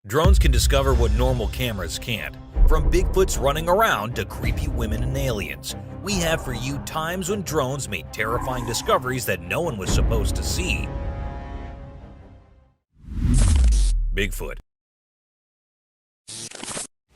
Drones can discover what normal cameras can't. From Bigfoots running around to creepy women and aliens, we have for you times when drones made terrifying discoveries that no one was supposed to see. Bigfoot.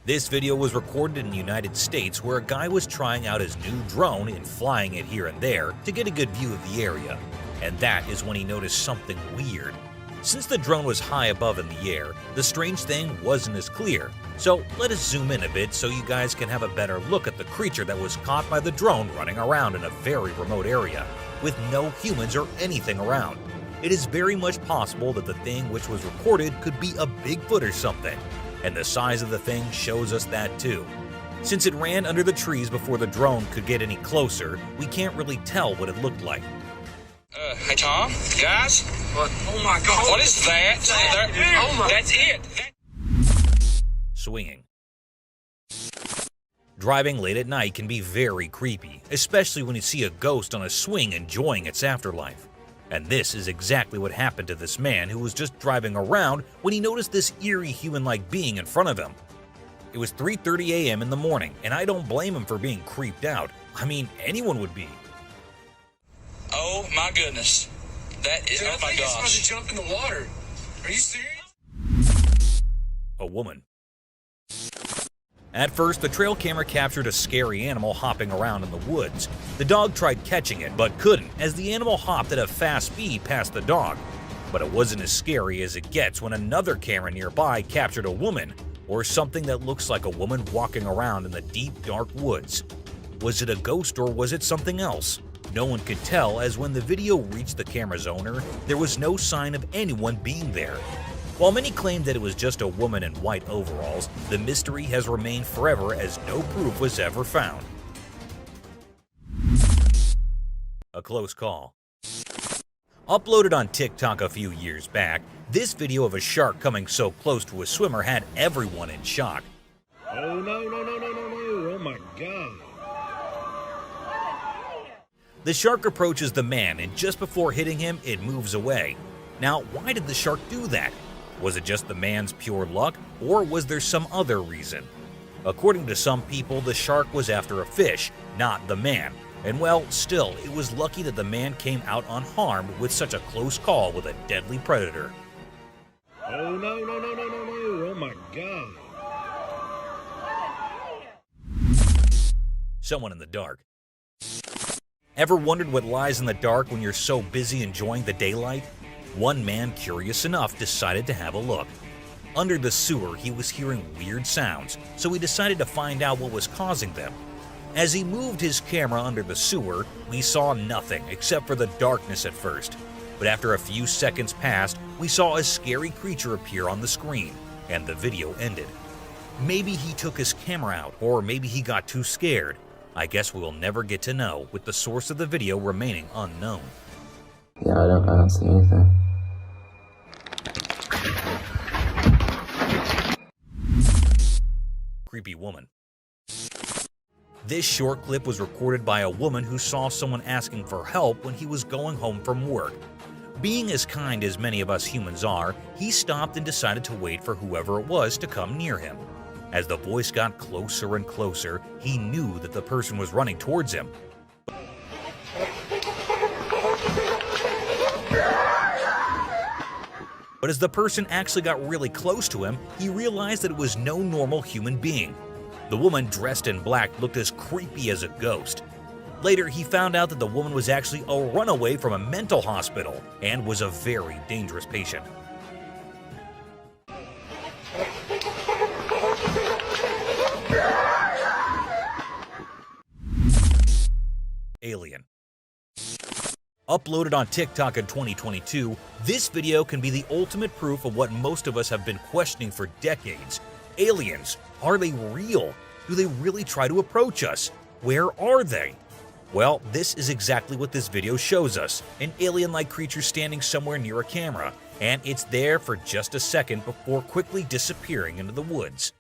This video was recorded in the United States where a guy was trying out his new drone and flying it here and there to get a good view of the area. And that is when he noticed something weird. Since the drone was high above in the air, the strange thing wasn't as clear. So let us zoom in a bit so you guys can have a better look at the creature that was caught by the drone running around in a very remote area, with no humans or anything around. It is very much possible that the thing which was recorded could be a Bigfoot or something, and the size of the thing shows us that too. Since it ran under the trees before the drone could get any closer, we can't really tell what it looked like. Hey Tom, guys. What? Oh my God! What is that? Oh my! That's it. Swinging. Driving late at night can be very creepy, especially when you see a ghost on a swing enjoying its afterlife. And this is exactly what happened to this man who was just driving around when he noticed this eerie human-like being in front of him. It was 3:30 a.m. in the morning, and I don't blame him for being creeped out. I mean, anyone would be. Oh my goodness. That is, oh my gosh. I think jump in the water. Are you serious? A woman. At first, the trail camera captured a scary animal hopping around in the woods. The dog tried catching it, but couldn't, as the animal hopped at a fast speed past the dog. But it wasn't as scary as it gets when another camera nearby captured a woman, or something that looks like a woman walking around in the deep, dark woods. Was it a ghost or was it something else? No one could tell, as when the video reached the camera's owner, there was no sign of anyone being there. While many claim that it was just a woman in white overalls, the mystery has remained forever as no proof was ever found. A close call. Uploaded on TikTok a few years back, this video of a shark coming so close to a swimmer had everyone in shock. Oh no, oh my God. The shark approaches the man, and just before hitting him, it moves away. Now, why did the shark do that? Was it just the man's pure luck, or was there some other reason? According to some people, the shark was after a fish, not the man. And well, still, it was lucky that the man came out unharmed with such a close call with a deadly predator. Oh no, oh my God. Someone in the dark. Ever wondered what lies in the dark when you're so busy enjoying the daylight? One man, curious enough, decided to have a look. Under the sewer, he was hearing weird sounds, so he decided to find out what was causing them. As he moved his camera under the sewer, we saw nothing except for the darkness at first. But after a few seconds passed, we saw a scary creature appear on the screen, and the video ended. Maybe he took his camera out, or maybe he got too scared. I guess we'll never get to know, with the source of the video remaining unknown. Yeah, I don't see anything. Creepy woman. This short clip was recorded by a woman who saw someone asking for help when he was going home from work. Being as kind as many of us humans are, he stopped and decided to wait for whoever it was to come near him. As the voice got closer and closer, he knew that the person was running towards him. But as the person actually got really close to him, he realized that it was no normal human being. The woman dressed in black looked as creepy as a ghost. Later, he found out that the woman was actually a runaway from a mental hospital and was a very dangerous patient. Alien. Uploaded on TikTok in 2022, this video can be the ultimate proof of what most of us have been questioning for decades. Aliens, are they real? Do they really try to approach us? Where are they? Well, this is exactly what this video shows us, an alien-like creature standing somewhere near a camera, and it's there for just a second before quickly disappearing into the woods.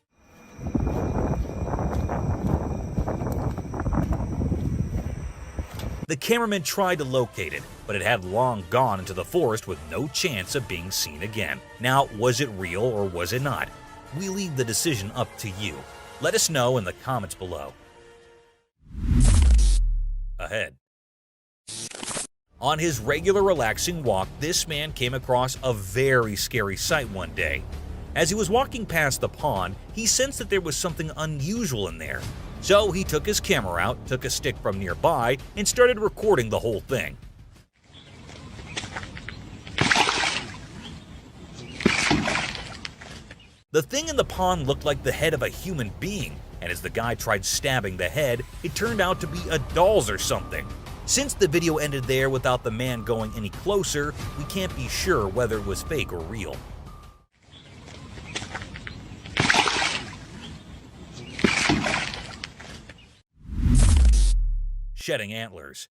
The cameraman tried to locate it, but it had long gone into the forest with no chance of being seen again. Now, was it real or was it not? We leave the decision up to you. Let us know in the comments below. Ahead. On his regular relaxing walk, this man came across a very scary sight one day. As he was walking past the pond, he sensed that there was something unusual in there. So he took his camera out, took a stick from nearby, and started recording the whole thing. The thing in the pond looked like the head of a human being, and as the guy tried stabbing the head, it turned out to be a doll's or something. Since the video ended there without the man going any closer, we can't be sure whether it was fake or real. Shedding antlers.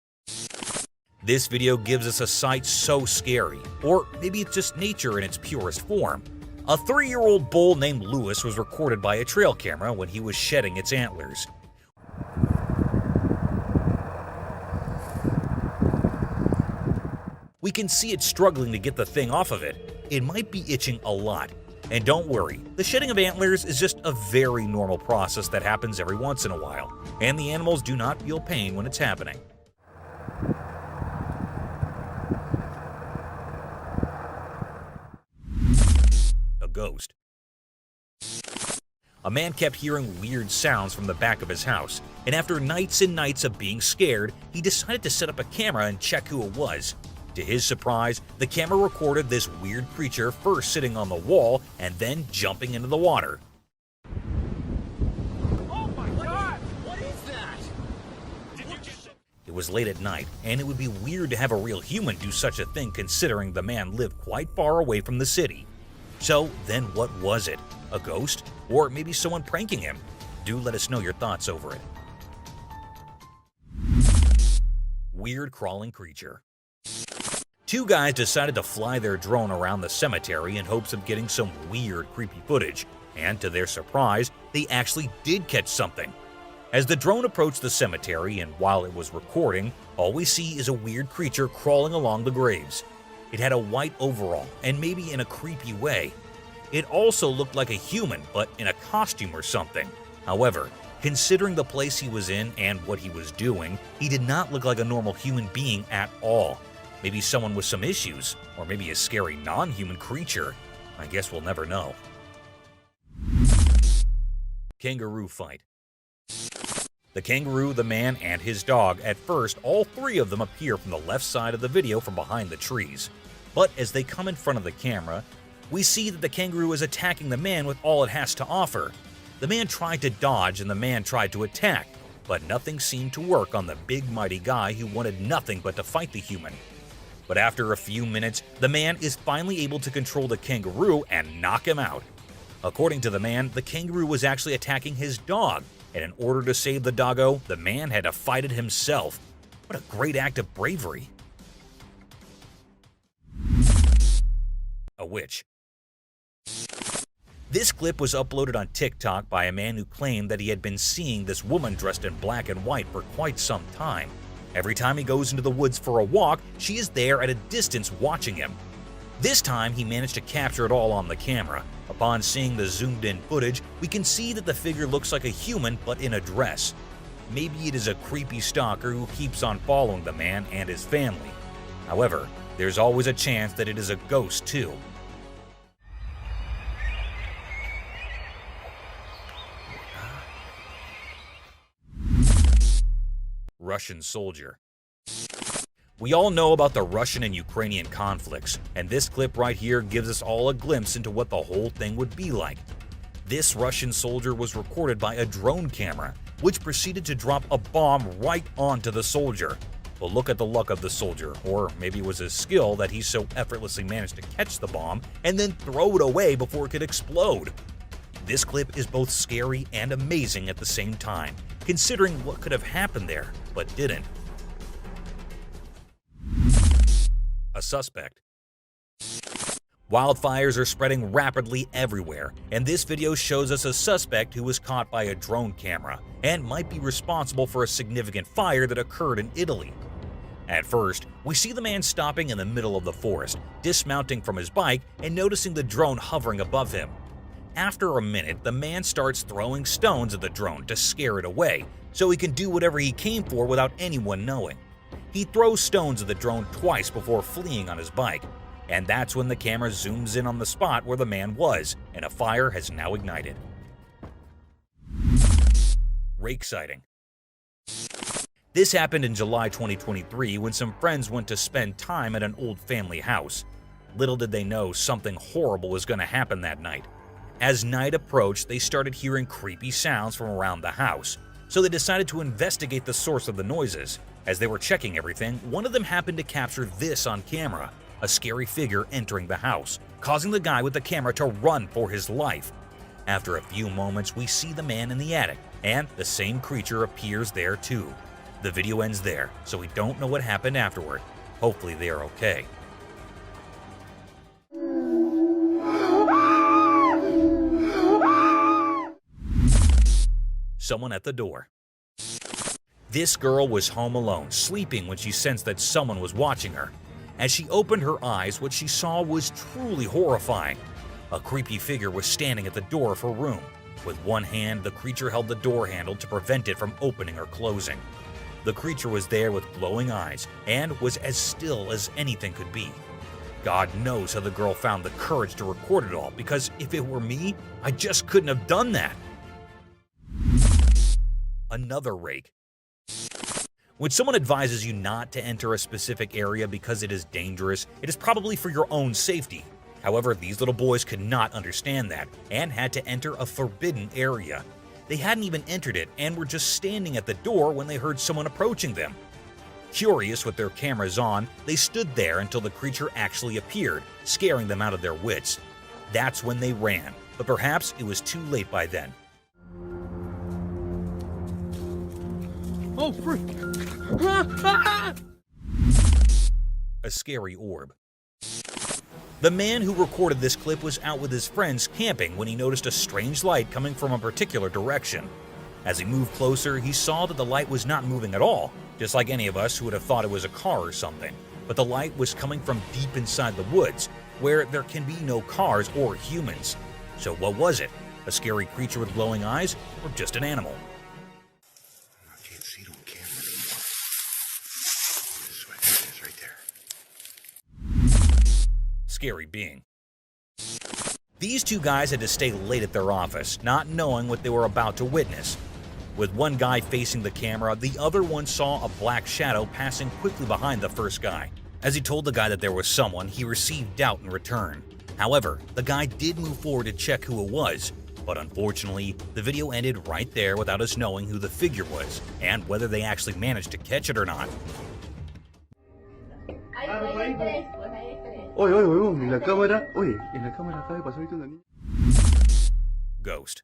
This video gives us a sight so scary, or maybe it's just nature in its purest form. A 3-year-old bull named Lewis was recorded by a trail camera when he was shedding its antlers. We can see it struggling to get the thing off of it. It might be itching a lot. And don't worry, the shedding of antlers is just a very normal process that happens every once in a while, and the animals do not feel pain when it's happening. A ghost. A man kept hearing weird sounds from the back of his house, and after nights and nights of being scared, he decided to set up a camera and check who it was. To his surprise, the camera recorded this weird creature first sitting on the wall and then jumping into the water. Oh my God! What is that? It was late at night, and it would be weird to have a real human do such a thing considering the man lived quite far away from the city. So then what was it? A ghost? Or maybe someone pranking him? Do let us know your thoughts over it. Weird crawling creature. Two guys decided to fly their drone around the cemetery in hopes of getting some weird, creepy footage, and to their surprise, they actually did catch something. As the drone approached the cemetery, and while it was recording, all we see is a weird creature crawling along the graves. It had a white overall, and maybe in a creepy way. It also looked like a human, but in a costume or something. However, considering the place he was in and what he was doing, he did not look like a normal human being at all. Maybe someone with some issues, or maybe a scary non-human creature. I guess we'll never know. Kangaroo fight. The kangaroo, the man, and his dog, at first, all three of them appear from the left side of the video from behind the trees. But as they come in front of the camera, we see that the kangaroo is attacking the man with all it has to offer. The man tried to dodge and the man tried to attack, but nothing seemed to work on the big mighty guy who wanted nothing but to fight the human. But after a few minutes, the man is finally able to control the kangaroo and knock him out. According to the man, the kangaroo was actually attacking his dog, and in order to save the doggo, the man had to fight it himself. What a great act of bravery. A witch. This clip was uploaded on TikTok by a man who claimed that he had been seeing this woman dressed in black and white for quite some time. Every time he goes into the woods for a walk, she is there at a distance watching him. This time, he managed to capture it all on the camera. Upon seeing the zoomed-in footage, we can see that the figure looks like a human but in a dress. Maybe it is a creepy stalker who keeps on following the man and his family. However, there's always a chance that it is a ghost too. Russian soldier. We all know about the Russian and Ukrainian conflicts, and this clip right here gives us all a glimpse into what the whole thing would be like. This Russian soldier was recorded by a drone camera, which proceeded to drop a bomb right onto the soldier. But look at the luck of the soldier, or maybe it was his skill that he so effortlessly managed to catch the bomb and then throw it away before it could explode. This clip is both scary and amazing at the same time, considering what could have happened there, but didn't. A suspect. Wildfires are spreading rapidly everywhere, and this video shows us a suspect who was caught by a drone camera and might be responsible for a significant fire that occurred in Italy. At first, we see the man stopping in the middle of the forest, dismounting from his bike and noticing the drone hovering above him. After a minute, the man starts throwing stones at the drone to scare it away, so he can do whatever he came for without anyone knowing. He throws stones at the drone twice before fleeing on his bike, and that's when the camera zooms in on the spot where the man was, and a fire has now ignited. Rake sighting. This happened in July 2023 when some friends went to spend time at an old family house. Little did they know something horrible was going to happen that night. As night approached, they started hearing creepy sounds from around the house, so they decided to investigate the source of the noises. As they were checking everything, one of them happened to capture this on camera, a scary figure entering the house, causing the guy with the camera to run for his life. After a few moments, we see the man in the attic, and the same creature appears there too. The video ends there, so we don't know what happened afterward. Hopefully they are okay. Someone at the door. This girl was home alone, sleeping when she sensed that someone was watching her. As she opened her eyes, what she saw was truly horrifying. A creepy figure was standing at the door of her room. With one hand, the creature held the door handle to prevent it from opening or closing. The creature was there with glowing eyes and was as still as anything could be. God knows how the girl found the courage to record it all, because if it were me, I just couldn't have done that. Another rake. When someone advises you not to enter a specific area because it is dangerous, it is probably for your own safety. However, these little boys could not understand that and had to enter a forbidden area. They hadn't even entered it and were just standing at the door when they heard someone approaching them. Curious with their cameras on, they stood there until the creature actually appeared, scaring them out of their wits. That's when they ran, but perhaps it was too late by then. Oh, frick! A scary orb. The man who recorded this clip was out with his friends camping when he noticed a strange light coming from a particular direction. As he moved closer, he saw that the light was not moving at all, just like any of us who would have thought it was a car or something. But the light was coming from deep inside the woods, where there can be no cars or humans. So what was it? A scary creature with glowing eyes, or just an animal? I can't see it on camera anymore. It's right there. Scary being. These two guys had to stay late at their office, not knowing what they were about to witness. With one guy facing the camera, the other one saw a black shadow passing quickly behind the first guy. As he told the guy that there was someone, he received doubt in return. However, the guy did move forward to check who it was, but unfortunately, the video ended right there without us knowing who the figure was, and whether they actually managed to catch it or not. Oye, oye, oye, en la cámara, oye, en la cámara acaba de pasar ahorita una niña. Ghost.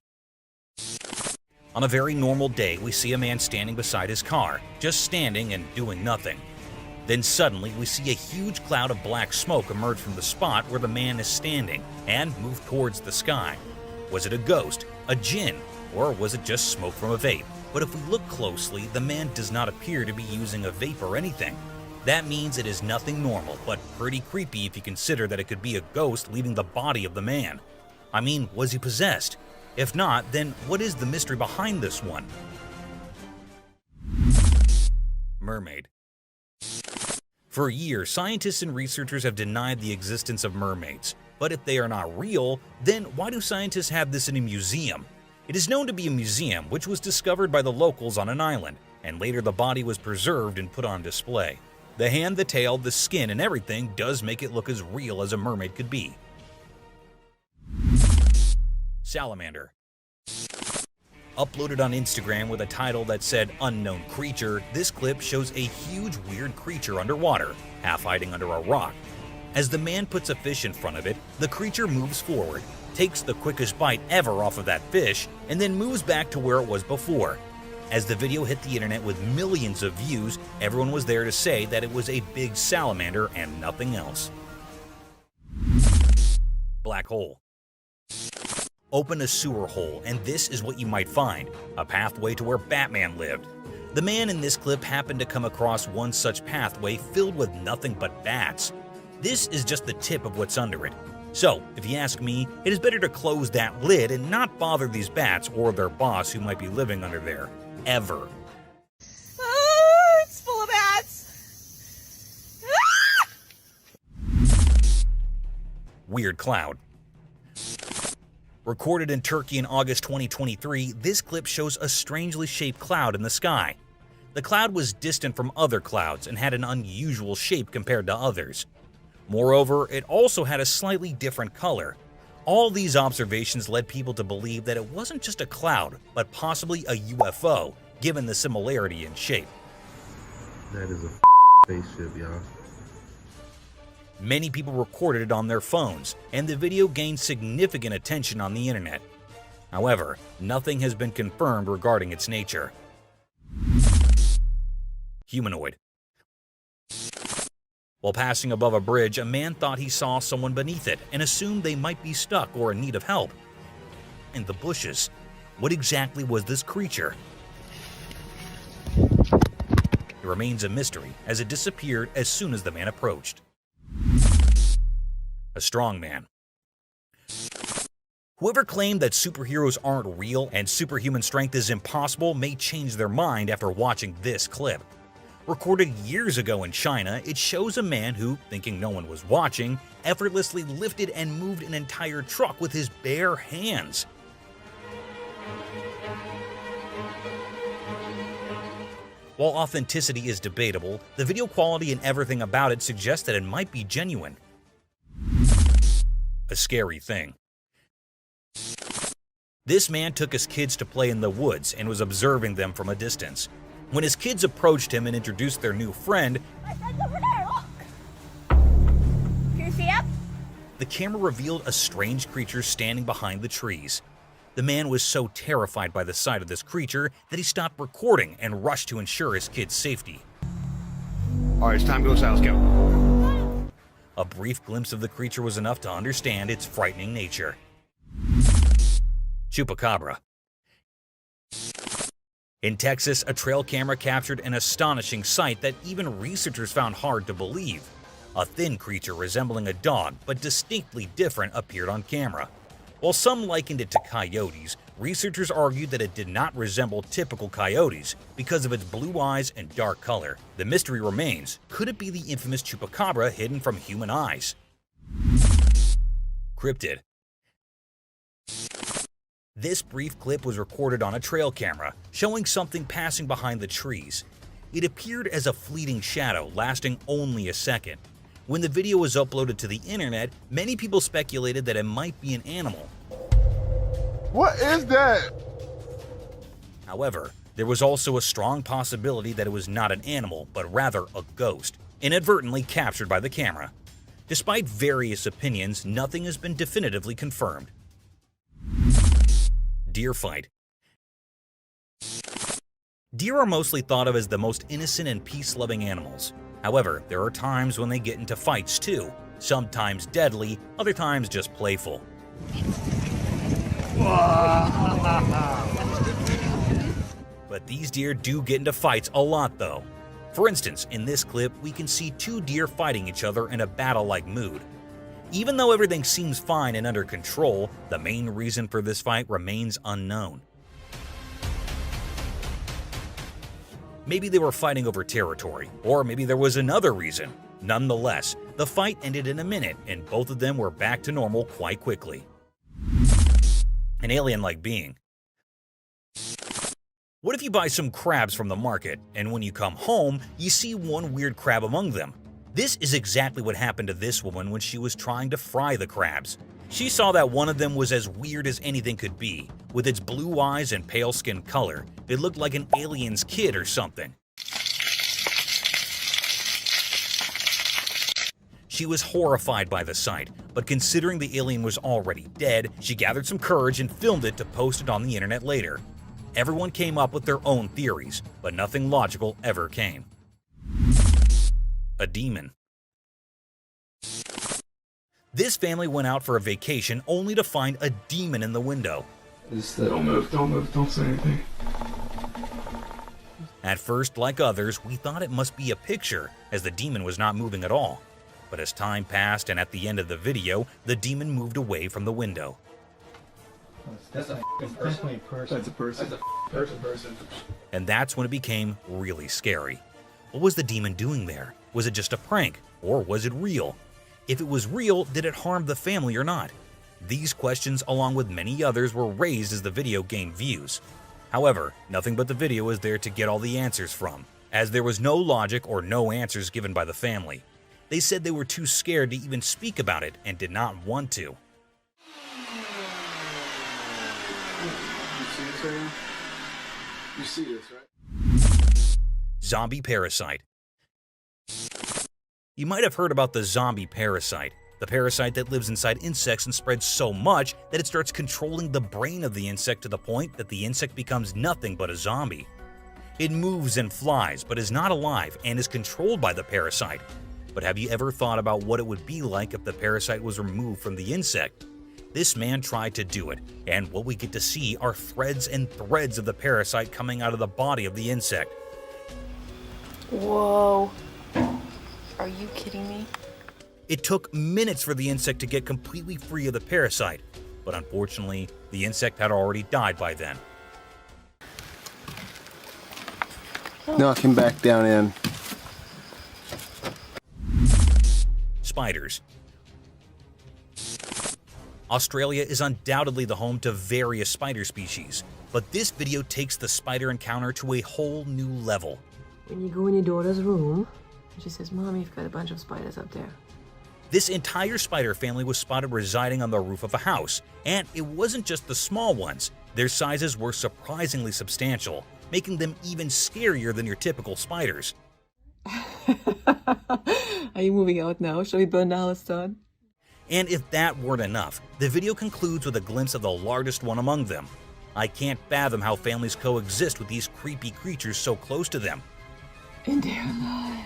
On a very normal day, we see a man standing beside his car, just standing and doing nothing. Then suddenly, we see a huge cloud of black smoke emerge from the spot where the man is standing and move towards the sky. Was it a ghost, a djinn, or was it just smoke from a vape? But if we look closely, the man does not appear to be using a vape or anything. That means it is nothing normal, but pretty creepy if you consider that it could be a ghost leaving the body of the man. I mean, was he possessed? If not, then what is the mystery behind this one? Mermaid. For years, scientists and researchers have denied the existence of mermaids. But if they are not real, then why do scientists have this in a museum? It is known to be a museum which was discovered by the locals on an island, and later the body was preserved and put on display. The hand, the tail, the skin, and everything does make it look as real as a mermaid could be. Salamander. Uploaded on Instagram with a title that said unknown creature, this clip shows a huge weird creature underwater, half hiding under a rock. As the man puts a fish in front of it, the creature moves forward, takes the quickest bite ever off of that fish, and then moves back to where it was before. As the video hit the internet with millions of views, everyone was there to say that it was a big salamander and nothing else. Black hole. Open a sewer hole, and this is what you might find: a pathway to where Batman lived. The man in this clip happened to come across one such pathway filled with nothing but bats. This is just the tip of what's under it. So, if you ask me, it is better to close that lid and not bother these bats or their boss who might be living under there. Ever. Oh, it's full of bats. Weird cloud. Recorded in Turkey in August 2023, this clip shows a strangely shaped cloud in the sky. The cloud was distant from other clouds and had an unusual shape compared to others. Moreover, it also had a slightly different color. All these observations led people to believe that it wasn't just a cloud, but possibly a UFO, given the similarity in shape. That is a spaceship, y'all. Many people recorded it on their phones, and the video gained significant attention on the internet. However, nothing has been confirmed regarding its nature. Humanoid. While passing above a bridge, a man thought he saw someone beneath it and assumed they might be stuck or in need of help. In the bushes, what exactly was this creature? It remains a mystery, as it disappeared as soon as the man approached. A strong man. Whoever claimed that superheroes aren't real and superhuman strength is impossible may change their mind after watching this clip. Recorded years ago in China, it shows a man who, thinking no one was watching, effortlessly lifted and moved an entire truck with his bare hands. While authenticity is debatable, the video quality and everything about it suggests that it might be genuine. A scary thing. This man took his kids to play in the woods and was observing them from a distance. When his kids approached him and introduced their new friend, My son's over there, look. Can you see him? the camera revealed a strange creature standing behind the trees. The man was so terrified by the sight of this creature that he stopped recording and rushed to ensure his kids' safety. All right, it's time to go south, let's go. A brief glimpse of the creature was enough to understand its frightening nature. Chupacabra. In Texas, a trail camera captured an astonishing sight that even researchers found hard to believe. A thin creature resembling a dog, but distinctly different, appeared on camera. While some likened it to coyotes, researchers argued that it did not resemble typical coyotes because of its blue eyes and dark color. The mystery remains, could it be the infamous Chupacabra hidden from human eyes? Cryptid. This brief clip was recorded on a trail camera, showing something passing behind the trees. It appeared as a fleeting shadow, lasting only a second. When the video was uploaded to the internet, many people speculated that it might be an animal. What is that? However, there was also a strong possibility that it was not an animal, but rather a ghost, inadvertently captured by the camera. Despite various opinions, nothing has been definitively confirmed. Deer fight. Deer are mostly thought of as the most innocent and peace-loving animals. However, there are times when they get into fights too, sometimes deadly, other times just playful. But these deer do get into fights a lot though. For instance, in this clip, we can see two deer fighting each other in a battle-like mood. Even though everything seems fine and under control, the main reason for this fight remains unknown. Maybe they were fighting over territory, or maybe there was another reason. Nonetheless, the fight ended in a minute, and both of them were back to normal quite quickly. An alien-like being. What if you buy some crabs from the market, and when you come home, you see one weird crab among them? This is exactly what happened to this woman when she was trying to fry the crabs. She saw that one of them was as weird as anything could be. With its blue eyes and pale skin color, it looked like an alien's kid or something. She was horrified by the sight, but considering the alien was already dead, she gathered some courage and filmed it to post it on the internet later. Everyone came up with their own theories, but nothing logical ever came. A demon. This family went out for a vacation only to find a demon in the window. Don't move, don't say anything. At first, like others, we thought it must be a picture, as the demon was not moving at all. But as time passed and at the end of the video, the demon moved away from the window. That's definitely a person. That's a person. That's a person. And that's when it became really scary. What was the demon doing there? Was it just a prank, or was it real? If it was real, did it harm the family or not? These questions, along with many others, were raised as the video gained views. However, nothing but the video is there to get all the answers from, as there was no logic or no answers given by the family. They said they were too scared to even speak about it and did not want to. You see this right now? You see this, right? Zombie parasite. You might have heard about the zombie parasite, the parasite that lives inside insects and spreads so much that it starts controlling the brain of the insect to the point that the insect becomes nothing but a zombie. It moves and flies, but is not alive and is controlled by the parasite. But have you ever thought about what it would be like if the parasite was removed from the insect? This man tried to do it, and what we get to see are threads and threads of the parasite coming out of the body of the insect. Whoa. Are you kidding me? It took minutes for the insect to get completely free of the parasite, but unfortunately, the insect had already died by then. Knock him back down in. Spiders. Australia is undoubtedly the home to various spider species, but this video takes the spider encounter to a whole new level. When you go in your daughter's room, she says, "Mommy, you've got a bunch of spiders up there." This entire spider family was spotted residing on the roof of a house, and it wasn't just the small ones. Their sizes were surprisingly substantial, making them even scarier than your typical spiders. Are you moving out now? Shall we burn down the done? And if that weren't enough, the video concludes with a glimpse of the largest one among them. I can't fathom how families coexist with these creepy creatures so close to them. And they're alive.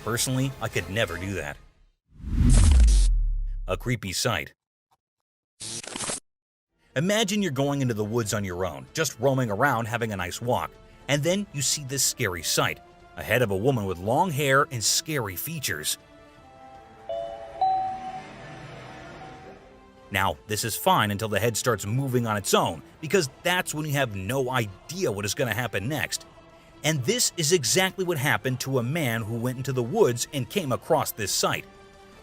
Personally, I could never do that. A creepy sight. Imagine you're going into the woods on your own, just roaming around having a nice walk, and then you see this scary sight, a head of a woman with long hair and scary features. Now, this is fine until the head starts moving on its own, because that's when you have no idea what is going to happen next. And this is exactly what happened to a man who went into the woods and came across this sight.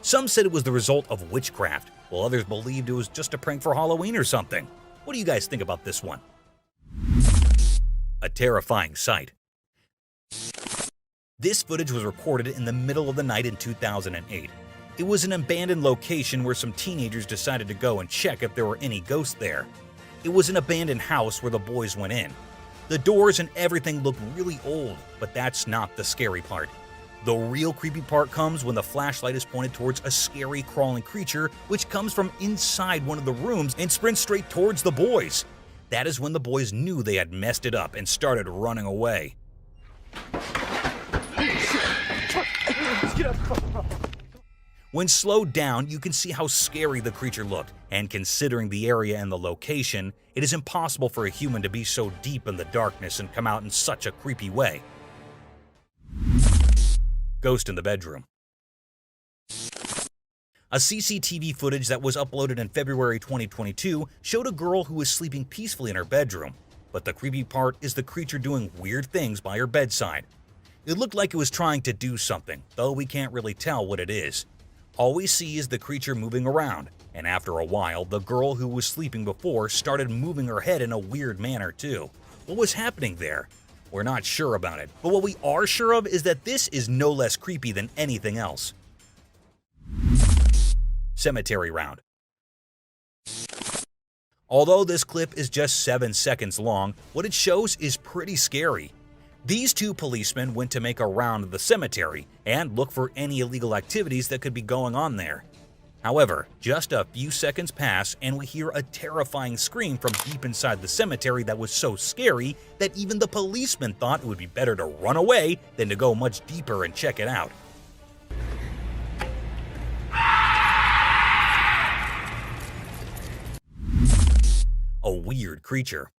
Some said it was the result of witchcraft, while others believed it was just a prank for Halloween or something. What do you guys think about this one? A terrifying sight. This footage was recorded in the middle of the night in 2008. It was an abandoned location where some teenagers decided to go and check if there were any ghosts there. It was an abandoned house where the boys went in. The doors and everything looked really old, but that's not the scary part. The real creepy part comes when the flashlight is pointed towards a scary crawling creature which comes from inside one of the rooms and sprints straight towards the boys. That is when the boys knew they had messed it up and started running away. When slowed down, you can see how scary the creature looked, and considering the area and the location, it is impossible for a human to be so deep in the darkness and come out in such a creepy way. Ghost in the bedroom. A CCTV footage that was uploaded in February 2022 showed a girl who was sleeping peacefully in her bedroom, but the creepy part is the creature doing weird things by her bedside. It looked like it was trying to do something, though we can't really tell what it is. All we see is the creature moving around, and after a while, the girl who was sleeping before started moving her head in a weird manner too. What was happening there? We're not sure about it, but what we are sure of is that this is no less creepy than anything else. Cemetery round. Although this clip is just 7 seconds long, what it shows is pretty scary. These two policemen went to make a round of the cemetery and look for any illegal activities that could be going on there. However, just a few seconds pass and we hear a terrifying scream from deep inside the cemetery that was so scary that even the policemen thought it would be better to run away than to go much deeper and check it out. A weird creature.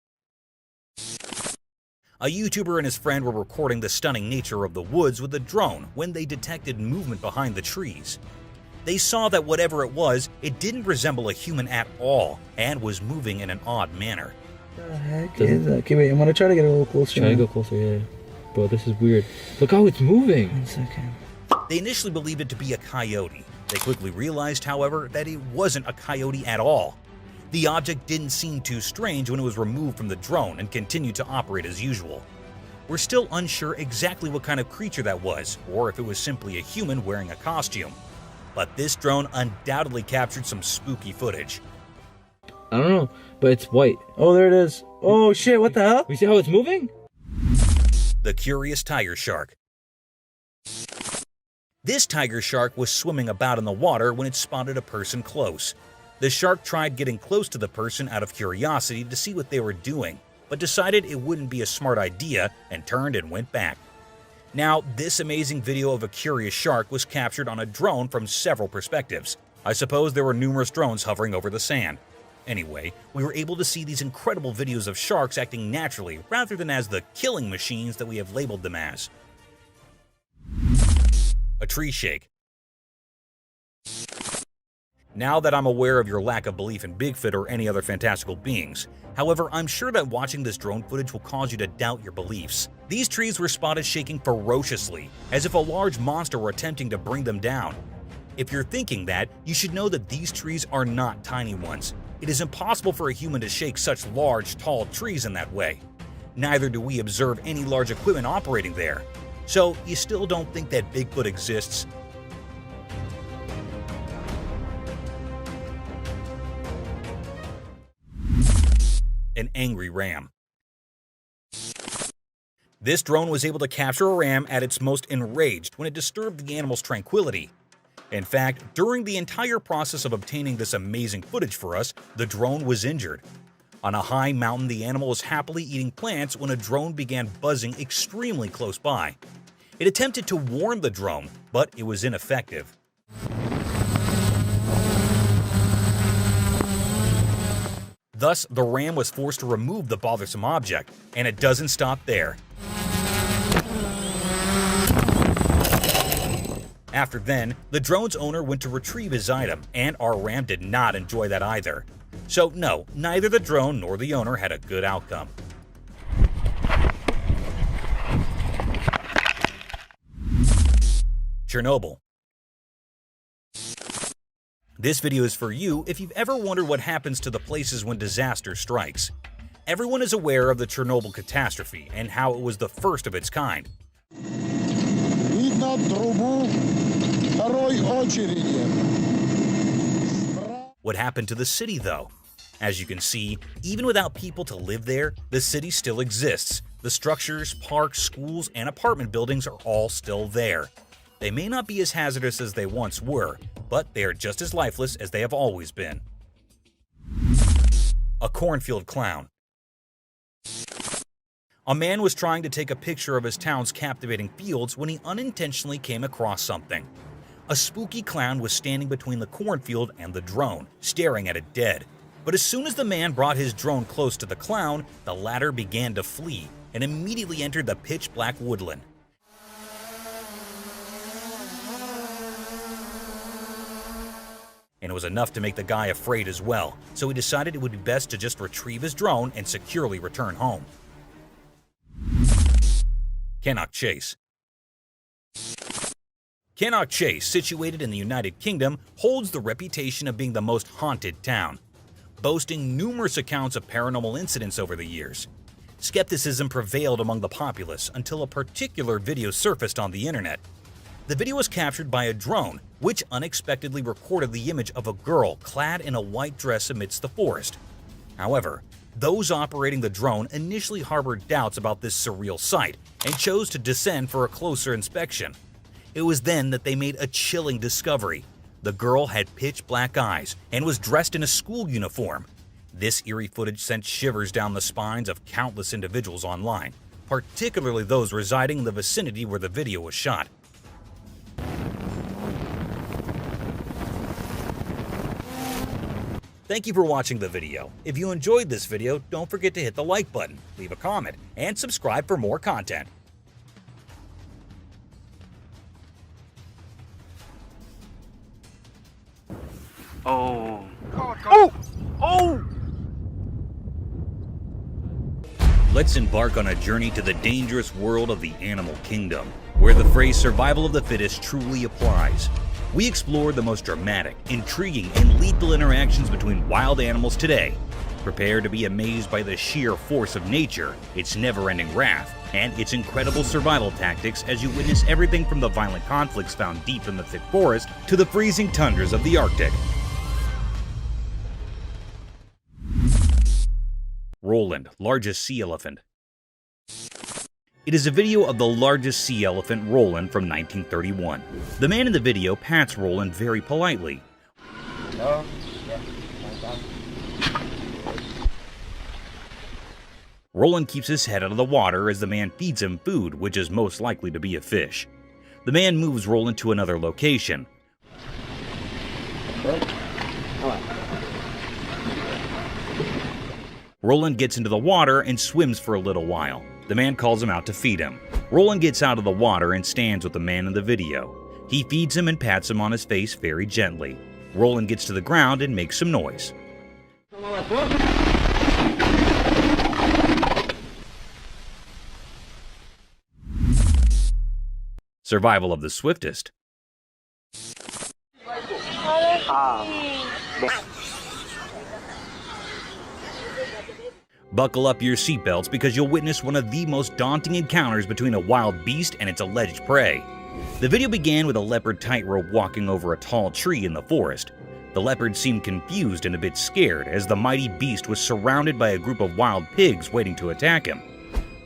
A YouTuber and his friend were recording the stunning nature of the woods with a drone when they detected movement behind the trees. They saw that whatever it was, it didn't resemble a human at all and was moving in an odd manner. What the heck is that? Okay, wait, I'm gonna try to get a little closer. Try to go closer, yeah. Bro, this is weird. Look how it's moving. 1 second. They initially believed it to be a coyote. They quickly realized, however, that it wasn't a coyote at all. The object didn't seem too strange when it was removed from the drone and continued to operate as usual. We're still unsure exactly what kind of creature that was, or if it was simply a human wearing a costume. But this drone undoubtedly captured some spooky footage. I don't know, but it's white. Oh, there it is. Oh shit, what the hell? We see how it's moving? The curious tiger shark. This tiger shark was swimming about in the water when it spotted a person close. The shark tried getting close to the person out of curiosity to see what they were doing, but decided it wouldn't be a smart idea and turned and went back. Now, this amazing video of a curious shark was captured on a drone from several perspectives. I suppose there were numerous drones hovering over the sand. Anyway, we were able to see these incredible videos of sharks acting naturally rather than as the killing machines that we have labeled them as. A tree shake. Now that I'm aware of your lack of belief in Bigfoot or any other fantastical beings, however, I'm sure that watching this drone footage will cause you to doubt your beliefs. These trees were spotted shaking ferociously, as if a large monster were attempting to bring them down. If you're thinking that, you should know that these trees are not tiny ones. It is impossible for a human to shake such large, tall trees in that way. Neither do we observe any large equipment operating there. So, you still don't think that Bigfoot exists? An angry ram. This drone was able to capture a ram at its most enraged when it disturbed the animal's tranquility. In fact, during the entire process of obtaining this amazing footage for us, the drone was injured. On a high mountain, the animal was happily eating plants when a drone began buzzing extremely close by. It attempted to warn the drone, but it was ineffective. Thus, the ram was forced to remove the bothersome object, and it doesn't stop there. After then, the drone's owner went to retrieve his item, and our ram did not enjoy that either. So no, neither the drone nor the owner had a good outcome. Chernobyl. This video is for you if you've ever wondered what happens to the places when disaster strikes. Everyone is aware of the Chernobyl catastrophe and how it was the first of its kind. What happened to the city, though? As you can see, even without people to live there, the city still exists. The structures, parks, schools, and apartment buildings are all still there. They may not be as hazardous as they once were, but they are just as lifeless as they have always been. A cornfield clown. A man was trying to take a picture of his town's captivating fields when he unintentionally came across something. A spooky clown was standing between the cornfield and the drone, staring at it dead. But as soon as the man brought his drone close to the clown, the latter began to flee and immediately entered the pitch-black woodland. And it was enough to make the guy afraid as well, so he decided it would be best to just retrieve his drone and securely return home. Cannock Chase. Cannock Chase, situated in the United Kingdom, holds the reputation of being the most haunted town, boasting numerous accounts of paranormal incidents over the years. Skepticism prevailed among the populace until a particular video surfaced on the internet. The video was captured by a drone, which unexpectedly recorded the image of a girl clad in a white dress amidst the forest. However, those operating the drone initially harbored doubts about this surreal sight and chose to descend for a closer inspection. It was then that they made a chilling discovery. The girl had pitch-black eyes and was dressed in a school uniform. This eerie footage sent shivers down the spines of countless individuals online, particularly those residing in the vicinity where the video was shot. Thank you for watching the video. If you enjoyed this video, don't forget to hit the like button, leave a comment, and subscribe for more content. Oh. Let's embark on a journey to the dangerous world of the animal kingdom, where the phrase survival of the fittest truly applies. We explore the most dramatic, intriguing, and lethal interactions between wild animals today. Prepare to be amazed by the sheer force of nature, its never-ending wrath, and its incredible survival tactics as you witness everything from the violent conflicts found deep in the thick forest to the freezing tundras of the Arctic. Roland, largest sea elephant. It is a video of the largest sea elephant, Roland, from 1931. The man in the video pats Roland very politely. Roland keeps his head out of the water as the man feeds him food, which is most likely to be a fish. The man moves Roland to another location. Roland gets into the water and swims for a little while. The man calls him out to feed him. Roland gets out of the water and stands with the man in the video. He feeds him and pats him on his face very gently. Roland gets to the ground and makes some noise. Survival of the swiftest. Buckle up your seatbelts because you'll witness one of the most daunting encounters between a wild beast and its alleged prey. The video began with a leopard tightrope walking over a tall tree in the forest. The leopard seemed confused and a bit scared as the mighty beast was surrounded by a group of wild pigs waiting to attack him.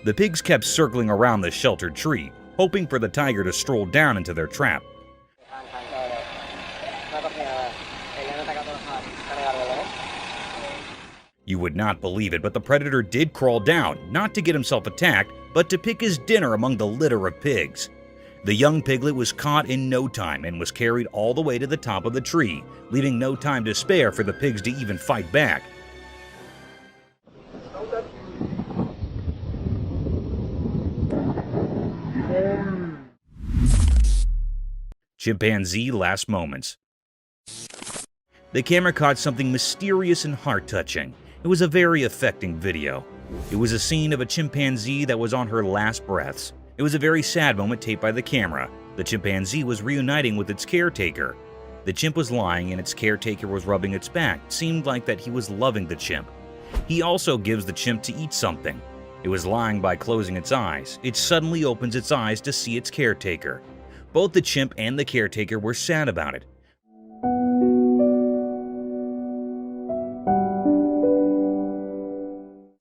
The pigs kept circling around the sheltered tree, hoping for the tiger to stroll down into their trap. You would not believe it, but the predator did crawl down, not to get himself attacked, but to pick his dinner among the litter of pigs. The young piglet was caught in no time and was carried all the way to the top of the tree, leaving no time to spare for the pigs to even fight back. Chimpanzee last moments. The camera caught something mysterious and heart-touching. It was a very affecting video. It was a scene of a chimpanzee that was on her last breaths. It was a very sad moment taped by the camera. The chimpanzee was reuniting with its caretaker. The chimp was lying and its caretaker was rubbing its back. It seemed like that he was loving the chimp. He also gives the chimp to eat something. It was lying by closing its eyes. It suddenly opens its eyes to see its caretaker. Both the chimp and the caretaker were sad about it.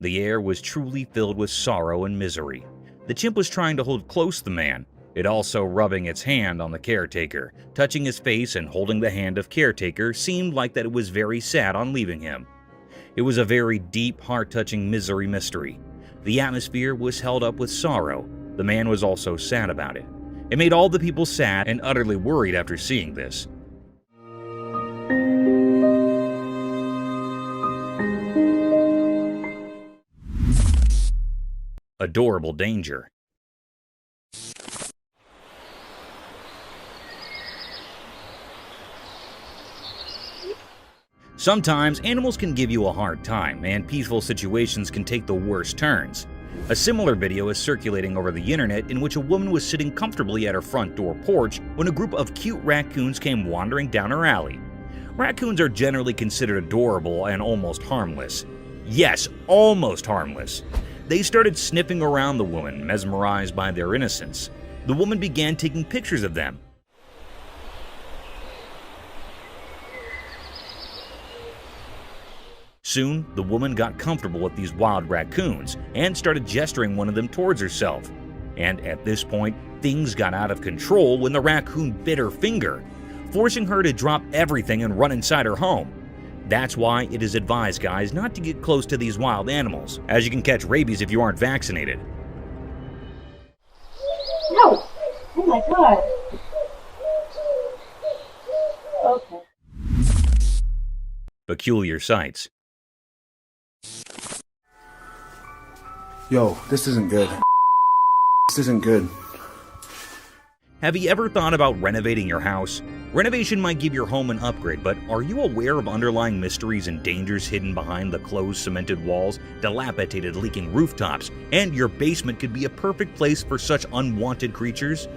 The air was truly filled with sorrow and misery. The chimp was trying to hold close the man, it also rubbing its hand on the caretaker. Touching his face and holding the hand of caretaker seemed like that it was very sad on leaving him. It was a very deep, heart-touching misery mystery. The atmosphere was held up with sorrow. The man was also sad about it. It made all the people sad and utterly worried after seeing this. Adorable danger. Sometimes animals can give you a hard time, and peaceful situations can take the worst turns. A similar video is circulating over the internet in which a woman was sitting comfortably at her front door porch when a group of cute raccoons came wandering down her alley. Raccoons are generally considered adorable and almost harmless. Yes, almost harmless. They started sniffing around the woman, mesmerized by their innocence. The woman began taking pictures of them. Soon, the woman got comfortable with these wild raccoons and started gesturing one of them towards herself. And at this point, things got out of control when the raccoon bit her finger, forcing her to drop everything and run inside her home. That's why it is advised, guys, not to get close to these wild animals, as you can catch rabies if you aren't vaccinated. No! Oh my god! Okay. Peculiar sights. Yo, this isn't good. This isn't good. Have you ever thought about renovating your house? Renovation might give your home an upgrade, but are you aware of underlying mysteries and dangers hidden behind the closed cemented walls, dilapidated leaking rooftops, and your basement could be a perfect place for such unwanted creatures?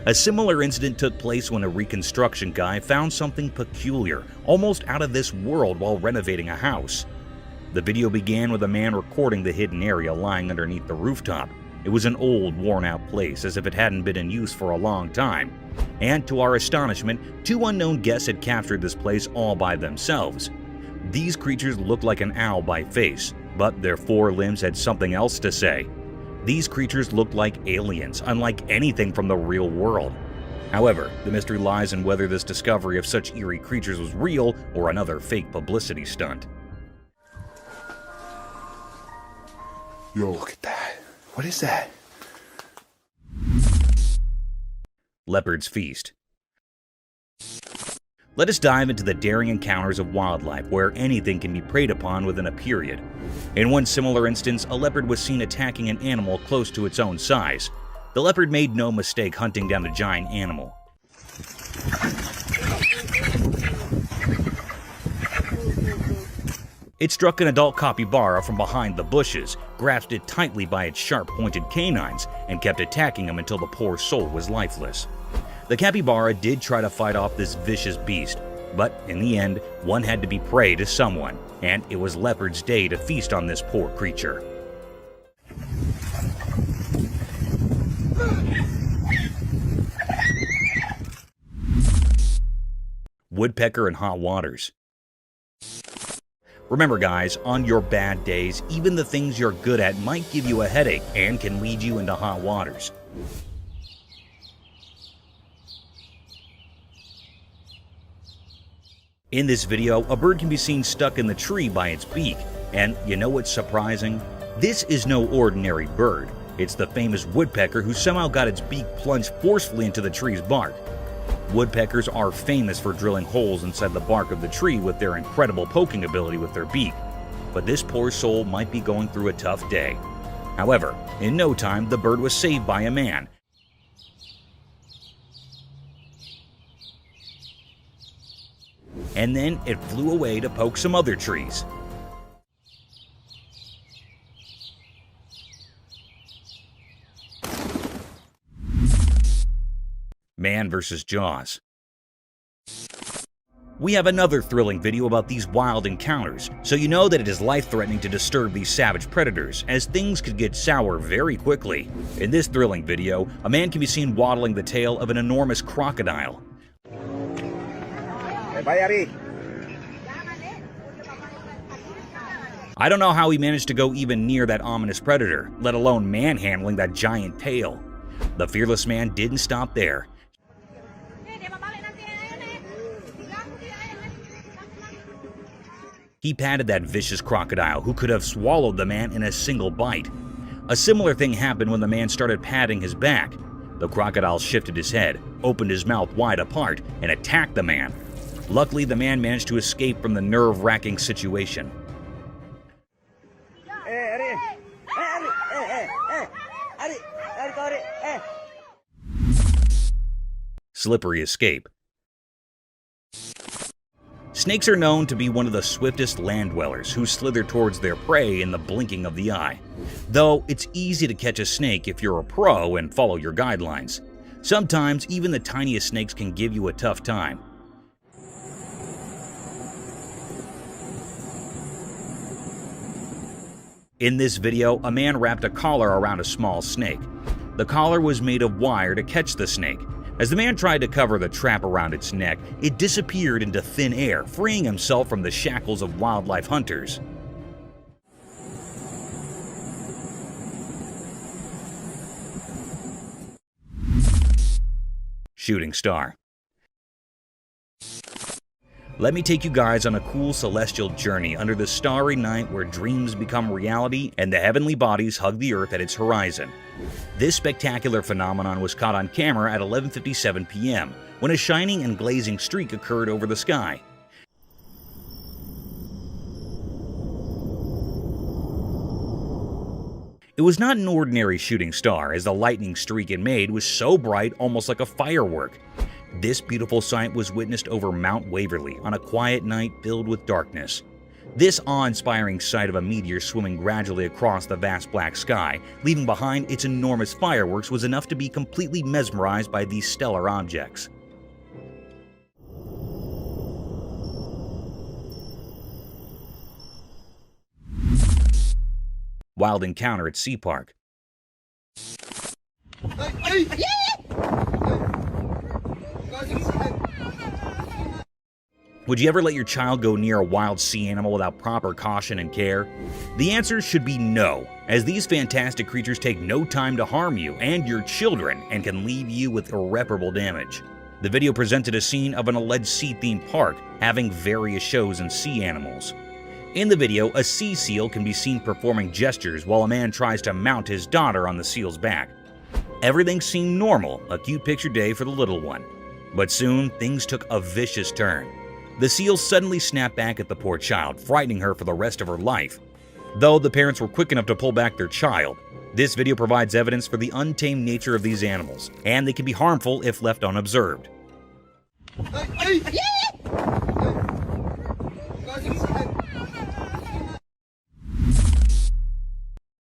A similar incident took place when a reconstruction guy found something peculiar, almost out of this world while renovating a house. The video began with a man recording the hidden area lying underneath the rooftop. It was an old, worn-out place, as if it hadn't been in use for a long time. And to our astonishment, two unknown guests had captured this place all by themselves. These creatures looked like an owl by face, but their four limbs had something else to say. These creatures looked like aliens, unlike anything from the real world. However, the mystery lies in whether this discovery of such eerie creatures was real or another fake publicity stunt. Yo, look at that. What is that? Leopard's Feast. Let us dive into the daring encounters of wildlife where anything can be preyed upon within a period. In one similar instance, a leopard was seen attacking an animal close to its own size. The leopard made no mistake hunting down the giant animal. It struck an adult capybara from behind the bushes, grasped it tightly by its sharp-pointed canines, and kept attacking him until the poor soul was lifeless. The capybara did try to fight off this vicious beast, but in the end, one had to be prey to someone, and it was Leopard's day to feast on this poor creature. Woodpecker in hot waters. Remember guys, on your bad days, even the things you're good at might give you a headache and can lead you into hot waters. In this video, a bird can be seen stuck in the tree by its beak. And you know what's surprising? This is no ordinary bird. It's the famous woodpecker who somehow got its beak plunged forcefully into the tree's bark. Woodpeckers are famous for drilling holes inside the bark of the tree with their incredible poking ability with their beak. But this poor soul might be going through a tough day. However, in no time, the bird was saved by a man. And then it flew away to poke some other trees. Man vs. Jaws. We have another thrilling video about these wild encounters, so you know that it is life-threatening to disturb these savage predators, as things could get sour very quickly. In this thrilling video, a man can be seen waddling the tail of an enormous crocodile. I don't know how he managed to go even near that ominous predator, let alone manhandling that giant tail. The fearless man didn't stop there. He patted that vicious crocodile, who could have swallowed the man in a single bite. A similar thing happened when the man started patting his back. The crocodile shifted his head, opened his mouth wide apart, and attacked the man. Luckily, the man managed to escape from the nerve-wracking situation. Slippery escape. Snakes are known to be one of the swiftest land dwellers who slither towards their prey in the blinking of the eye. Though it's easy to catch a snake if you're a pro and follow your guidelines. Sometimes even the tiniest snakes can give you a tough time. In this video, a man wrapped a collar around a small snake. The collar was made of wire to catch the snake. As the man tried to cover the trap around its neck, it disappeared into thin air, freeing himself from the shackles of wildlife hunters. Shooting star. Let me take you guys on a cool celestial journey under the starry night where dreams become reality and the heavenly bodies hug the earth at its horizon. This spectacular phenomenon was caught on camera at 11:57 p.m. when a shining and glazing streak occurred over the sky. It was not an ordinary shooting star, as the lightning streak it made was so bright, almost like a firework. This beautiful sight was witnessed over Mount Waverly on a quiet night filled with darkness. This awe-inspiring sight of a meteor swimming gradually across the vast black sky, leaving behind its enormous fireworks, was enough to be completely mesmerized by these stellar objects. Wild encounter at Sea Park. Would you ever let your child go near a wild sea animal without proper caution and care? The answer should be no, as these fantastic creatures take no time to harm you and your children and can leave you with irreparable damage. The video presented a scene of an alleged sea-themed park having various shows and sea animals. In the video, a sea seal can be seen performing gestures while a man tries to mount his daughter on the seal's back. Everything seemed normal, a cute picture day for the little one. But soon, things took a vicious turn. The seal suddenly snapped back at the poor child, frightening her for the rest of her life. Though the parents were quick enough to pull back their child, this video provides evidence for the untamed nature of these animals, and they can be harmful if left unobserved.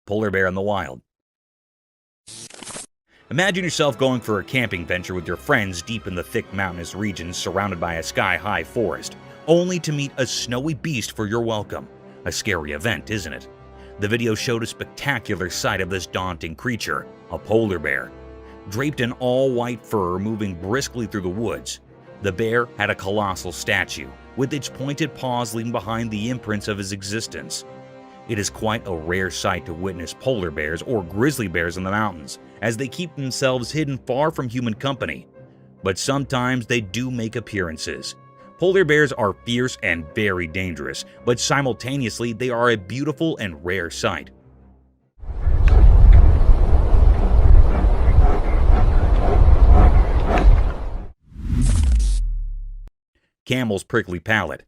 Polar bear in the wild. Imagine yourself going for a camping venture with your friends deep in the thick mountainous regions surrounded by a sky-high forest, only to meet a snowy beast for your welcome. A scary event, isn't it? The video showed a spectacular sight of this daunting creature, a polar bear. Draped in all-white fur moving briskly through the woods, the bear had a colossal statue, with its pointed paws leaving behind the imprints of his existence. It is quite a rare sight to witness polar bears or grizzly bears in the mountains, as they keep themselves hidden far from human company. But sometimes they do make appearances. Polar bears are fierce and very dangerous, but simultaneously they are a beautiful and rare sight. Camel's prickly palate.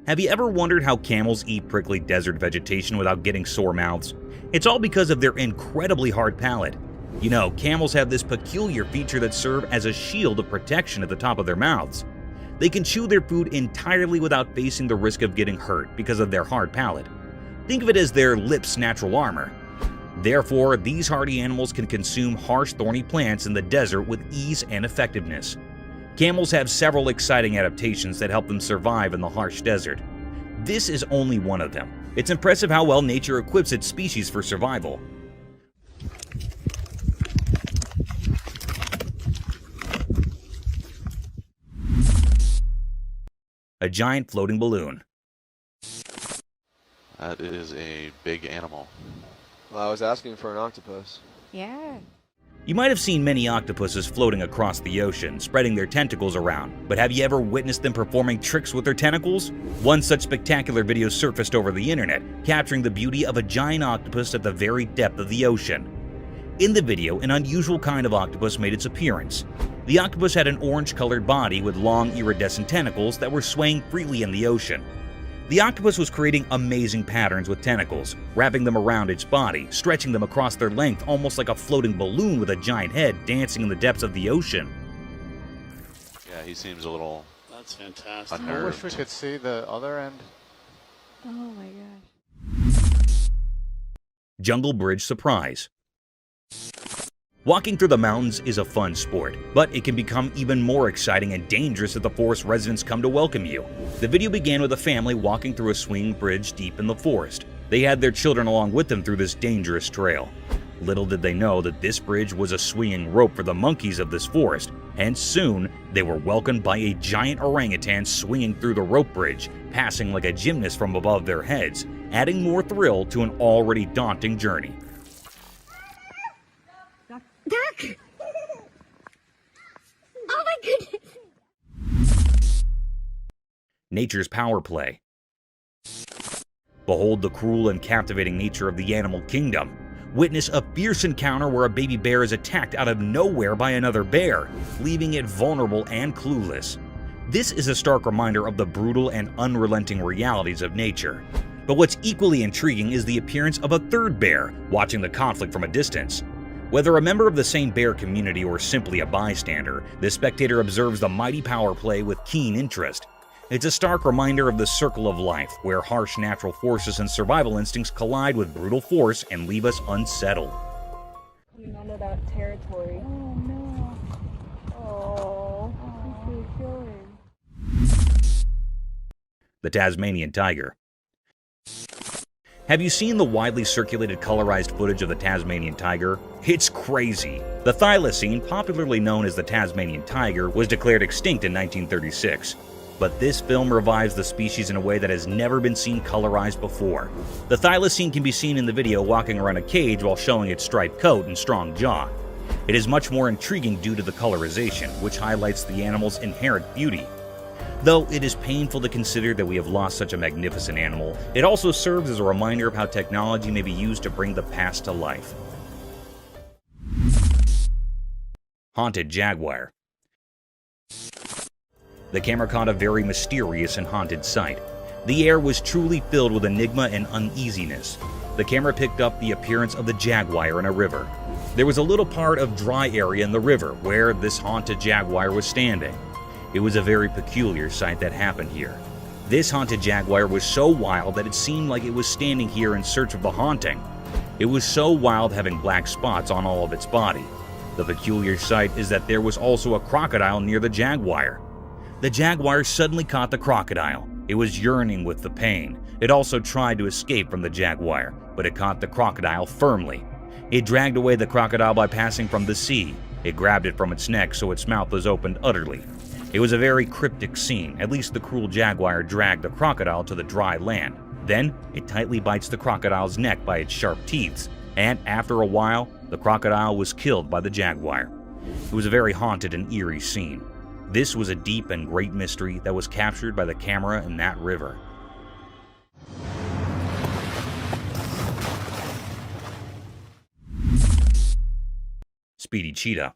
Have you ever wondered how camels eat prickly desert vegetation without getting sore mouths? It's all because of their incredibly hard palate. You know, camels have this peculiar feature that serves as a shield of protection at the top of their mouths. They can chew their food entirely without facing the risk of getting hurt because of their hard palate. Think of it as their lips' natural armor. Therefore, these hardy animals can consume harsh, thorny plants in the desert with ease and effectiveness. Camels have several exciting adaptations that help them survive in the harsh desert. This is only one of them. It's impressive how well nature equips its species for survival. A giant floating balloon. That is a big animal. Well, I was asking for an octopus. Yeah. You might have seen many octopuses floating across the ocean, spreading their tentacles around, but have you ever witnessed them performing tricks with their tentacles? One such spectacular video surfaced over the internet, capturing the beauty of a giant octopus at the very depth of the ocean. In the video, an unusual kind of octopus made its appearance. The octopus had an orange-colored body with long iridescent tentacles that were swaying freely in the ocean. The octopus was creating amazing patterns with tentacles, wrapping them around its body, stretching them across their length almost like a floating balloon with a giant head dancing in the depths of the ocean. Yeah, he seems a little That's fantastic. unnerved. I wish we could see the other end. Oh my gosh. Jungle Bridge surprise. Walking through the mountains is a fun sport, but it can become even more exciting and dangerous if the forest residents come to welcome you. The video began with a family walking through a swinging bridge deep in the forest. They had their children along with them through this dangerous trail. Little did they know that this bridge was a swinging rope for the monkeys of this forest, and soon they were welcomed by a giant orangutan swinging through the rope bridge, passing like a gymnast from above their heads, adding more thrill to an already daunting journey. Duck! Oh my goodness! Nature's power play. Behold the cruel and captivating nature of the animal kingdom. Witness a fierce encounter where a baby bear is attacked out of nowhere by another bear, leaving it vulnerable and clueless. This is a stark reminder of the brutal and unrelenting realities of nature. But what's equally intriguing is the appearance of a third bear watching the conflict from a distance. Whether a member of the same bear community or simply a bystander, the spectator observes the mighty power play with keen interest. It's a stark reminder of the circle of life, where harsh natural forces and survival instincts collide with brutal force and leave us unsettled. Coming onto that territory. Oh no. Oh, he's killing. The Tasmanian tiger. Have you seen the widely circulated colorized footage of the Tasmanian tiger? It's crazy. The thylacine, popularly known as the Tasmanian tiger, was declared extinct in 1936. But this film revives the species in a way that has never been seen colorized before. The thylacine can be seen in the video walking around a cage while showing its striped coat and strong jaw. It is much more intriguing due to the colorization, which highlights the animal's inherent beauty. Though it is painful to consider that we have lost such a magnificent animal, it also serves as a reminder of how technology may be used to bring the past to life. Haunted jaguar. The camera caught a very mysterious and haunted sight. The air was truly filled with enigma and uneasiness. The camera picked up the appearance of the jaguar in a river. There was a little part of dry area in the river where this haunted jaguar was standing. It was a very peculiar sight that happened here. This haunted jaguar was so wild that it seemed like it was standing here in search of the haunting. It was so wild, having black spots on all of its body. The peculiar sight is that there was also a crocodile near the jaguar. The jaguar suddenly caught the crocodile. It was yearning with the pain. It also tried to escape from the jaguar, but it caught the crocodile firmly. It dragged away the crocodile by passing from the sea. It grabbed it from its neck so its mouth was opened utterly. It was a very cryptic scene. At least the cruel jaguar dragged the crocodile to the dry land. Then, it tightly bites the crocodile's neck by its sharp teeth, and after a while, the crocodile was killed by the jaguar. It was a very haunted and eerie scene. This was a deep and great mystery that was captured by the camera in that river. Speedy cheetah.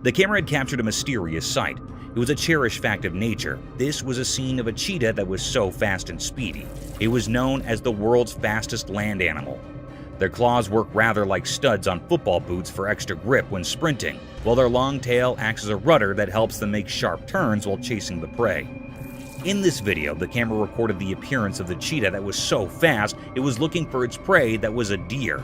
The camera had captured a mysterious sight. It was a cherished fact of nature. This was a scene of a cheetah that was so fast and speedy. It was known as the world's fastest land animal. Their claws work rather like studs on football boots for extra grip when sprinting, while their long tail acts as a rudder that helps them make sharp turns while chasing the prey. In this video, the camera recorded the appearance of the cheetah that was so fast it was looking for its prey that was a deer.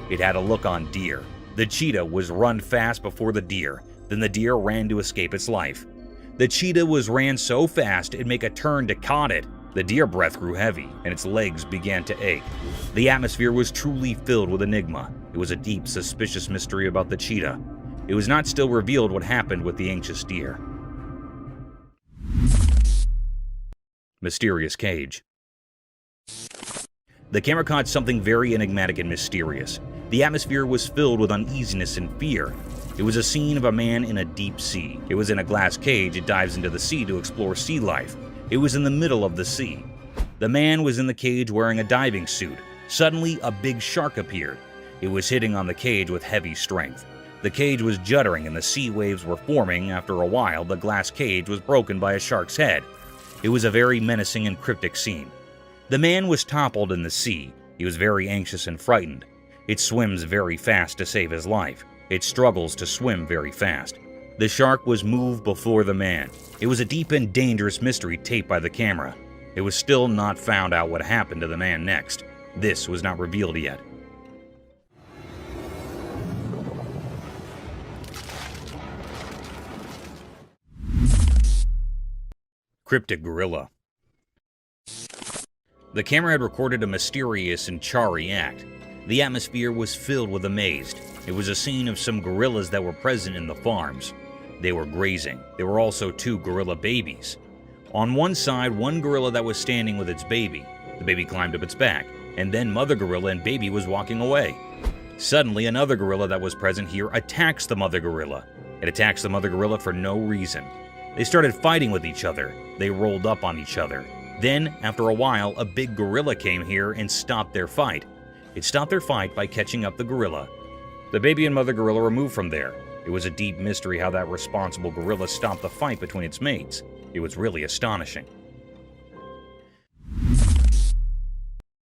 It had a look on deer. The cheetah was run fast before the deer, then the deer ran to escape its life. The cheetah ran so fast it'd make a turn to caught it. The deer breath grew heavy, and its legs began to ache. The atmosphere was truly filled with enigma. It was a deep, suspicious mystery about the cheetah. It was not still revealed what happened with the anxious deer. Mysterious cage. The camera caught something very enigmatic and mysterious. The atmosphere was filled with uneasiness and fear. It was a scene of a man in a deep sea. It was in a glass cage. It dives into the sea to explore sea life. It was in the middle of the sea. The man was in the cage wearing a diving suit. Suddenly, a big shark appeared. It was hitting on the cage with heavy strength. The cage was juddering and the sea waves were forming. After a while, the glass cage was broken by a shark's head. It was a very menacing and cryptic scene. The man was toppled in the sea. He was very anxious and frightened. It swims very fast to save his life. It struggles to swim very fast. The shark was moved before the man. It was a deep and dangerous mystery taped by the camera. It was still not found out what happened to the man next. This was not revealed yet. Cryptic gorilla. The camera had recorded a mysterious and charry act. The atmosphere was filled with amaze. It was a scene of some gorillas that were present in the farms. They were grazing. There were also 2 gorilla babies. On one side, one gorilla that was standing with its baby. The baby climbed up its back, and then mother gorilla and baby was walking away. Suddenly, another gorilla that was present here attacks the mother gorilla. It attacks the mother gorilla for no reason. They started fighting with each other. They rolled up on each other. Then, after a while, a big gorilla came here and stopped their fight. It stopped their fight by catching up the gorilla. The baby and mother gorilla were moved from there. It was a deep mystery how that responsible gorilla stopped the fight between its mates. It was really astonishing.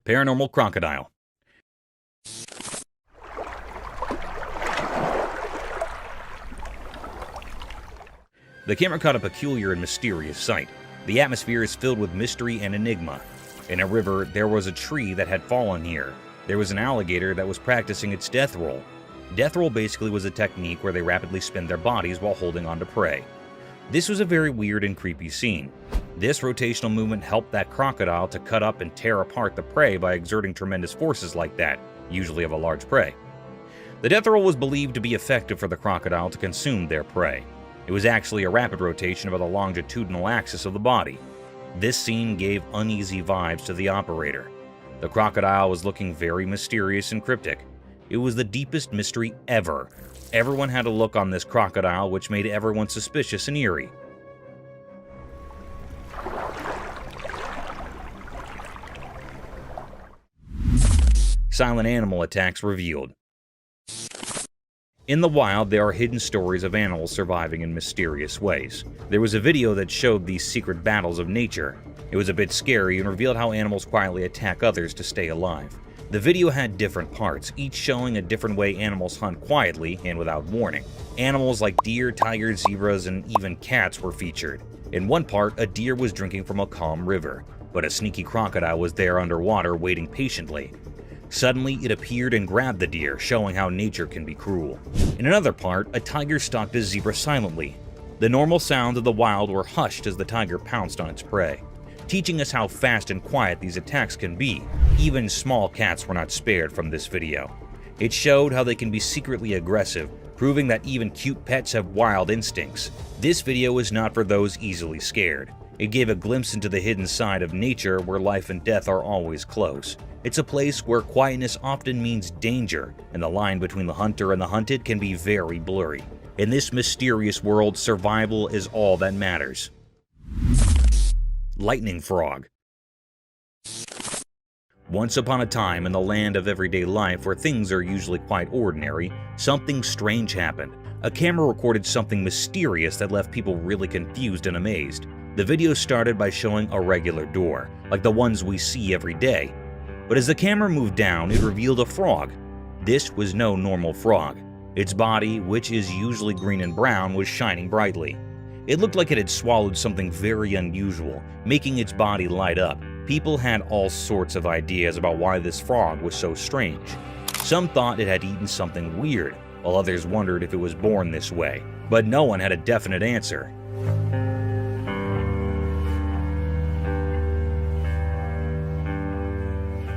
Paranormal crocodile. The camera caught a peculiar and mysterious sight. The atmosphere is filled with mystery and enigma. In a river, there was a tree that had fallen here. There was an alligator that was practicing its death roll. Death roll basically was a technique where they rapidly spin their bodies while holding on to prey. This was a very weird and creepy scene. This rotational movement helped that crocodile to cut up and tear apart the prey by exerting tremendous forces like that, usually of a large prey. The death roll was believed to be effective for the crocodile to consume their prey. It was actually a rapid rotation of the longitudinal axis of the body. This scene gave uneasy vibes to the operator. The crocodile was looking very mysterious and cryptic. It was the deepest mystery ever. Everyone had a look on this crocodile which made everyone suspicious and eerie. Silent animal attacks revealed. In the wild, there are hidden stories of animals surviving in mysterious ways. There was a video that showed these secret battles of nature. It was a bit scary and revealed how animals quietly attack others to stay alive. The video had different parts, each showing a different way animals hunt quietly and without warning. Animals like deer, tigers, zebras, and even cats were featured. In one part, a deer was drinking from a calm river, but a sneaky crocodile was there underwater waiting patiently. Suddenly, it appeared and grabbed the deer, showing how nature can be cruel. In another part, a tiger stalked a zebra silently. The normal sounds of the wild were hushed as the tiger pounced on its prey, teaching us how fast and quiet these attacks can be. Even small cats were not spared from this video. It showed how they can be secretly aggressive, proving that even cute pets have wild instincts. This video is not for those easily scared. It gave a glimpse into the hidden side of nature where life and death are always close. It's a place where quietness often means danger, and the line between the hunter and the hunted can be very blurry. In this mysterious world, survival is all that matters. Lightning frog. Once upon a time in the land of everyday life where things are usually quite ordinary, something strange happened. A camera recorded something mysterious that left people really confused and amazed. The video started by showing a regular door, like the ones we see every day. But as the camera moved down, it revealed a frog. This was no normal frog. Its body, which is usually green and brown, was shining brightly. It looked like it had swallowed something very unusual, making its body light up. People had all sorts of ideas about why this frog was so strange. Some thought it had eaten something weird, while others wondered if it was born this way. But no one had a definite answer.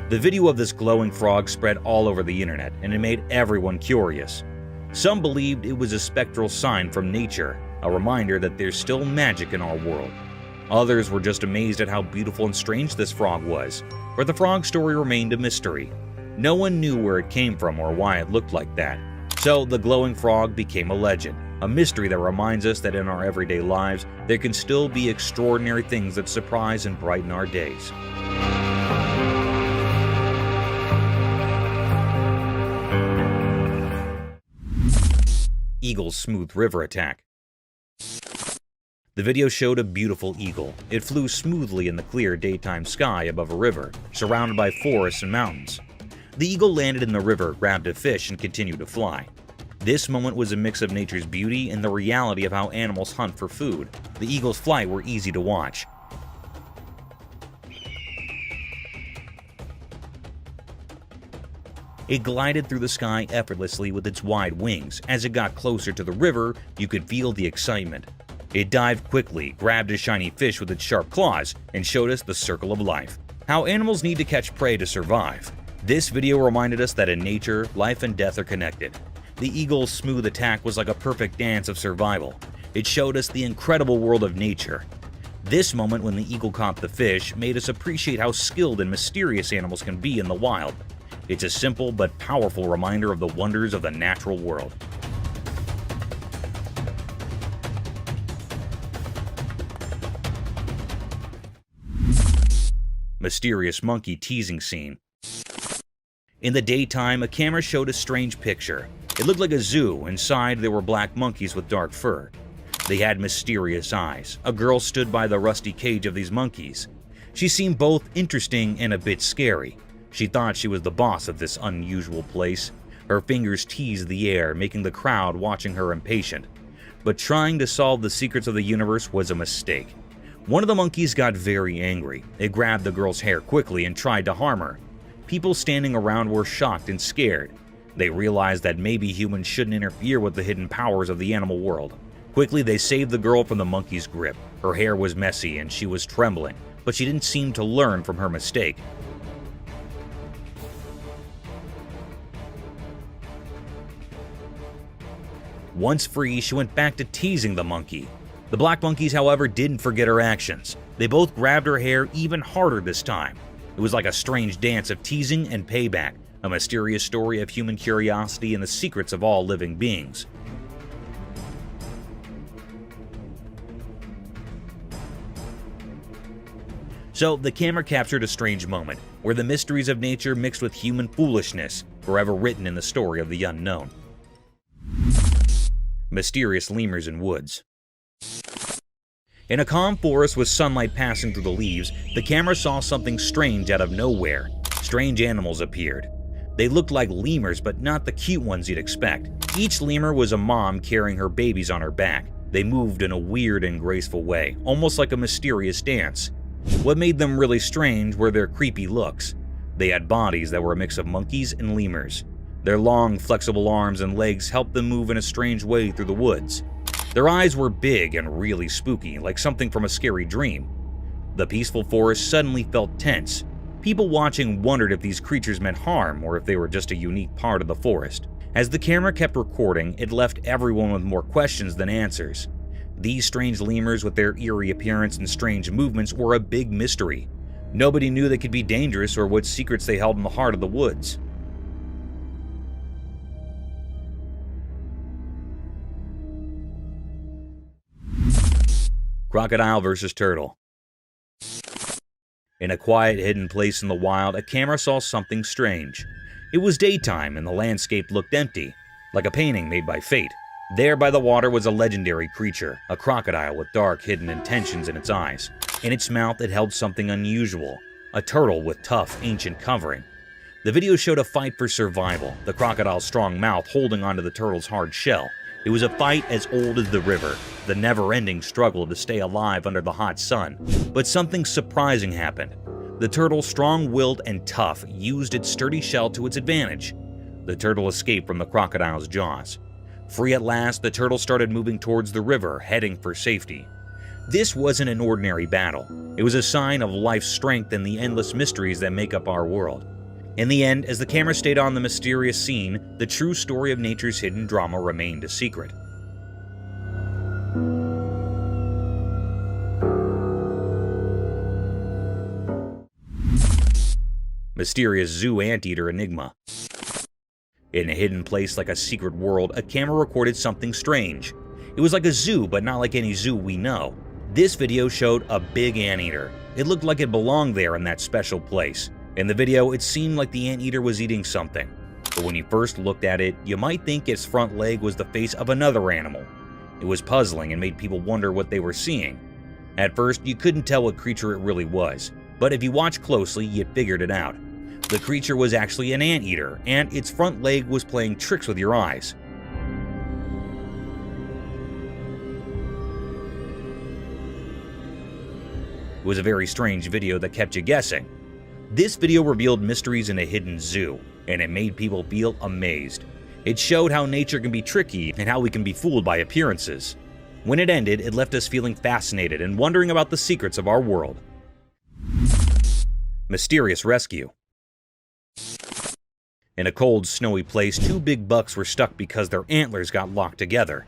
The video of this glowing frog spread all over the internet, and it made everyone curious. Some believed it was a spectral sign from nature, a reminder that there's still magic in our world. Others were just amazed at how beautiful and strange this frog was, but the frog story remained a mystery. No one knew where it came from or why it looked like that. So the glowing frog became a legend, a mystery that reminds us that in our everyday lives, there can still be extraordinary things that surprise and brighten our days. Eagle's smooth river attack. The video showed a beautiful eagle. It flew smoothly in the clear daytime sky above a river, surrounded by forests and mountains. The eagle landed in the river, grabbed a fish, and continued to fly. This moment was a mix of nature's beauty and the reality of how animals hunt for food. The eagle's flight were easy to watch. It glided through the sky effortlessly with its wide wings. As it got closer to the river, you could feel the excitement. It dived quickly, grabbed a shiny fish with its sharp claws, and showed us the circle of life. How animals need to catch prey to survive. This video reminded us that in nature, life and death are connected. The eagle's smooth attack was like a perfect dance of survival. It showed us the incredible world of nature. This moment when the eagle caught the fish made us appreciate how skilled and mysterious animals can be in the wild. It's a simple but powerful reminder of the wonders of the natural world. Mysterious monkey teasing scene. In the daytime, a camera showed a strange picture. It looked like a zoo. Inside, there were black monkeys with dark fur. They had mysterious eyes. A girl stood by the rusty cage of these monkeys. She seemed both interesting and a bit scary. She thought she was the boss of this unusual place. Her fingers teased the air, making the crowd watching her impatient. But trying to solve the secrets of the universe was a mistake. One of the monkeys got very angry. It grabbed the girl's hair quickly and tried to harm her. People standing around were shocked and scared. They realized that maybe humans shouldn't interfere with the hidden powers of the animal world. Quickly, they saved the girl from the monkey's grip. Her hair was messy and she was trembling, but she didn't seem to learn from her mistake. Once free, she went back to teasing the monkey. The black monkeys, however, didn't forget her actions. They both grabbed her hair even harder this time. It was like a strange dance of teasing and payback, a mysterious story of human curiosity and the secrets of all living beings. So, the camera captured a strange moment, where the mysteries of nature mixed with human foolishness, forever written in the story of the unknown. Mysterious lemurs in woods. In a calm forest with sunlight passing through the leaves, the camera saw something strange out of nowhere. Strange animals appeared. They looked like lemurs, but not the cute ones you'd expect. Each lemur was a mom carrying her babies on her back. They moved in a weird and graceful way, almost like a mysterious dance. What made them really strange were their creepy looks. They had bodies that were a mix of monkeys and lemurs. Their long, flexible arms and legs helped them move in a strange way through the woods. Their eyes were big and really spooky, like something from a scary dream. The peaceful forest suddenly felt tense. People watching wondered if these creatures meant harm or if they were just a unique part of the forest. As the camera kept recording, it left everyone with more questions than answers. These strange lemurs with their eerie appearance and strange movements were a big mystery. Nobody knew they could be dangerous or what secrets they held in the heart of the woods. Crocodile versus turtle. In a quiet, hidden place in the wild, a camera saw something strange. It was daytime and the landscape looked empty, like a painting made by fate. There by the water was a legendary creature, a crocodile with dark, hidden intentions in its eyes. In its mouth it held something unusual, a turtle with tough, ancient covering. The video showed a fight for survival, the crocodile's strong mouth holding onto the turtle's hard shell. It was a fight as old as the river, the never-ending struggle to stay alive under the hot sun. But something surprising happened. The turtle, strong-willed and tough, used its sturdy shell to its advantage. The turtle escaped from the crocodile's jaws. Free at last, the turtle started moving towards the river, heading for safety. This wasn't an ordinary battle. It was a sign of life's strength and the endless mysteries that make up our world. In the end, as the camera stayed on the mysterious scene, the true story of nature's hidden drama remained a secret. Mysterious zoo anteater enigma. In a hidden place like a secret world, a camera recorded something strange. It was like a zoo, but not like any zoo we know. This video showed a big anteater. It looked like it belonged there in that special place. In the video, it seemed like the anteater was eating something. But when you first looked at it, you might think its front leg was the face of another animal. It was puzzling and made people wonder what they were seeing. At first, you couldn't tell what creature it really was, but if you watched closely, you figured it out. The creature was actually an anteater, and its front leg was playing tricks with your eyes. It was a very strange video that kept you guessing. This video revealed mysteries in a hidden zoo, and it made people feel amazed. It showed how nature can be tricky and how we can be fooled by appearances. When it ended, it left us feeling fascinated and wondering about the secrets of our world. Mysterious rescue. In a cold, snowy place, two big bucks were stuck because their antlers got locked together.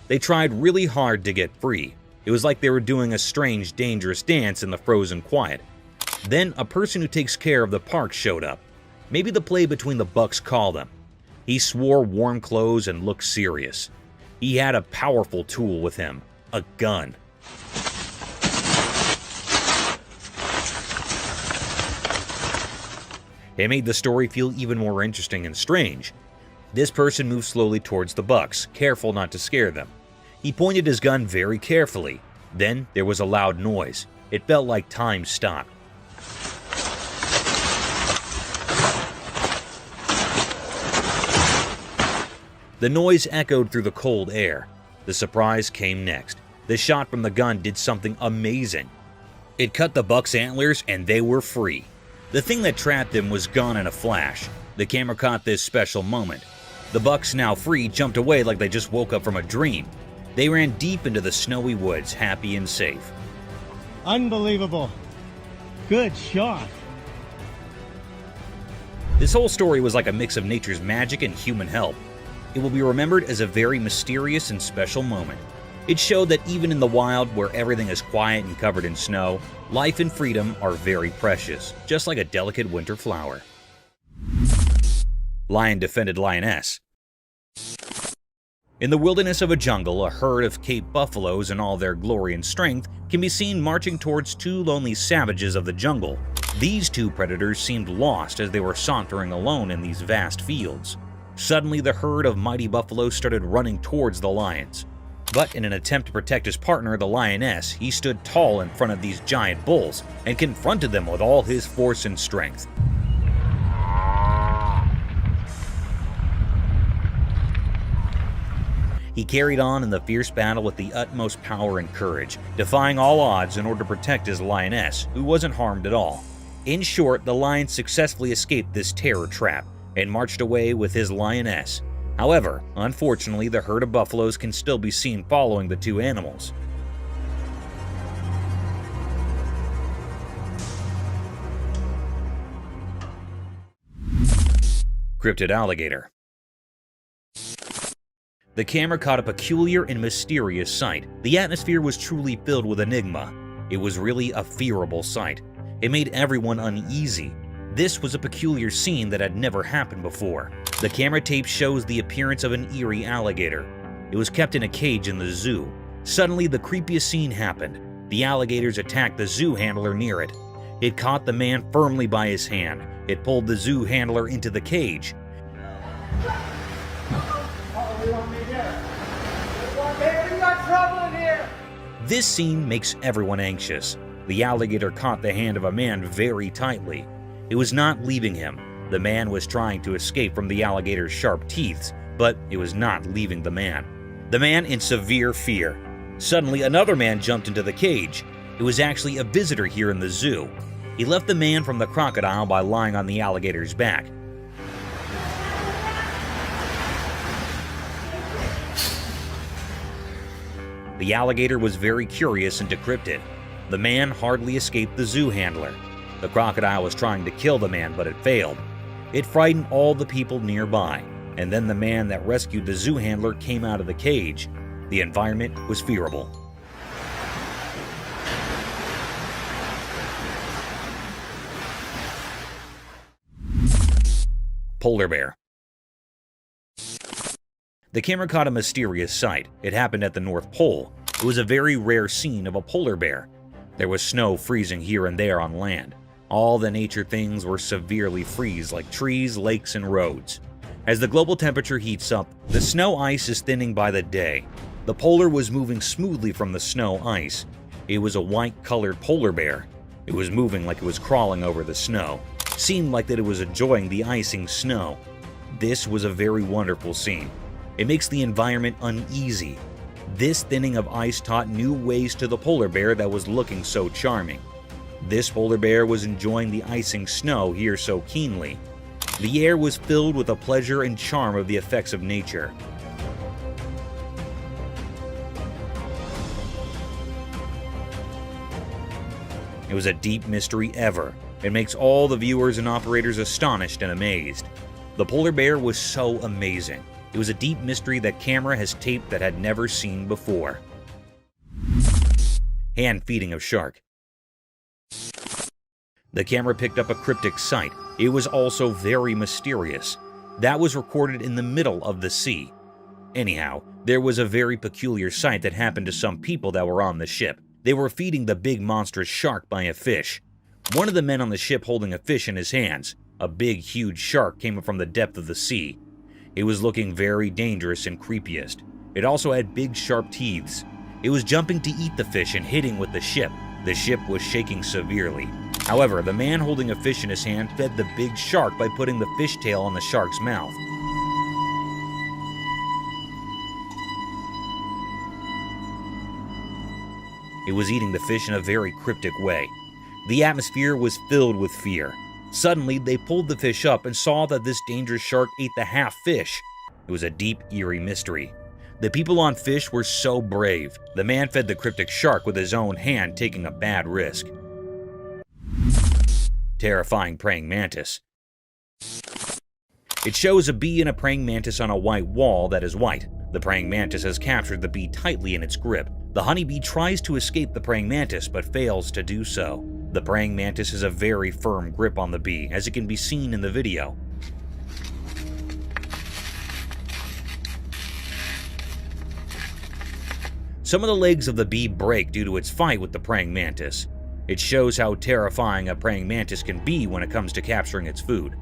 They tried really hard to get free. It was like they were doing a strange, dangerous dance in the frozen quiet. Then a person who takes care of the park showed up. Maybe the play between the bucks called him. He swore warm clothes and looked serious. He had a powerful tool with him, a gun. It made the story feel even more interesting and strange. This person moved slowly towards the bucks, careful not to scare them. He pointed his gun very carefully. Then there was a loud noise. It felt like time stopped. The noise echoed through the cold air. The surprise came next. The shot from the gun did something amazing. It cut the buck's antlers and they were free. The thing that trapped them was gone in a flash. The camera caught this special moment. The bucks, now free, jumped away like they just woke up from a dream. They ran deep into the snowy woods, happy and safe. Unbelievable. Good shot. This whole story was like a mix of nature's magic and human help. It will be remembered as a very mysterious and special moment. It showed that even in the wild, where everything is quiet and covered in snow, life and freedom are very precious, just like a delicate winter flower. Lion defended lioness. In the wilderness of a jungle, a herd of Cape buffaloes in all their glory and strength can be seen marching towards two lonely savages of the jungle. These two predators seemed lost as they were sauntering alone in these vast fields. Suddenly, the herd of mighty buffaloes started running towards the lions. But in an attempt to protect his partner, the lioness, he stood tall in front of these giant bulls and confronted them with all his force and strength. He carried on in the fierce battle with the utmost power and courage, defying all odds in order to protect his lioness, who wasn't harmed at all. In short, the lion successfully escaped this terror trap and marched away with his lioness. However, unfortunately, the herd of buffaloes can still be seen following the two animals. Cryptid alligator. The camera caught a peculiar and mysterious sight. The atmosphere was truly filled with enigma. It was really a fearable sight. It made everyone uneasy. This was a peculiar scene that had never happened before. The camera tape shows the appearance of an eerie alligator. It was kept in a cage in the zoo. Suddenly, the creepiest scene happened. The alligators attacked the zoo handler near it. It caught the man firmly by his hand. It pulled the zoo handler into the cage. This scene makes everyone anxious. The alligator caught the hand of a man very tightly. It was not leaving him. The man was trying to escape from the alligator's sharp teeth, but it was not leaving the man. The man in severe fear. Suddenly, another man jumped into the cage. It was actually a visitor here in the zoo. He left the man from the crocodile by lying on the alligator's back. The alligator was very curious and decrypted. The man hardly escaped the zoo handler. The crocodile was trying to kill the man, but it failed. It frightened all the people nearby, and then the man that rescued the zoo handler came out of the cage. The environment was fearable. Polar bear. The camera caught a mysterious sight. It happened at the North Pole. It was a very rare scene of a polar bear. There was snow freezing here and there on land. All the nature things were severely freeze, like trees, lakes, and roads. As the global temperature heats up, the snow ice is thinning by the day. The polar was moving smoothly from the snow ice. It was a white-colored polar bear. It was moving like it was crawling over the snow. Seemed like that it was enjoying the icing snow. This was a very wonderful scene. It makes the environment uneasy. This thinning of ice taught new ways to the polar bear that was looking so charming. This polar bear was enjoying the icing snow here so keenly. The air was filled with the pleasure and charm of the effects of nature. It was a deep mystery ever. It makes all the viewers and operators astonished and amazed. The polar bear was so amazing. It was a deep mystery that camera has taped that had never seen before. Hand feeding of shark. The camera picked up a cryptic sight. It was also very mysterious. That was recorded in the middle of the sea. Anyhow, there was a very peculiar sight that happened to some people that were on the ship. They were feeding the big monstrous shark by a fish. One of the men on the ship holding a fish in his hands. A big, huge shark came up from the depth of the sea. It was looking very dangerous and creepiest. It also had big sharp teeth. It was jumping to eat the fish and hitting with the ship. The ship was shaking severely. However, the man holding a fish in his hand fed the big shark by putting the fish tail in the shark's mouth. It was eating the fish in a very cryptic way. The atmosphere was filled with fear. Suddenly, they pulled the fish up and saw that this dangerous shark ate the half fish. It was a deep, eerie mystery. The people on fish were so brave. The man fed the cryptic shark with his own hand, taking a bad risk. Terrifying praying mantis. It shows a bee and a praying mantis on a white wall that is white. The praying mantis has captured the bee tightly in its grip. The honeybee tries to escape the praying mantis but fails to do so. The praying mantis has a very firm grip on the bee, as it can be seen in the video. Some of the legs of the bee break due to its fight with the praying mantis. It shows how terrifying a praying mantis can be when it comes to capturing its food.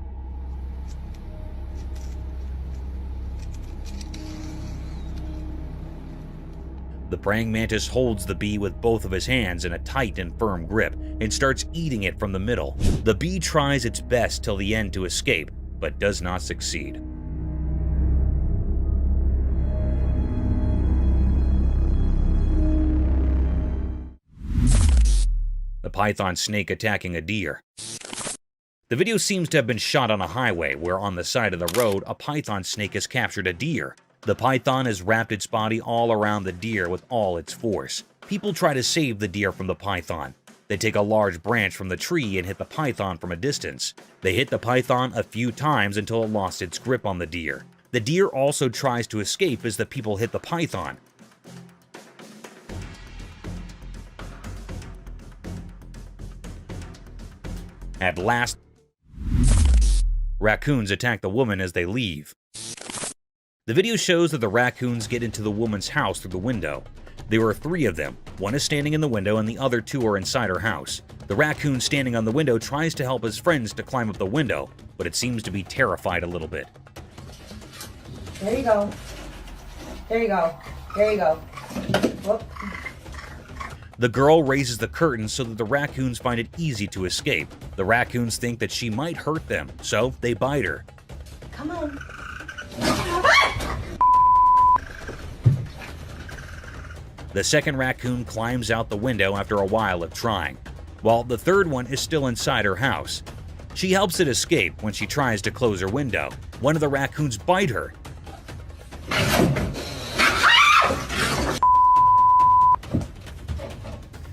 The praying mantis holds the bee with both of his hands in a tight and firm grip and starts eating it from the middle. The bee tries its best till the end to escape, but does not succeed. The python snake attacking a deer. The video seems to have been shot on a highway where on the side of the road a python snake has captured a deer. The python has wrapped its body all around the deer with all its force. People try to save the deer from the python. They take a large branch from the tree and hit the python from a distance. They hit the python a few times until it lost its grip on the deer. The deer also tries to escape as the people hit the python. At last, raccoons attack the woman as they leave. The video shows that the raccoons get into the woman's house through the window. There are 3 of them. One is standing in the window and the other 2 are inside her house. The raccoon standing on the window tries to help his friends to climb up the window, but it seems to be terrified a little bit. There you go. There you go. There you go. Whoop. The girl raises the curtain so that the raccoons find it easy to escape. The raccoons think that she might hurt them, so they bite her. Come on. The second raccoon climbs out the window after a while of trying, while the third one is still inside her house. She helps it escape when she tries to close her window. One of the raccoons bite her.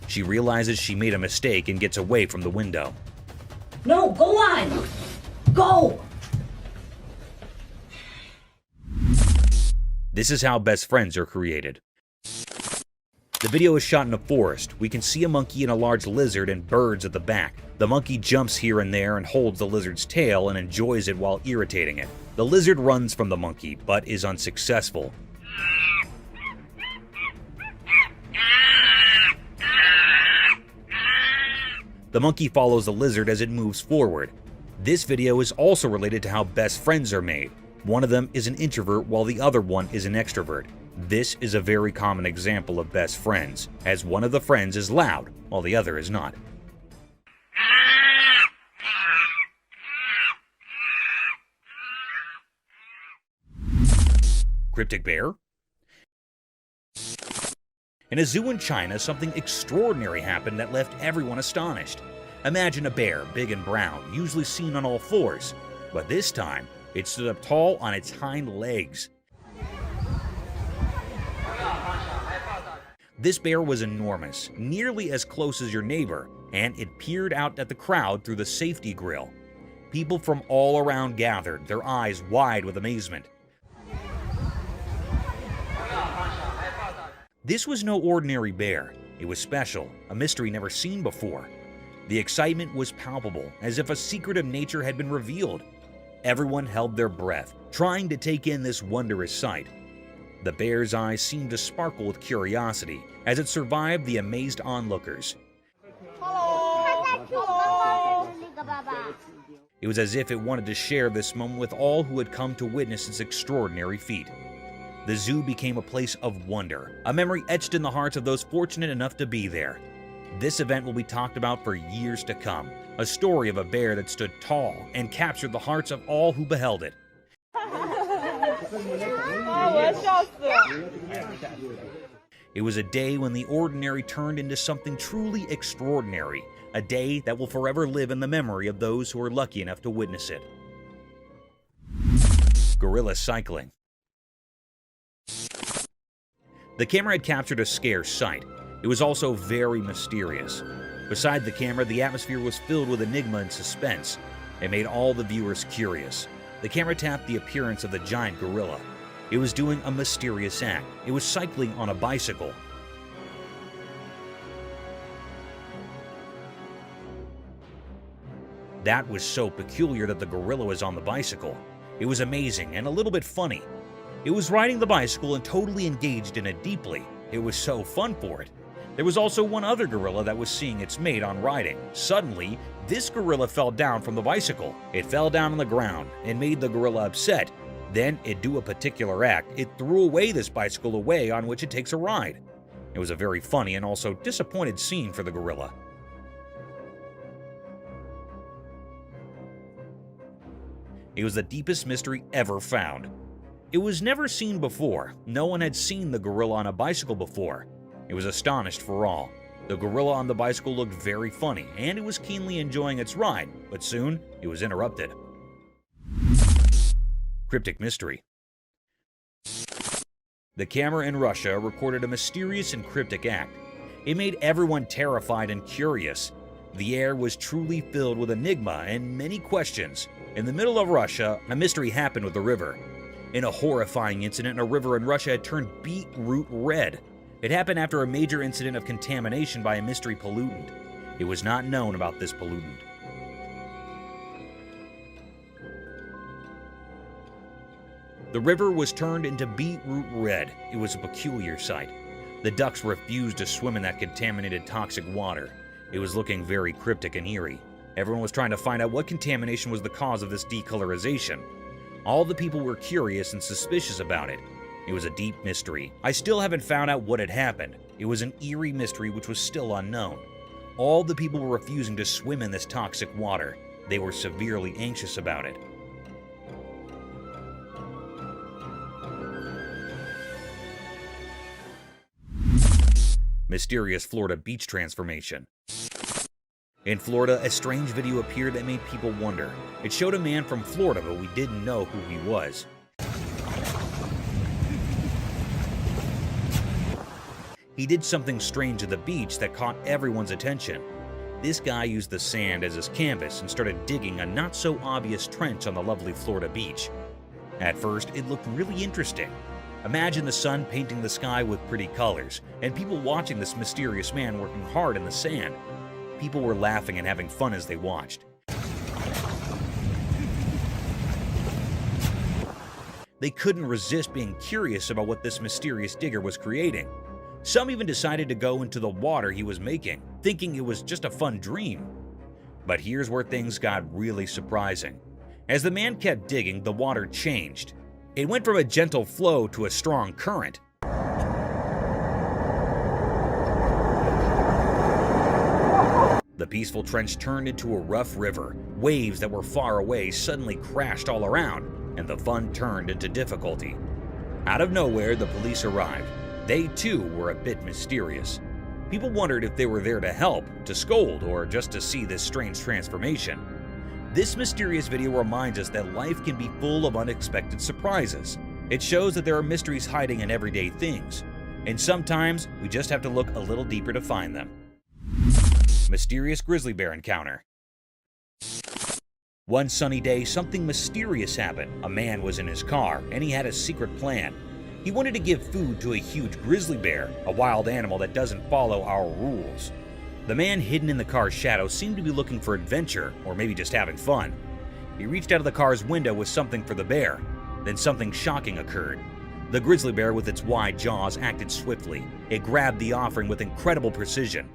She realizes she made a mistake and gets away from the window. No, go on. Go. This is how best friends are created. The video is shot in a forest. We can see a monkey and a large lizard and birds at the back. The monkey jumps here and there and holds the lizard's tail and enjoys it while irritating it. The lizard runs from the monkey, but is unsuccessful. The monkey follows the lizard as it moves forward. This video is also related to how best friends are made. One of them is an introvert while the other one is an extrovert. This is a very common example of best friends, as one of the friends is loud while the other is not. Cryptic bear? In a zoo in China, something extraordinary happened that left everyone astonished. Imagine a bear, big and brown, usually seen on all fours, but this time, it stood up tall on its hind legs. This bear was enormous, nearly as close as your neighbor, and it peered out at the crowd through the safety grill. People from all around gathered, their eyes wide with amazement. This was no ordinary bear. It was special, a mystery never seen before. The excitement was palpable, as if a secret of nature had been revealed. Everyone held their breath, trying to take in this wondrous sight. The bear's eyes seemed to sparkle with curiosity as it survived the amazed onlookers. It was as if it wanted to share this moment with all who had come to witness its extraordinary feat. The zoo became a place of wonder, a memory etched in the hearts of those fortunate enough to be there. This event will be talked about for years to come, a story of a bear that stood tall and captured the hearts of all who beheld it. It was a day when the ordinary turned into something truly extraordinary, a day that will forever live in the memory of those who were lucky enough to witness it. Gorilla cycling. The camera had captured a scarce sight. It was also very mysterious. Beside the camera, the atmosphere was filled with enigma and suspense. It made all the viewers curious. The camera tapped the appearance of the giant gorilla. It was doing a mysterious act. It was cycling on a bicycle. That was so peculiar that the gorilla was on the bicycle. It was amazing and a little bit funny. It was riding the bicycle and totally engaged in it deeply. It was so fun for it. There was also one other gorilla that was seeing its mate on riding. Suddenly, this gorilla fell down from the bicycle. It fell down on the ground and made the gorilla upset. Then it do a particular act. It threw away this bicycle away on which it takes a ride. It was a very funny and also disappointed scene for the gorilla. It was the deepest mystery ever found. It was never seen before. No one had seen the gorilla on a bicycle before. It was astonished for all. The gorilla on the bicycle looked very funny, and it was keenly enjoying its ride, but soon it was interrupted. Cryptic mystery. The camera in Russia recorded a mysterious and cryptic act. It made everyone terrified and curious. The air was truly filled with enigma and many questions. In the middle of Russia, a mystery happened with the river. In a horrifying incident, a river in Russia had turned beetroot red. It happened after a major incident of contamination by a mystery pollutant. It was not known about this pollutant. The river was turned into beetroot red. It was a peculiar sight. The ducks refused to swim in that contaminated toxic water. It was looking very cryptic and eerie. Everyone was trying to find out what contamination was the cause of this decolorization. All the people were curious and suspicious about it. It was a deep mystery. I still haven't found out what had happened. It was an eerie mystery which was still unknown. All the people were refusing to swim in this toxic water. They were severely anxious about it. Mysterious Florida beach transformation. In Florida, a strange video appeared that made people wonder. It showed a man from Florida, but we didn't know who he was. He did something strange at the beach that caught everyone's attention. This guy used the sand as his canvas and started digging a not-so-obvious trench on the lovely Florida beach. At first, it looked really interesting. Imagine the sun painting the sky with pretty colors, and people watching this mysterious man working hard in the sand. People were laughing and having fun as they watched. They couldn't resist being curious about what this mysterious digger was creating. Some even decided to go into the water he was making, thinking it was just a fun dream. But here's where things got really surprising. As the man kept digging, the water changed. It went from a gentle flow to a strong current. The peaceful trench turned into a rough river. Waves that were far away suddenly crashed all around, and the fun turned into difficulty. Out of nowhere, the police arrived. They too were a bit mysterious. People wondered if they were there to help, to scold, or just to see this strange transformation. This mysterious video reminds us that life can be full of unexpected surprises. It shows that there are mysteries hiding in everyday things, and sometimes we just have to look a little deeper to find them. Mysterious grizzly bear encounter. One sunny day, something mysterious happened. A man was in his car, and he had a secret plan. He wanted to give food to a huge grizzly bear, a wild animal that doesn't follow our rules. The man hidden in the car's shadow seemed to be looking for adventure, or maybe just having fun. He reached out of the car's window with something for the bear. Then something shocking occurred. The grizzly bear with its wide jaws acted swiftly. It grabbed the offering with incredible precision.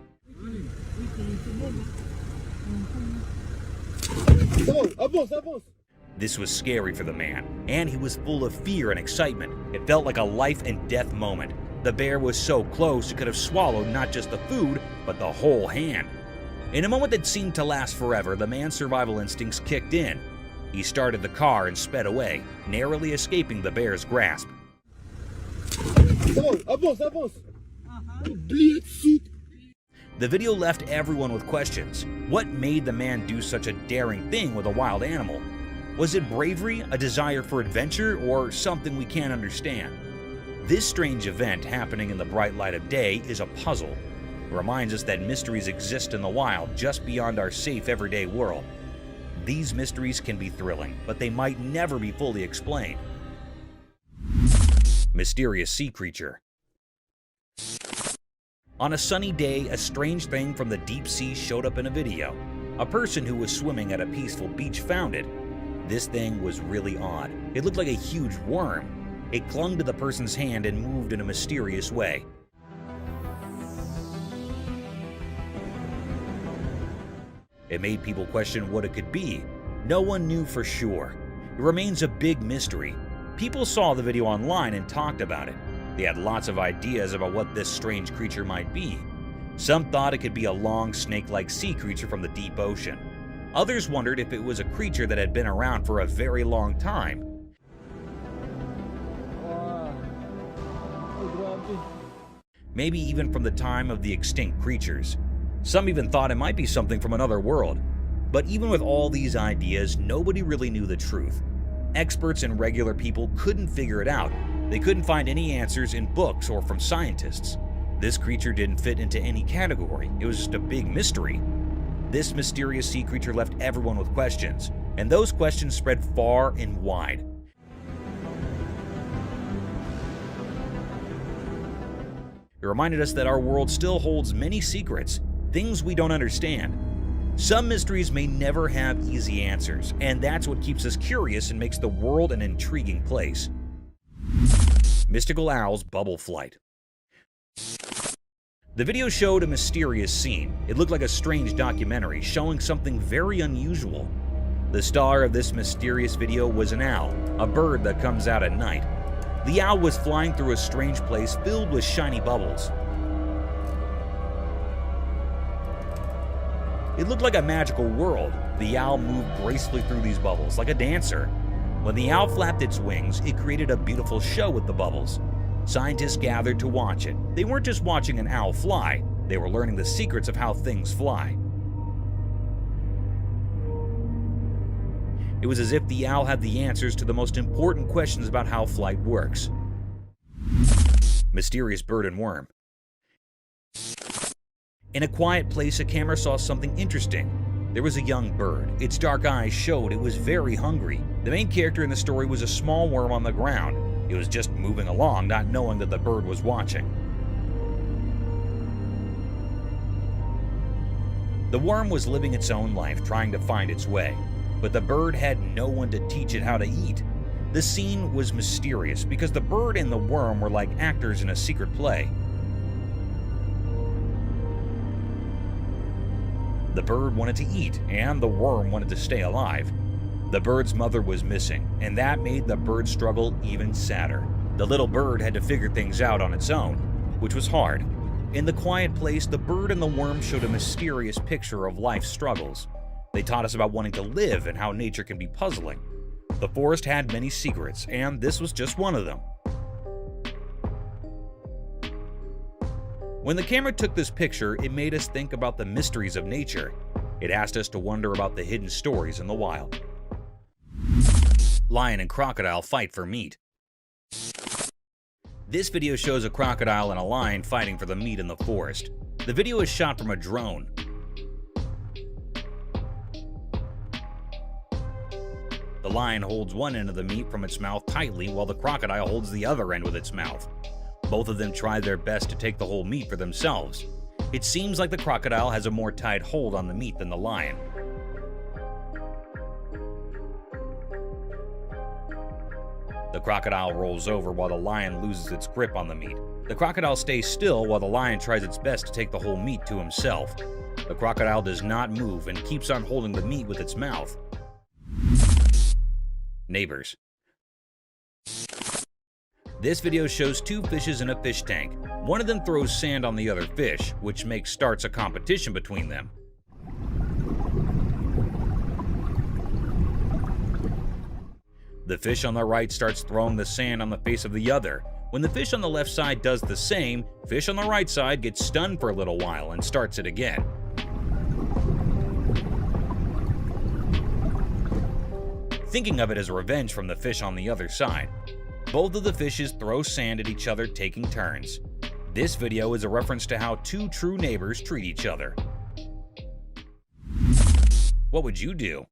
This was scary for the man, and he was full of fear and excitement. It felt like a life and death moment. The bear was so close it could have swallowed not just the food, but the whole hand. In a moment that seemed to last forever, the man's survival instincts kicked in. He started the car and sped away, narrowly escaping the bear's grasp. The video left everyone with questions. What made the man do such a daring thing with a wild animal? Was it bravery, a desire for adventure, or something we can't understand? This strange event happening in the bright light of day is a puzzle. It reminds us that mysteries exist in the wild just beyond our safe everyday world. These mysteries can be thrilling, but they might never be fully explained. Mysterious sea creature. On a sunny day, a strange thing from the deep sea showed up in a video. A person who was swimming at a peaceful beach found it. This thing was really odd. It looked like a huge worm. It clung to the person's hand and moved in a mysterious way. It made people question what it could be. No one knew for sure. It remains a big mystery. People saw the video online and talked about it. They had lots of ideas about what this strange creature might be. Some thought it could be a long, snake-like sea creature from the deep ocean. Others wondered if it was a creature that had been around for a very long time. Maybe even from the time of the extinct creatures. Some even thought it might be something from another world. But even with all these ideas, nobody really knew the truth. Experts and regular people couldn't figure it out. They couldn't find any answers in books or from scientists. This creature didn't fit into any category. It was just a big mystery. This mysterious sea creature left everyone with questions, and those questions spread far and wide. It reminded us that our world still holds many secrets, things we don't understand. Some mysteries may never have easy answers, and that's what keeps us curious and makes the world an intriguing place. Mystical owl's bubble flight. The video showed a mysterious scene. It looked like a strange documentary showing something very unusual. The star of this mysterious video was an owl, a bird that comes out at night. The owl was flying through a strange place filled with shiny bubbles. It looked like a magical world. The owl moved gracefully through these bubbles like a dancer. When the owl flapped its wings, it created a beautiful show with the bubbles. Scientists gathered to watch it. They weren't just watching an owl fly, they were learning the secrets of how things fly. It was as if the owl had the answers to the most important questions about how flight works. Mysterious bird and worm. In a quiet place, a camera saw something interesting. There was a young bird. Its dark eyes showed it was very hungry. The main character in the story was a small worm on the ground. It was just moving along, not knowing that the bird was watching. The worm was living its own life, trying to find its way. But the bird had no one to teach it how to eat. The scene was mysterious because the bird and the worm were like actors in a secret play. The bird wanted to eat, and the worm wanted to stay alive. The bird's mother was missing, and that made the bird's struggle even sadder. The little bird had to figure things out on its own, which was hard. In the quiet place, the bird and the worm showed a mysterious picture of life's struggles. They taught us about wanting to live and how nature can be puzzling. The forest had many secrets, and this was just one of them. When the camera took this picture, it made us think about the mysteries of nature. It asked us to wonder about the hidden stories in the wild. Lion and crocodile fight for meat. This video shows a crocodile and a lion fighting for the meat in the forest. The video is shot from a drone. The lion holds one end of the meat from its mouth tightly while the crocodile holds the other end with its mouth. Both of them try their best to take the whole meat for themselves. It seems like the crocodile has a more tight hold on the meat than the lion. The crocodile rolls over while the lion loses its grip on the meat. The crocodile stays still while the lion tries its best to take the whole meat to himself. The crocodile does not move and keeps on holding the meat with its mouth. Neighbors. This video shows two fishes in a fish tank. One of them throws sand on the other fish, which starts a competition between them. The fish on the right starts throwing the sand on the face of the other. When the fish on the left side does the same, fish on the right side gets stunned for a little while and starts it again. Thinking of it as revenge from the fish on the other side. Both of the fishes throw sand at each other, taking turns. This video is a reference to how two true neighbors treat each other. What would you do?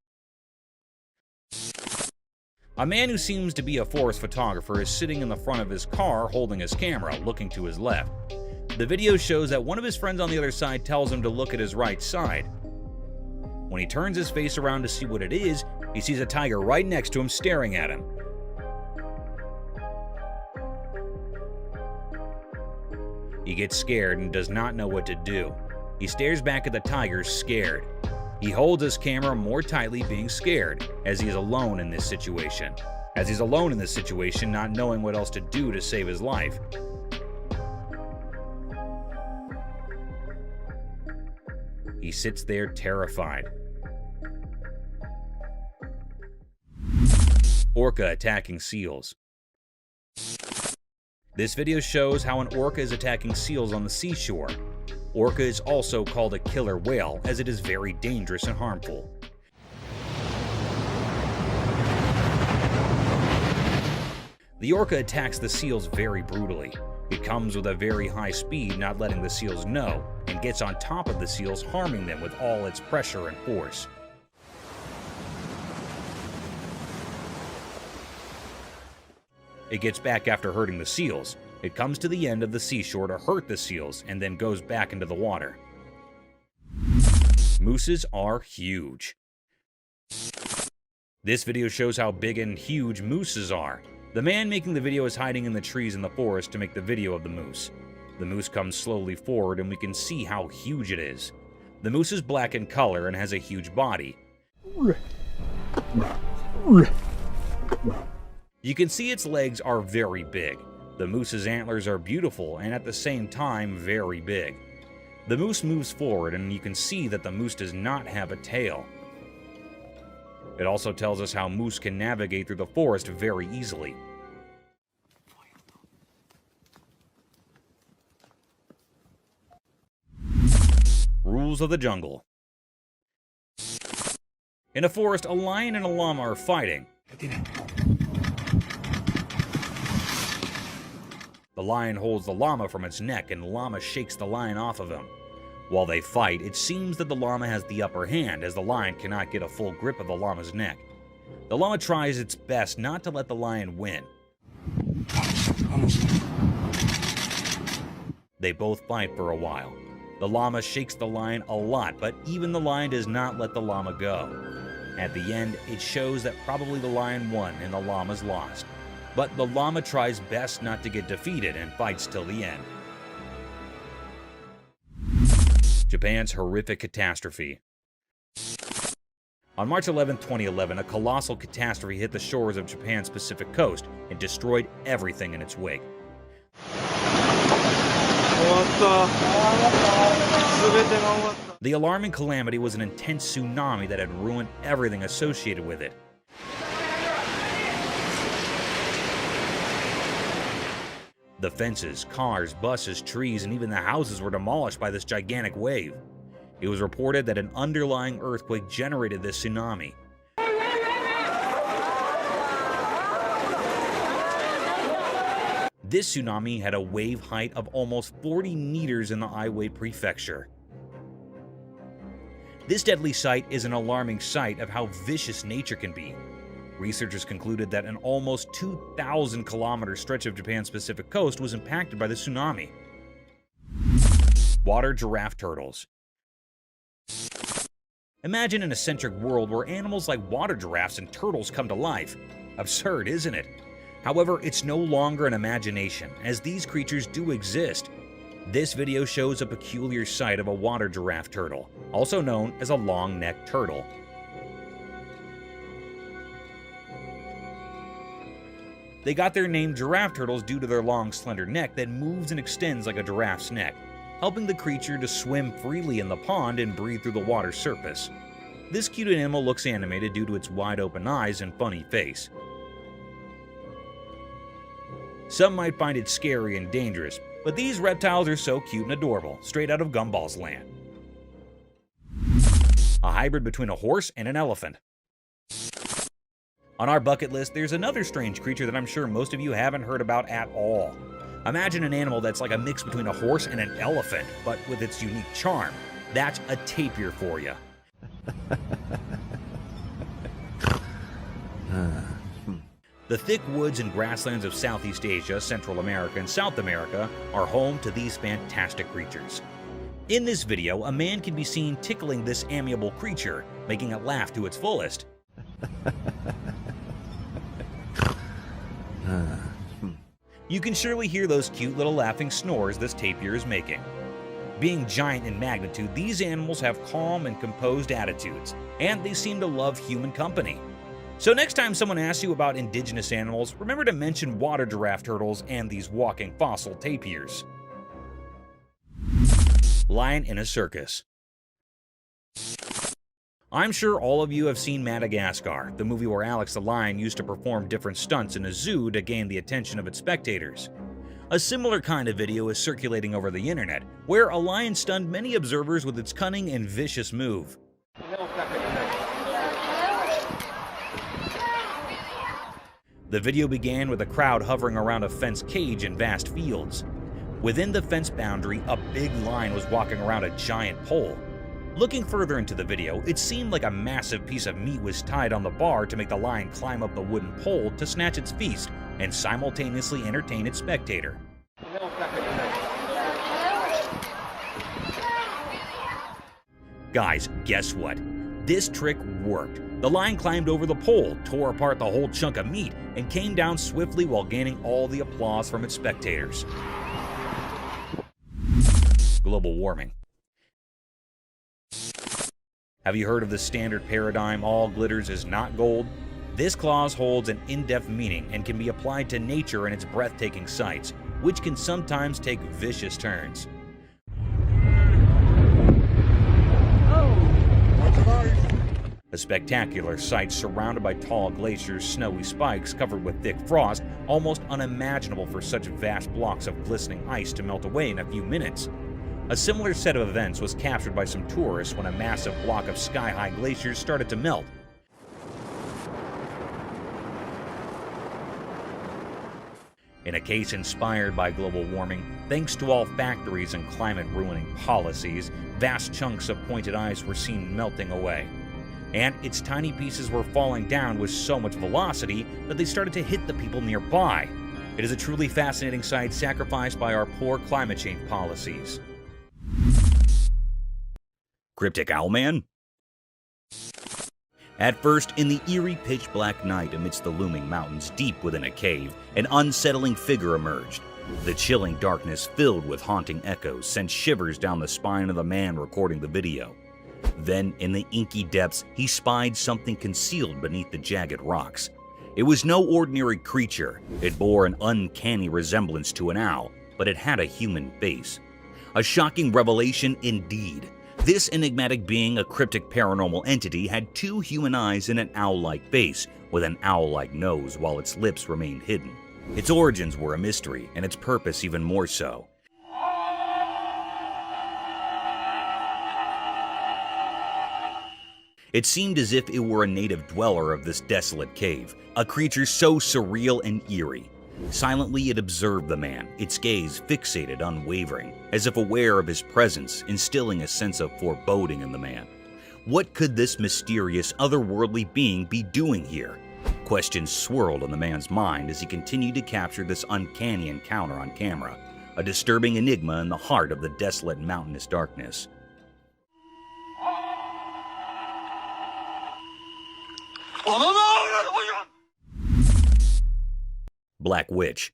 A man who seems to be a forest photographer is sitting in the front of his car holding his camera, looking to his left. The video shows that one of his friends on the other side tells him to look at his right side. When he turns his face around to see what it is, he sees a tiger right next to him staring at him. He gets scared and does not know what to do. He stares back at the tiger, scared. He holds his camera more tightly, being scared, as he is alone in this situation. Not knowing what else to do to save his life. He sits there terrified. Orca attacking seals. This video shows how an orca is attacking seals on the seashore. Orca is also called a killer whale, as it is very dangerous and harmful. The orca attacks the seals very brutally. It comes with a very high speed, not letting the seals know, and gets on top of the seals, harming them with all its pressure and force. It gets back after hurting the seals. It comes to the end of the seashore to hurt the seals and then goes back into the water. Mooses are huge. This video shows how big and huge mooses are. The man making the video is hiding in the trees in the forest to make the video of the moose. The moose comes slowly forward and we can see how huge it is. The moose is black in color and has a huge body. You can see its legs are very big. The moose's antlers are beautiful and at the same time very big. The moose moves forward and you can see that the moose does not have a tail. It also tells us how moose can navigate through the forest very easily. Rules of the jungle. In a forest, a lion and a llama are fighting. The lion holds the llama from its neck and the llama shakes the lion off of him. While they fight, it seems that the llama has the upper hand as the lion cannot get a full grip of the llama's neck. The llama tries its best not to let the lion win. They both fight for a while. The llama shakes the lion a lot, but even the lion does not let the llama go. At the end, it shows that probably the lion won and the llama's lost. But the llama tries best not to get defeated and fights till the end. Japan's horrific catastrophe. On March 11, 2011, a colossal catastrophe hit the shores of Japan's Pacific coast and destroyed everything in its wake. The alarming calamity was an intense tsunami that had ruined everything associated with it. The fences, cars, buses, trees, and even the houses were demolished by this gigantic wave. It was reported that an underlying earthquake generated this tsunami. This tsunami had a wave height of almost 40 meters in the Aiwei Prefecture. This deadly sight is an alarming sight of how vicious nature can be. Researchers concluded that an almost 2,000-kilometer stretch of Japan's Pacific coast was impacted by the tsunami. Water giraffe turtles. Imagine an eccentric world where animals like water giraffes and turtles come to life. Absurd, isn't it? However, it's no longer an imagination, as these creatures do exist. This video shows a peculiar sight of a water giraffe turtle, also known as a long-necked turtle. They got their name giraffe turtles due to their long, slender neck that moves and extends like a giraffe's neck, helping the creature to swim freely in the pond and breathe through the water's surface. This cute animal looks animated due to its wide-open eyes and funny face. Some might find it scary and dangerous, but these reptiles are so cute and adorable, straight out of Gumball's land. A hybrid between a horse and an elephant. On our bucket list, there's another strange creature that I'm sure most of you haven't heard about at all. Imagine an animal that's like a mix between a horse and an elephant, but with its unique charm. That's a tapir for you. The thick woods and grasslands of Southeast Asia, Central America, and South America are home to these fantastic creatures. In this video, a man can be seen tickling this amiable creature, making it laugh to its fullest. You can surely hear those cute little laughing snores this tapir is making. Being giant in magnitude, these animals have calm and composed attitudes, and they seem to love human company. So next time someone asks you about indigenous animals, remember to mention water giraffe turtles and these walking fossil tapirs. Lion in a circus. I'm sure all of you have seen Madagascar, the movie where Alex the lion used to perform different stunts in a zoo to gain the attention of its spectators. A similar kind of video is circulating over the internet, where a lion stunned many observers with its cunning and vicious move. The video began with a crowd hovering around a fenced cage in vast fields. Within the fence boundary, a big lion was walking around a giant pole. Looking further into the video, it seemed like a massive piece of meat was tied on the bar to make the lion climb up the wooden pole to snatch its feast and simultaneously entertain its spectator. Guys, guess what? This trick worked. The lion climbed over the pole, tore apart the whole chunk of meat, and came down swiftly while gaining all the applause from its spectators. Global warming. Have you heard of the standard paradigm, all glitters is not gold? This clause holds an in-depth meaning and can be applied to nature and its breathtaking sights, which can sometimes take vicious turns. A spectacular sight surrounded by tall glaciers, snowy spikes covered with thick frost, almost unimaginable for such vast blocks of glistening ice to melt away in a few minutes. A similar set of events was captured by some tourists when a massive block of sky-high glaciers started to melt. In a case inspired by global warming, thanks to all factories and climate-ruining policies, vast chunks of pointed ice were seen melting away. And its tiny pieces were falling down with so much velocity that they started to hit the people nearby. It is a truly fascinating sight sacrificed by our poor climate change policies. Cryptic Owlman? At first, in the eerie pitch-black night amidst the looming mountains deep within a cave, an unsettling figure emerged. The chilling darkness filled with haunting echoes sent shivers down the spine of the man recording the video. Then, in the inky depths, he spied something concealed beneath the jagged rocks. It was no ordinary creature. It bore an uncanny resemblance to an owl, but it had a human face. A shocking revelation indeed. This enigmatic being, a cryptic paranormal entity, had two human eyes and an owl-like face, with an owl-like nose while its lips remained hidden. Its origins were a mystery, and its purpose even more so. It seemed as if it were a native dweller of this desolate cave, a creature so surreal and eerie. Silently it observed the man, its gaze fixated, unwavering, as if aware of his presence, instilling a sense of foreboding in the man. What could this mysterious, otherworldly being be doing here? Questions swirled in the man's mind as he continued to capture this uncanny encounter on camera, a disturbing enigma in the heart of the desolate mountainous darkness. Black Witch.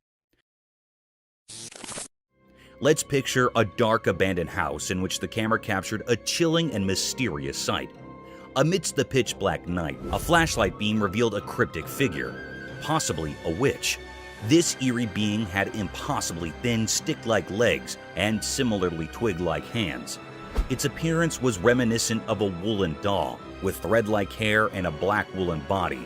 Let's picture a dark abandoned house in which the camera captured a chilling and mysterious sight. Amidst the pitch black night, a flashlight beam revealed a cryptic figure, possibly a witch. This eerie being had impossibly thin, stick-like legs and similarly twig-like hands. Its appearance was reminiscent of a woolen doll, with thread-like hair and a black woolen body.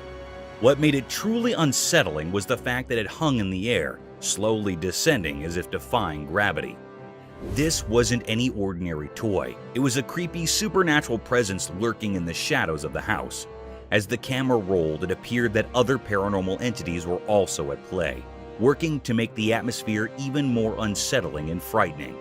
What made it truly unsettling was the fact that it hung in the air, slowly descending as if defying gravity. This wasn't any ordinary toy. It was a creepy supernatural presence lurking in the shadows of the house. As the camera rolled, it appeared that other paranormal entities were also at play, working to make the atmosphere even more unsettling and frightening.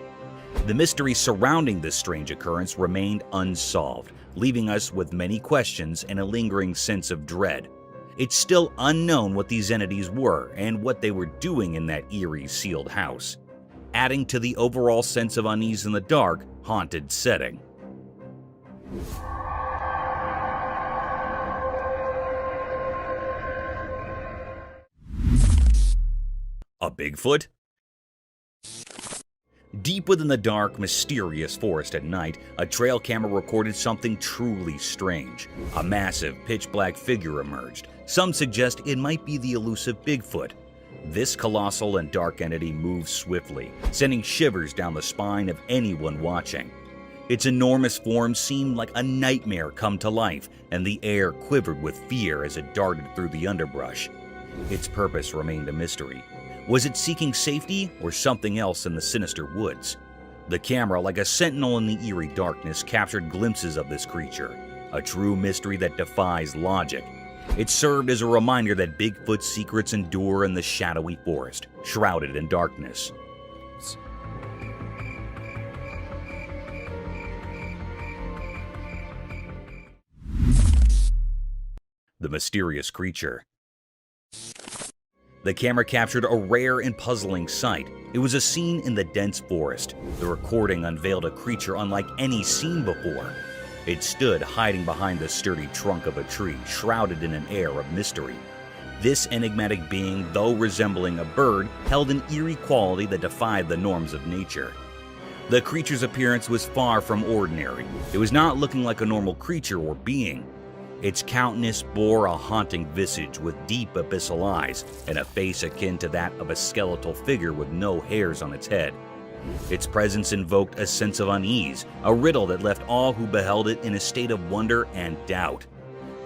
The mystery surrounding this strange occurrence remained unsolved, leaving us with many questions and a lingering sense of dread. It's still unknown what these entities were and what they were doing in that eerie, sealed house, adding to the overall sense of unease in the dark, haunted setting. A Bigfoot? Deep within the dark, mysterious forest at night, a trail camera recorded something truly strange. A massive, pitch-black figure emerged. Some suggest it might be the elusive Bigfoot. This colossal and dark entity moved swiftly, sending shivers down the spine of anyone watching. Its enormous form seemed like a nightmare come to life, and the air quivered with fear as it darted through the underbrush. Its purpose remained a mystery. Was it seeking safety or something else in the sinister woods? The camera, like a sentinel in the eerie darkness, captured glimpses of this creature, a true mystery that defies logic. It served as a reminder that Bigfoot's secrets endure in the shadowy forest, shrouded in darkness. The mysterious creature. The camera captured a rare and puzzling sight. It was a scene in the dense forest. The recording unveiled a creature unlike any seen before. It stood hiding behind the sturdy trunk of a tree, shrouded in an air of mystery. This enigmatic being, though resembling a bird, held an eerie quality that defied the norms of nature. The creature's appearance was far from ordinary. It was not looking like a normal creature or being. Its countenance bore a haunting visage with deep abyssal eyes and a face akin to that of a skeletal figure with no hairs on its head. Its presence invoked a sense of unease, a riddle that left all who beheld it in a state of wonder and doubt.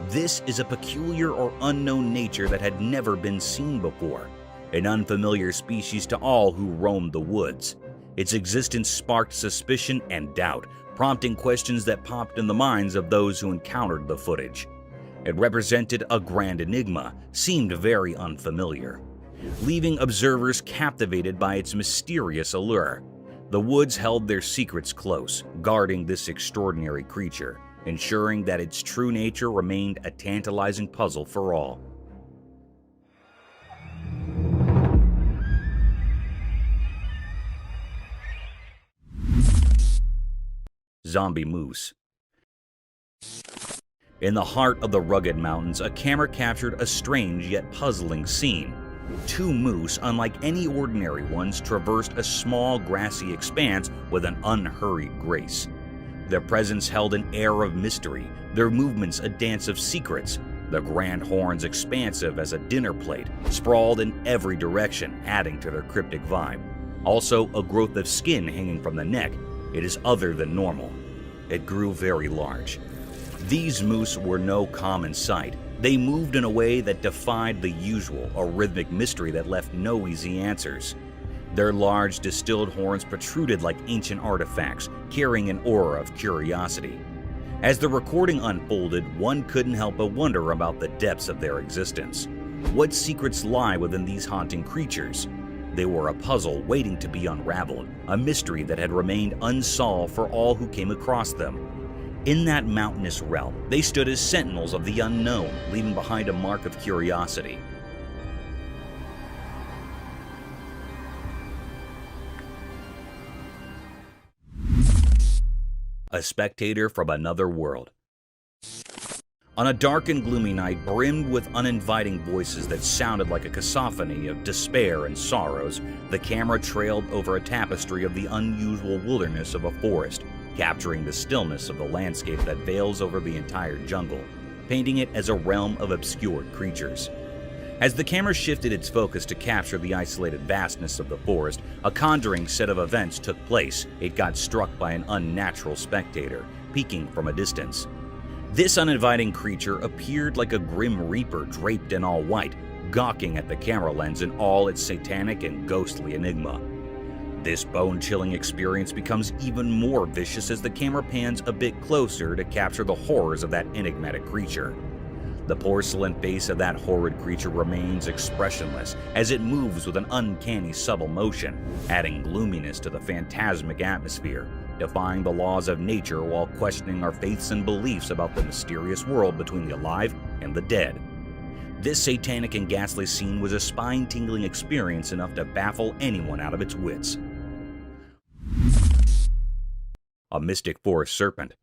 This is a peculiar or unknown nature that had never been seen before, an unfamiliar species to all who roamed the woods. Its existence sparked suspicion and doubt, prompting questions that popped in the minds of those who encountered the footage. It represented a grand enigma, seemed very unfamiliar, leaving observers captivated by its mysterious allure. The woods held their secrets close, guarding this extraordinary creature, ensuring that its true nature remained a tantalizing puzzle for all. Zombie moose. In the heart of the rugged mountains, a camera captured a strange yet puzzling scene. Two moose, unlike any ordinary ones, traversed a small grassy expanse with an unhurried grace. Their presence held an air of mystery, their movements a dance of secrets, the grand horns expansive as a dinner plate, sprawled in every direction, adding to their cryptic vibe. Also, a growth of skin hanging from the neck. It is other than normal. It grew very large. These moose were no common sight. They moved in a way that defied the usual, a rhythmic mystery that left no easy answers. Their large, distilled horns protruded like ancient artifacts, carrying an aura of curiosity. As the recording unfolded, one couldn't help but wonder about the depths of their existence. What secrets lie within these haunting creatures? They were a puzzle waiting to be unraveled, a mystery that had remained unsolved for all who came across them. In that mountainous realm, they stood as sentinels of the unknown, leaving behind a mark of curiosity. A spectator from another world. On a dark and gloomy night brimmed with uninviting voices that sounded like a cacophony of despair and sorrows, the camera trailed over a tapestry of the unusual wilderness of a forest, capturing the stillness of the landscape that veils over the entire jungle, painting it as a realm of obscured creatures. As the camera shifted its focus to capture the isolated vastness of the forest, a conjuring set of events took place. It got struck by an unnatural spectator, peeking from a distance. This uninviting creature appeared like a grim reaper draped in all white, gawking at the camera lens in all its satanic and ghostly enigma. This bone-chilling experience becomes even more vicious as the camera pans a bit closer to capture the horrors of that enigmatic creature. The porcelain face of that horrid creature remains expressionless as it moves with an uncanny subtle motion, adding gloominess to the phantasmic atmosphere, defying the laws of nature while questioning our faiths and beliefs about the mysterious world between the alive and the dead. This satanic and ghastly scene was a spine-tingling experience enough to baffle anyone out of its wits. A mystic forest serpent.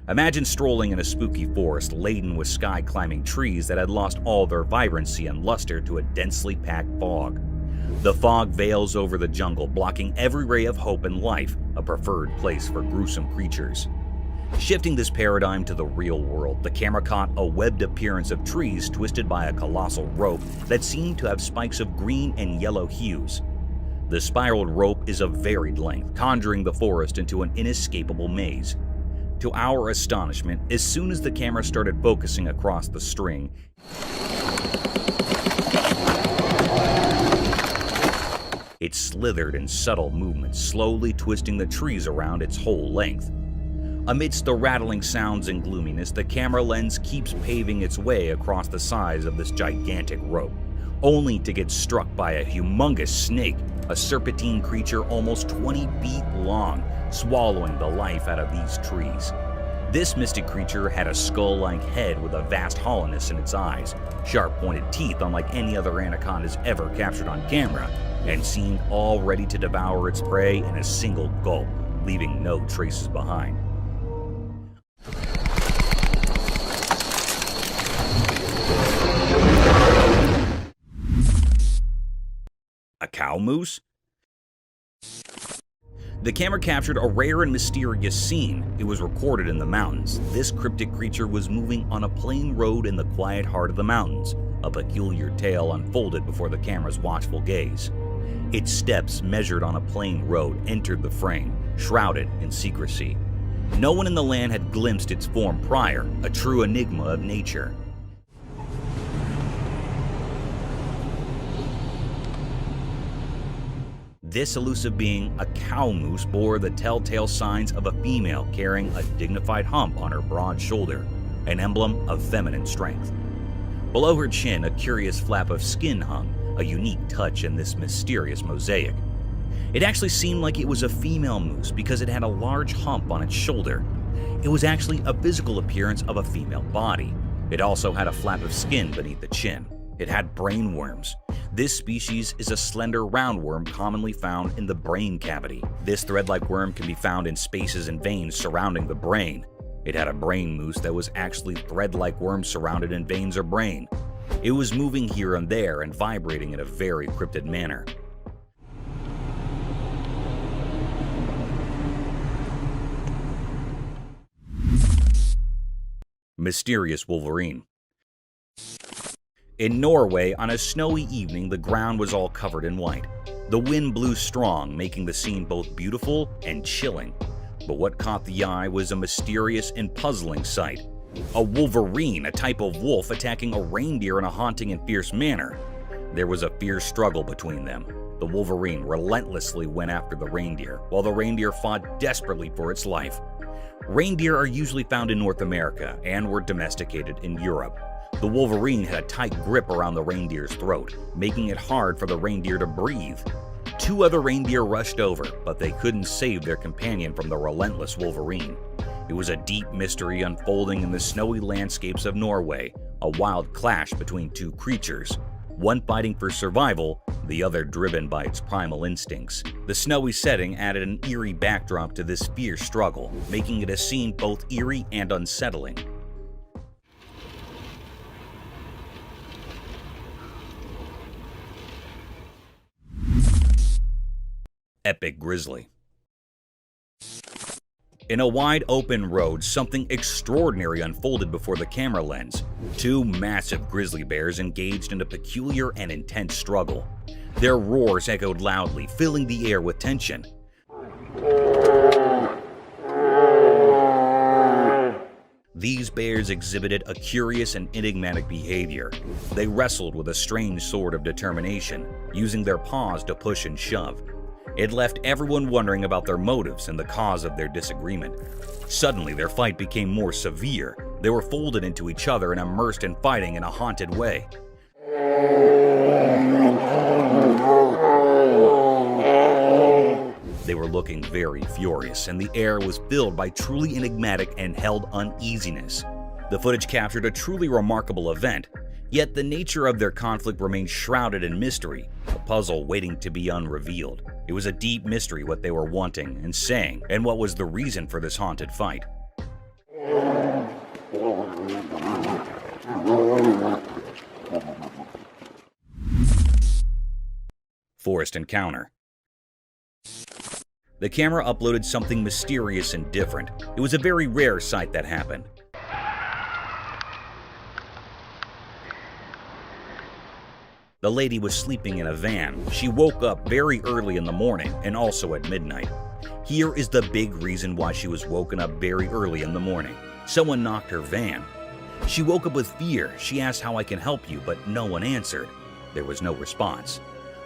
Imagine strolling in a spooky forest laden with sky-climbing trees that had lost all their vibrancy and luster to a densely packed fog. The fog veils over the jungle, blocking every ray of hope and life, a preferred place for gruesome creatures. Shifting this paradigm to the real world, the camera caught a webbed appearance of trees twisted by a colossal rope that seemed to have spikes of green and yellow hues. The spiraled rope is of varied length, conjuring the forest into an inescapable maze. To our astonishment, as soon as the camera started focusing across the string, it slithered in subtle movements, slowly twisting the trees around its whole length. Amidst the rattling sounds and gloominess, the camera lens keeps paving its way across the sides of this gigantic rope, only to get struck by a humongous snake, a serpentine creature almost 20 feet long, swallowing the life out of these trees. This mystic creature had a skull-like head with a vast hollowness in its eyes, sharp-pointed teeth unlike any other anacondas ever captured on camera, and seemed all ready to devour its prey in a single gulp, leaving no traces behind. A cow moose? The camera captured a rare and mysterious scene. It was recorded in the mountains. This cryptic creature was moving on a plain road in the quiet heart of the mountains. A peculiar tale unfolded before the camera's watchful gaze. Its steps, measured on a plain road, entered the frame, shrouded in secrecy. No one in the land had glimpsed its form prior, a true enigma of nature. This elusive being, a cow moose, bore the telltale signs of a female carrying a dignified hump on her broad shoulder, an emblem of feminine strength. Below her chin, a curious flap of skin hung, a unique touch in this mysterious mosaic. It actually seemed like it was a female moose because it had a large hump on its shoulder. It was actually a physical appearance of a female body. It also had a flap of skin beneath the chin. It had brain worms. This species is a slender roundworm commonly found in the brain cavity. This thread-like worm can be found in spaces and veins surrounding the brain. It had a brain moose that was actually thread-like worms surrounded in veins or brain. It was moving here and there and vibrating in a very cryptid manner. Mysterious wolverine. In Norway, on a snowy evening, the ground was all covered in white. The wind blew strong, making the scene both beautiful and chilling. But what caught the eye was a mysterious and puzzling sight. A wolverine, a type of wolf, attacking a reindeer in a haunting and fierce manner. There was a fierce struggle between them. The wolverine relentlessly went after the reindeer, while the reindeer fought desperately for its life. Reindeer are usually found in North America and were domesticated in Europe. The wolverine had a tight grip around the reindeer's throat, making it hard for the reindeer to breathe. Two other reindeer rushed over, but they couldn't save their companion from the relentless wolverine. It was a deep mystery unfolding in the snowy landscapes of Norway, a wild clash between two creatures, one fighting for survival, the other driven by its primal instincts. The snowy setting added an eerie backdrop to this fierce struggle, making it a scene both eerie and unsettling. Epic grizzly. In a wide open road, something extraordinary unfolded before the camera lens. Two massive grizzly bears engaged in a peculiar and intense struggle. Their roars echoed loudly, filling the air with tension. These bears exhibited a curious and enigmatic behavior. They wrestled with a strange sort of determination, using their paws to push and shove. It left everyone wondering about their motives and the cause of their disagreement. Suddenly, their fight became more severe. They were folded into each other and immersed in fighting in a haunted way. They were looking very furious, and the air was filled by truly enigmatic and held uneasiness. The footage captured a truly remarkable event, yet the nature of their conflict remained shrouded in mystery, a puzzle waiting to be unrevealed. It was a deep mystery what they were wanting and saying, and what was the reason for this haunted fight. Forest encounter. The camera uploaded something mysterious and different. It was a very rare sight that happened. The lady was sleeping in a van. She woke up very early in the morning and also at midnight. Here is the big reason why she was woken up very early in the morning. Someone knocked her van. She woke up with fear. She asked how I can help you, but no one answered. There was no response.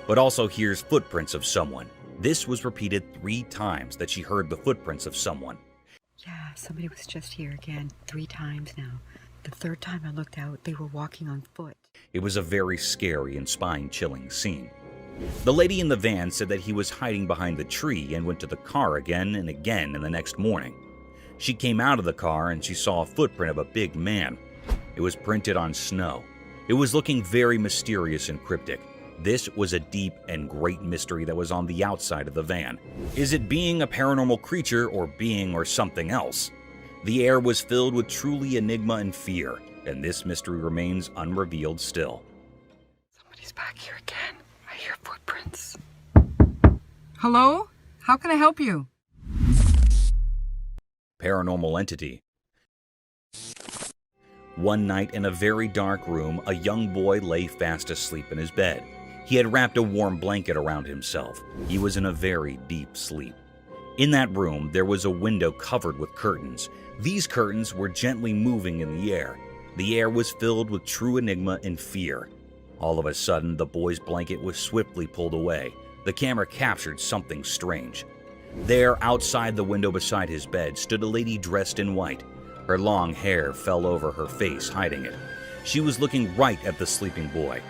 But also here's footprints of someone. This was repeated 3 times that she heard the footprints of someone. Yeah, somebody was just here again 3 times now. The 3rd time I looked out, they were walking on foot. It was a very scary and spine-chilling scene. The lady in the van said that he was hiding behind the tree and went to the car again and again in the next morning. She came out of the car and she saw a footprint of a big man. It was printed on snow. It was looking very mysterious and cryptic. This was a deep and great mystery that was on the outside of the van. Is it being a paranormal creature or being or something else? The air was filled with truly enigma and fear, and this mystery remains unrevealed still. Somebody's back here again. I hear footprints. Hello? How can I help you? Paranormal entity. One night in a very dark room, a young boy lay fast asleep in his bed. He had wrapped a warm blanket around himself. He was in a very deep sleep. In that room, there was a window covered with curtains. These curtains were gently moving in the air. The air was filled with true enigma and fear. All of a sudden, the boy's blanket was swiftly pulled away. The camera captured something strange. There, outside the window beside his bed, stood a lady dressed in white. Her long hair fell over her face, hiding it. She was looking right at the sleeping boy.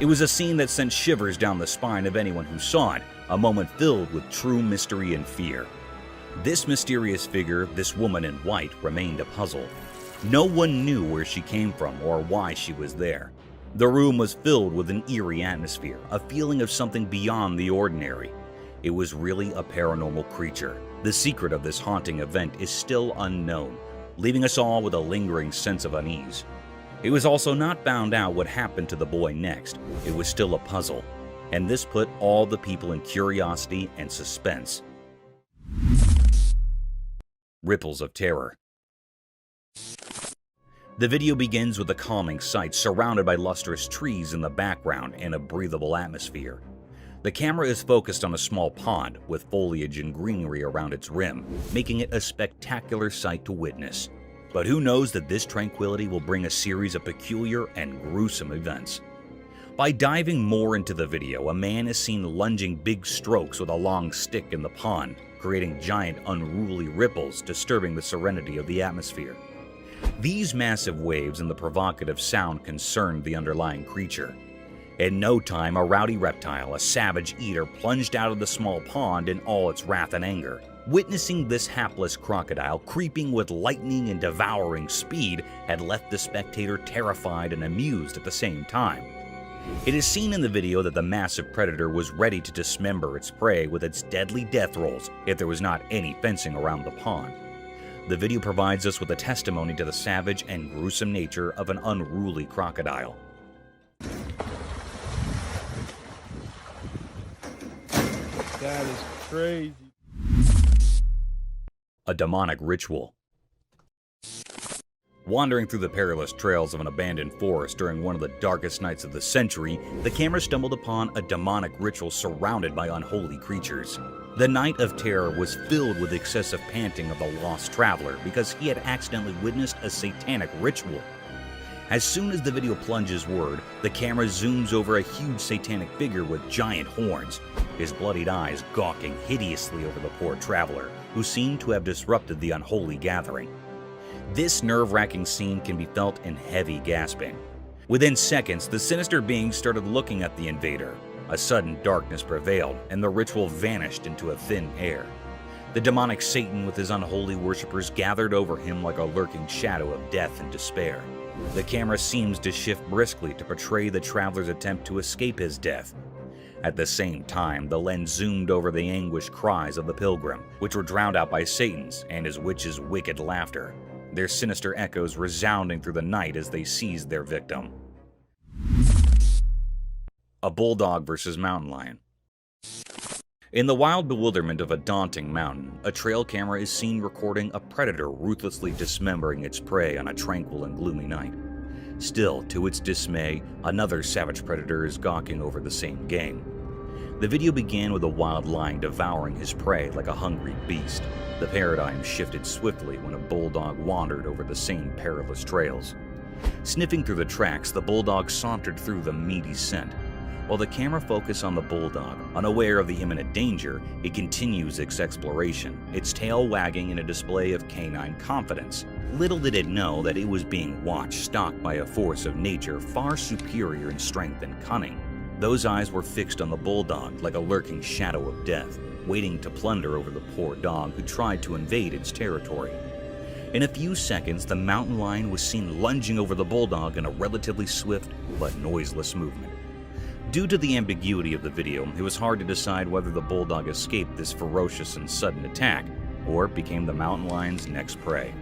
It was a scene that sent shivers down the spine of anyone who saw it, a moment filled with true mystery and fear. This mysterious figure, this woman in white, remained a puzzle. No one knew where she came from or why she was there. The room was filled with an eerie atmosphere, a feeling of something beyond the ordinary. It was really a paranormal creature. The secret of this haunting event is still unknown, leaving us all with a lingering sense of unease. It was also not found out what happened to the boy next. It was still a puzzle, and this put all the people in curiosity and suspense. Ripples of terror. The video begins with a calming sight surrounded by lustrous trees in the background and a breathable atmosphere. The camera is focused on a small pond with foliage and greenery around its rim, making it a spectacular sight to witness. But who knows that this tranquility will bring a series of peculiar and gruesome events. By diving more into the video, a man is seen lunging big strokes with a long stick in the pond, creating giant unruly ripples disturbing the serenity of the atmosphere. These massive waves and the provocative sound concerned the underlying creature. In no time, a rowdy reptile, a savage eater, plunged out of the small pond in all its wrath and anger. Witnessing this hapless crocodile creeping with lightning and devouring speed had left the spectator terrified and amused at the same time. It is seen in the video that the massive predator was ready to dismember its prey with its deadly death rolls if there was not any fencing around the pond. The video provides us with a testimony to the savage and gruesome nature of an unruly crocodile. That is crazy. A demonic ritual. Wandering through the perilous trails of an abandoned forest during one of the darkest nights of the century, the camera stumbled upon a demonic ritual surrounded by unholy creatures. The night of terror was filled with excessive panting of the lost traveler because he had accidentally witnessed a satanic ritual. As soon as the video plunges word, the camera zooms over a huge satanic figure with giant horns, his bloodied eyes gawking hideously over the poor traveler, who seemed to have disrupted the unholy gathering. This nerve-wracking scene can be felt in heavy gasping. Within seconds, the sinister being started looking at the invader. A sudden darkness prevailed, and the ritual vanished into a thin air. The demonic Satan with his unholy worshippers gathered over him like a lurking shadow of death and despair. The camera seems to shift briskly to portray the traveler's attempt to escape his death. At the same time, the lens zoomed over the anguished cries of the pilgrim, which were drowned out by Satan's and his witch's wicked laughter, their sinister echoes resounding through the night as they seized their victim. A bulldog versus mountain lion. In the wild bewilderment of a daunting mountain, a trail camera is seen recording a predator ruthlessly dismembering its prey on a tranquil and gloomy night. Still, to its dismay, another savage predator is gawking over the same game. The video began with a wild lion devouring his prey like a hungry beast. The paradigm shifted swiftly when a bulldog wandered over the same perilous trails. Sniffing through the tracks, the bulldog sauntered through the meaty scent. While the camera focused on the bulldog, unaware of the imminent danger, it continues its exploration, its tail wagging in a display of canine confidence. Little did it know that it was being watched, stalked by a force of nature far superior in strength and cunning. Those eyes were fixed on the bulldog like a lurking shadow of death, waiting to plunder over the poor dog who tried to invade its territory. In a few seconds, the mountain lion was seen lunging over the bulldog in a relatively swift but noiseless movement. Due to the ambiguity of the video, it was hard to decide whether the bulldog escaped this ferocious and sudden attack, or became the mountain lion's next prey.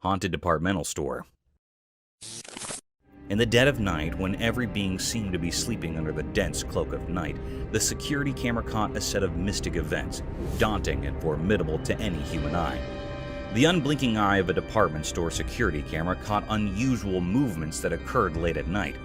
Haunted departmental store. In the dead of night, when every being seemed to be sleeping under the dense cloak of night, the security camera caught a set of mystic events, daunting and formidable to any human eye. The unblinking eye of a department store security camera caught unusual movements that occurred late at night.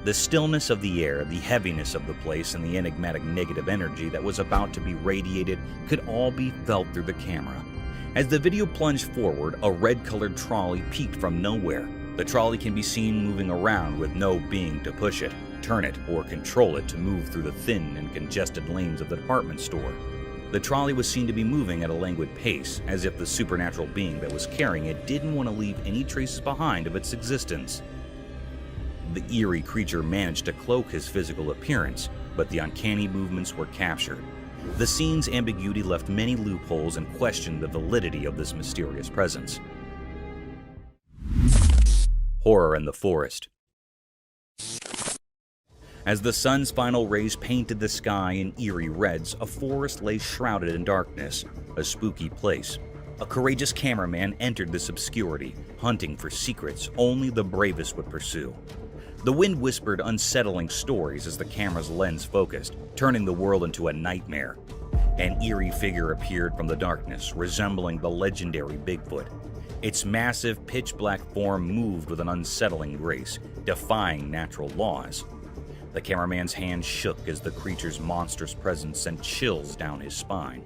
The stillness of the air, the heaviness of the place, and the enigmatic negative energy that was about to be radiated could all be felt through the camera. As the video plunged forward, a red-colored trolley peeped from nowhere. The trolley can be seen moving around with no being to push it, turn it, or control it to move through the thin and congested lanes of the department store. The trolley was seen to be moving at a languid pace, as if the supernatural being that was carrying it didn't want to leave any traces behind of its existence. The eerie creature managed to cloak his physical appearance, but the uncanny movements were captured. The scene's ambiguity left many loopholes and questioned the validity of this mysterious presence. Horror in the forest. As the sun's final rays painted the sky in eerie reds, a forest lay shrouded in darkness, a spooky place. A courageous cameraman entered this obscurity, hunting for secrets only the bravest would pursue. The wind whispered unsettling stories as the camera's lens focused, turning the world into a nightmare. An eerie figure appeared from the darkness, resembling the legendary Bigfoot. Its massive, pitch-black form moved with an unsettling grace, defying natural laws. The cameraman's hand shook as the creature's monstrous presence sent chills down his spine.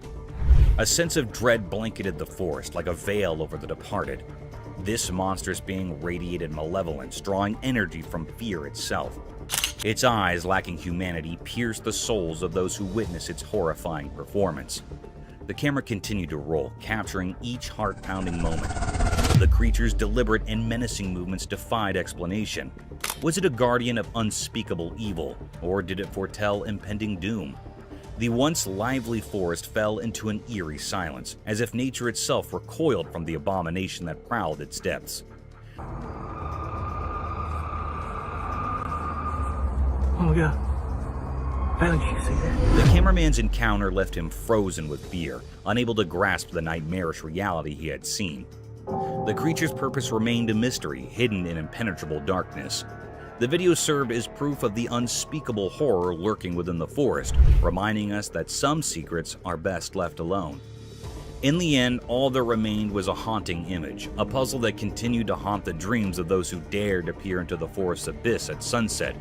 A sense of dread blanketed the forest like a veil over the departed. This monstrous being radiated malevolence, drawing energy from fear itself. Its eyes, lacking humanity, pierced the souls of those who witnessed its horrifying performance. The camera continued to roll, capturing each heart-pounding moment. The creature's deliberate and menacing movements defied explanation. Was it a guardian of unspeakable evil, or did it foretell impending doom? The once lively forest fell into an eerie silence, as if nature itself recoiled from the abomination that prowled its depths. Oh my god. The cameraman's encounter left him frozen with fear, unable to grasp the nightmarish reality he had seen. The creature's purpose remained a mystery, hidden in impenetrable darkness. The video served as proof of the unspeakable horror lurking within the forest, reminding us that some secrets are best left alone. In the end, all that remained was a haunting image, a puzzle that continued to haunt the dreams of those who dared to peer into the forest's abyss at sunset,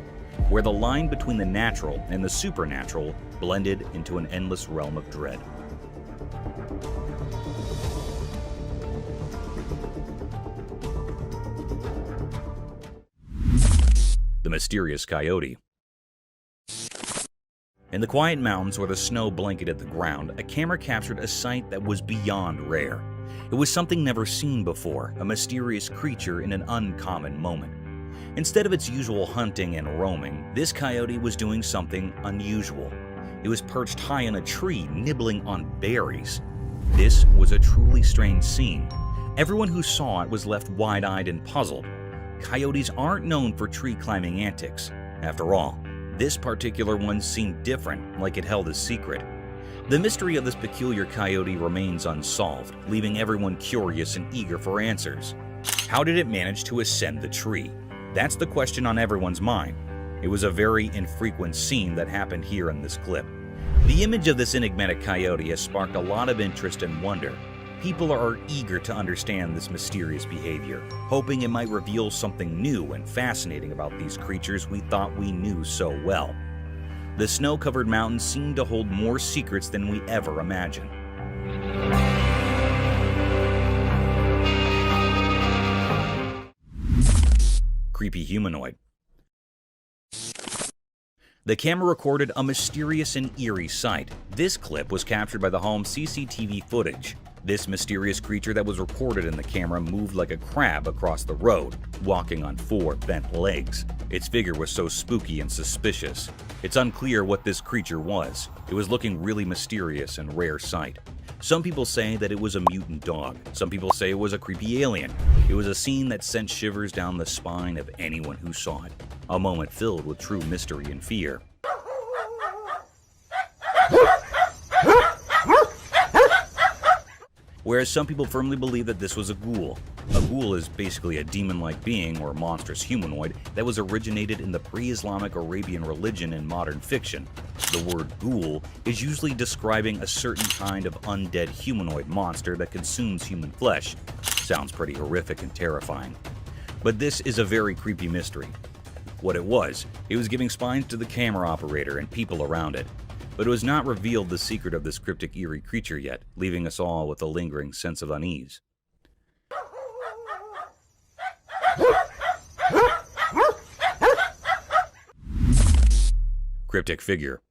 where the line between the natural and the supernatural blended into an endless realm of dread. The mysterious coyote. In the quiet mountains where the snow blanketed the ground, a camera captured a sight that was beyond rare. It was something never seen before, a mysterious creature in an uncommon moment. Instead of its usual hunting and roaming, this coyote was doing something unusual. It was perched high in a tree, nibbling on berries. This was a truly strange scene. Everyone who saw it was left wide-eyed and puzzled. Coyotes aren't known for tree-climbing antics. After all, this particular one seemed different, like it held a secret. The mystery of this peculiar coyote remains unsolved, leaving everyone curious and eager for answers. How did it manage to ascend the tree? That's the question on everyone's mind. It was a very infrequent scene that happened here in this clip. The image of this enigmatic coyote has sparked a lot of interest and wonder. People are eager to understand this mysterious behavior, hoping it might reveal something new and fascinating about these creatures we thought we knew so well. The snow-covered mountains seem to hold more secrets than we ever imagined. Creepy humanoid. The camera recorded a mysterious and eerie sight. This clip was captured by the home's CCTV footage. This mysterious creature that was recorded in the camera moved like a crab across the road, walking on 4 bent legs. Its figure was so spooky and suspicious. It's unclear what this creature was. It was looking really mysterious and rare sight. Some people say that it was a mutant dog. Some people say it was a creepy alien. It was a scene that sent shivers down the spine of anyone who saw it. A moment filled with true mystery and fear. Whereas some people firmly believe that this was a ghoul. A ghoul is basically a demon-like being or monstrous humanoid that was originated in the pre-Islamic Arabian religion and modern fiction. The word ghoul is usually describing a certain kind of undead humanoid monster that consumes human flesh. Sounds pretty horrific and terrifying. But this is a very creepy mystery. What it was giving spines to the camera operator and people around it. But it was not revealed the secret of this cryptic eerie creature yet, leaving us all with a lingering sense of unease. Cryptic figure.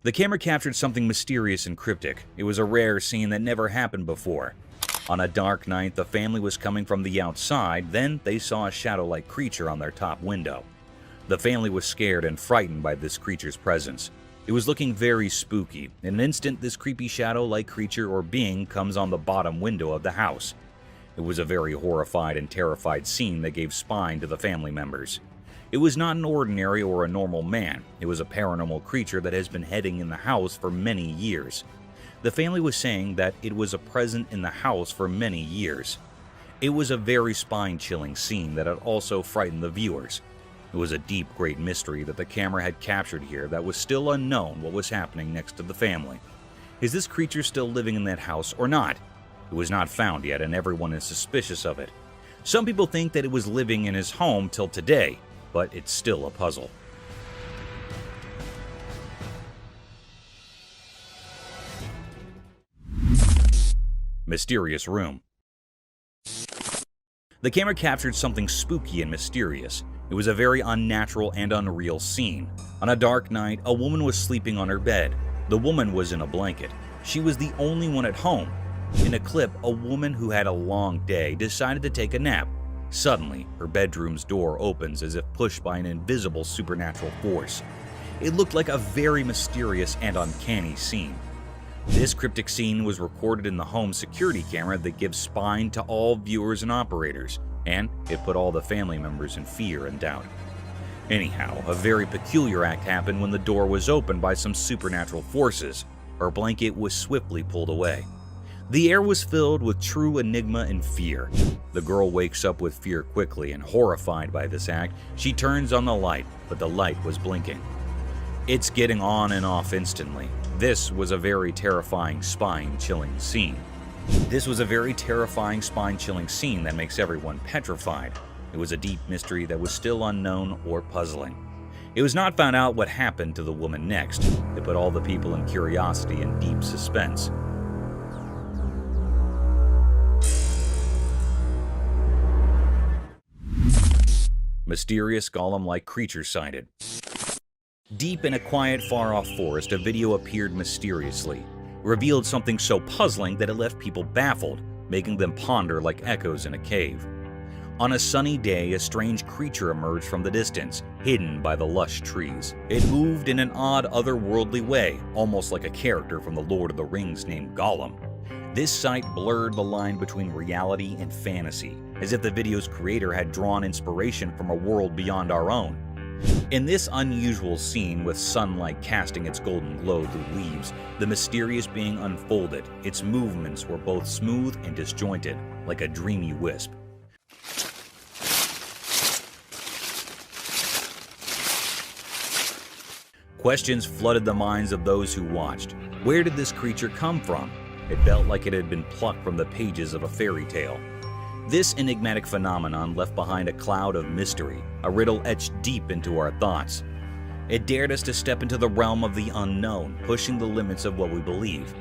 The camera captured something mysterious and cryptic. It was a rare scene that never happened before. On a dark night, the family was coming from the outside, then they saw a shadow-like creature on their top window. The family was scared and frightened by this creature's presence. It was looking very spooky. In an instant, this creepy shadow-like creature or being comes on the bottom window of the house. It was a very horrified and terrified scene that gave spine to the family members. It was not an ordinary or a normal man. It was a paranormal creature that has been hiding in the house for many years. The family was saying that it was a present in the house for many years. It was a very spine-chilling scene that had also frightened the viewers. It was a deep, great mystery that the camera had captured here that was still unknown what was happening next to the family. Is this creature still living in that house or not? It was not found yet and everyone is suspicious of it. Some people think that it was living in his home till today, but it's still a puzzle. Mysterious room. The camera captured something spooky and mysterious. It was a very unnatural and unreal scene. On a dark night, a woman was sleeping on her bed. The woman was in a blanket. She was the only one at home. In a clip, a woman who had a long day decided to take a nap. Suddenly, her bedroom's door opens as if pushed by an invisible supernatural force. It looked like a very mysterious and uncanny scene. This cryptic scene was recorded in the home security camera that gives spine to all viewers and operators, and it put all the family members in fear and doubt. Anyhow, a very peculiar act happened when the door was opened by some supernatural forces. Her blanket was swiftly pulled away. The air was filled with true enigma and fear. The girl wakes up with fear quickly, and horrified by this act, she turns on the light, but the light was blinking. It's getting on and off instantly. This was a very terrifying, spine-chilling scene. That makes everyone petrified. It was a deep mystery that was still unknown or puzzling. It was not found out what happened to the woman next. It put all the people in curiosity and deep suspense. Mysterious golem-like creature sighted. Deep in a quiet, far-off forest, a video appeared mysteriously, revealed something so puzzling that it left people baffled, making them ponder like echoes in a cave. On a sunny day, a strange creature emerged from the distance, hidden by the lush trees. It moved in an odd, otherworldly way, almost like a character from The Lord of the Rings named Gollum. This sight blurred the line between reality and fantasy, as if the video's creator had drawn inspiration from a world beyond our own. In this unusual scene, with sunlight casting its golden glow through leaves, the mysterious being unfolded. Its movements were both smooth and disjointed, like a dreamy wisp. Questions flooded the minds of those who watched. Where did this creature come from? It felt like it had been plucked from the pages of a fairy tale. This enigmatic phenomenon left behind a cloud of mystery, a riddle etched deep into our thoughts. It dared us to step into the realm of the unknown, pushing the limits of what we believe.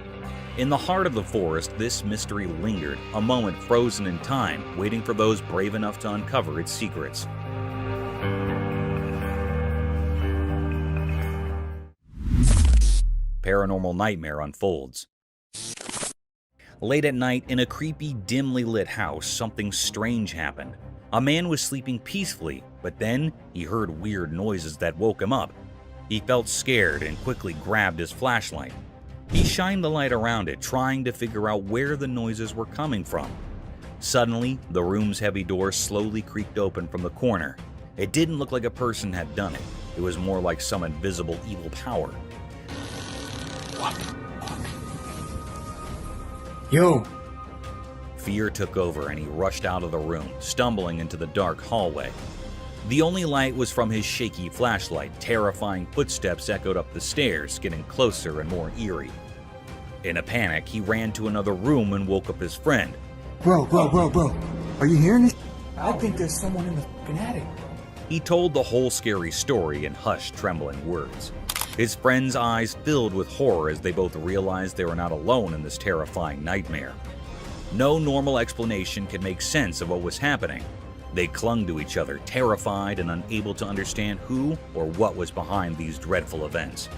In the heart of the forest, this mystery lingered, a moment frozen in time, waiting for those brave enough to uncover its secrets. Paranormal nightmare unfolds. Late at night, in a creepy, dimly lit house, something strange happened. A man was sleeping peacefully, but then he heard weird noises that woke him up. He felt scared and quickly grabbed his flashlight. He shined the light around it, trying to figure out where the noises were coming from. Suddenly, the room's heavy door slowly creaked open from the corner. It didn't look like a person had done it. It was more like some invisible evil power. Yo! Fear took over and he rushed out of the room, stumbling into the dark hallway. The only light was from his shaky flashlight. Terrifying footsteps echoed up the stairs, getting closer and more eerie. In a panic, he ran to another room and woke up his friend. Bro. Are you hearing this? I think there's someone in the fucking attic. He told the whole scary story in hushed, trembling words. His friend's eyes filled with horror as they both realized they were not alone in this terrifying nightmare. No normal explanation could make sense of what was happening. They clung to each other, terrified and unable to understand who or what was behind these dreadful events.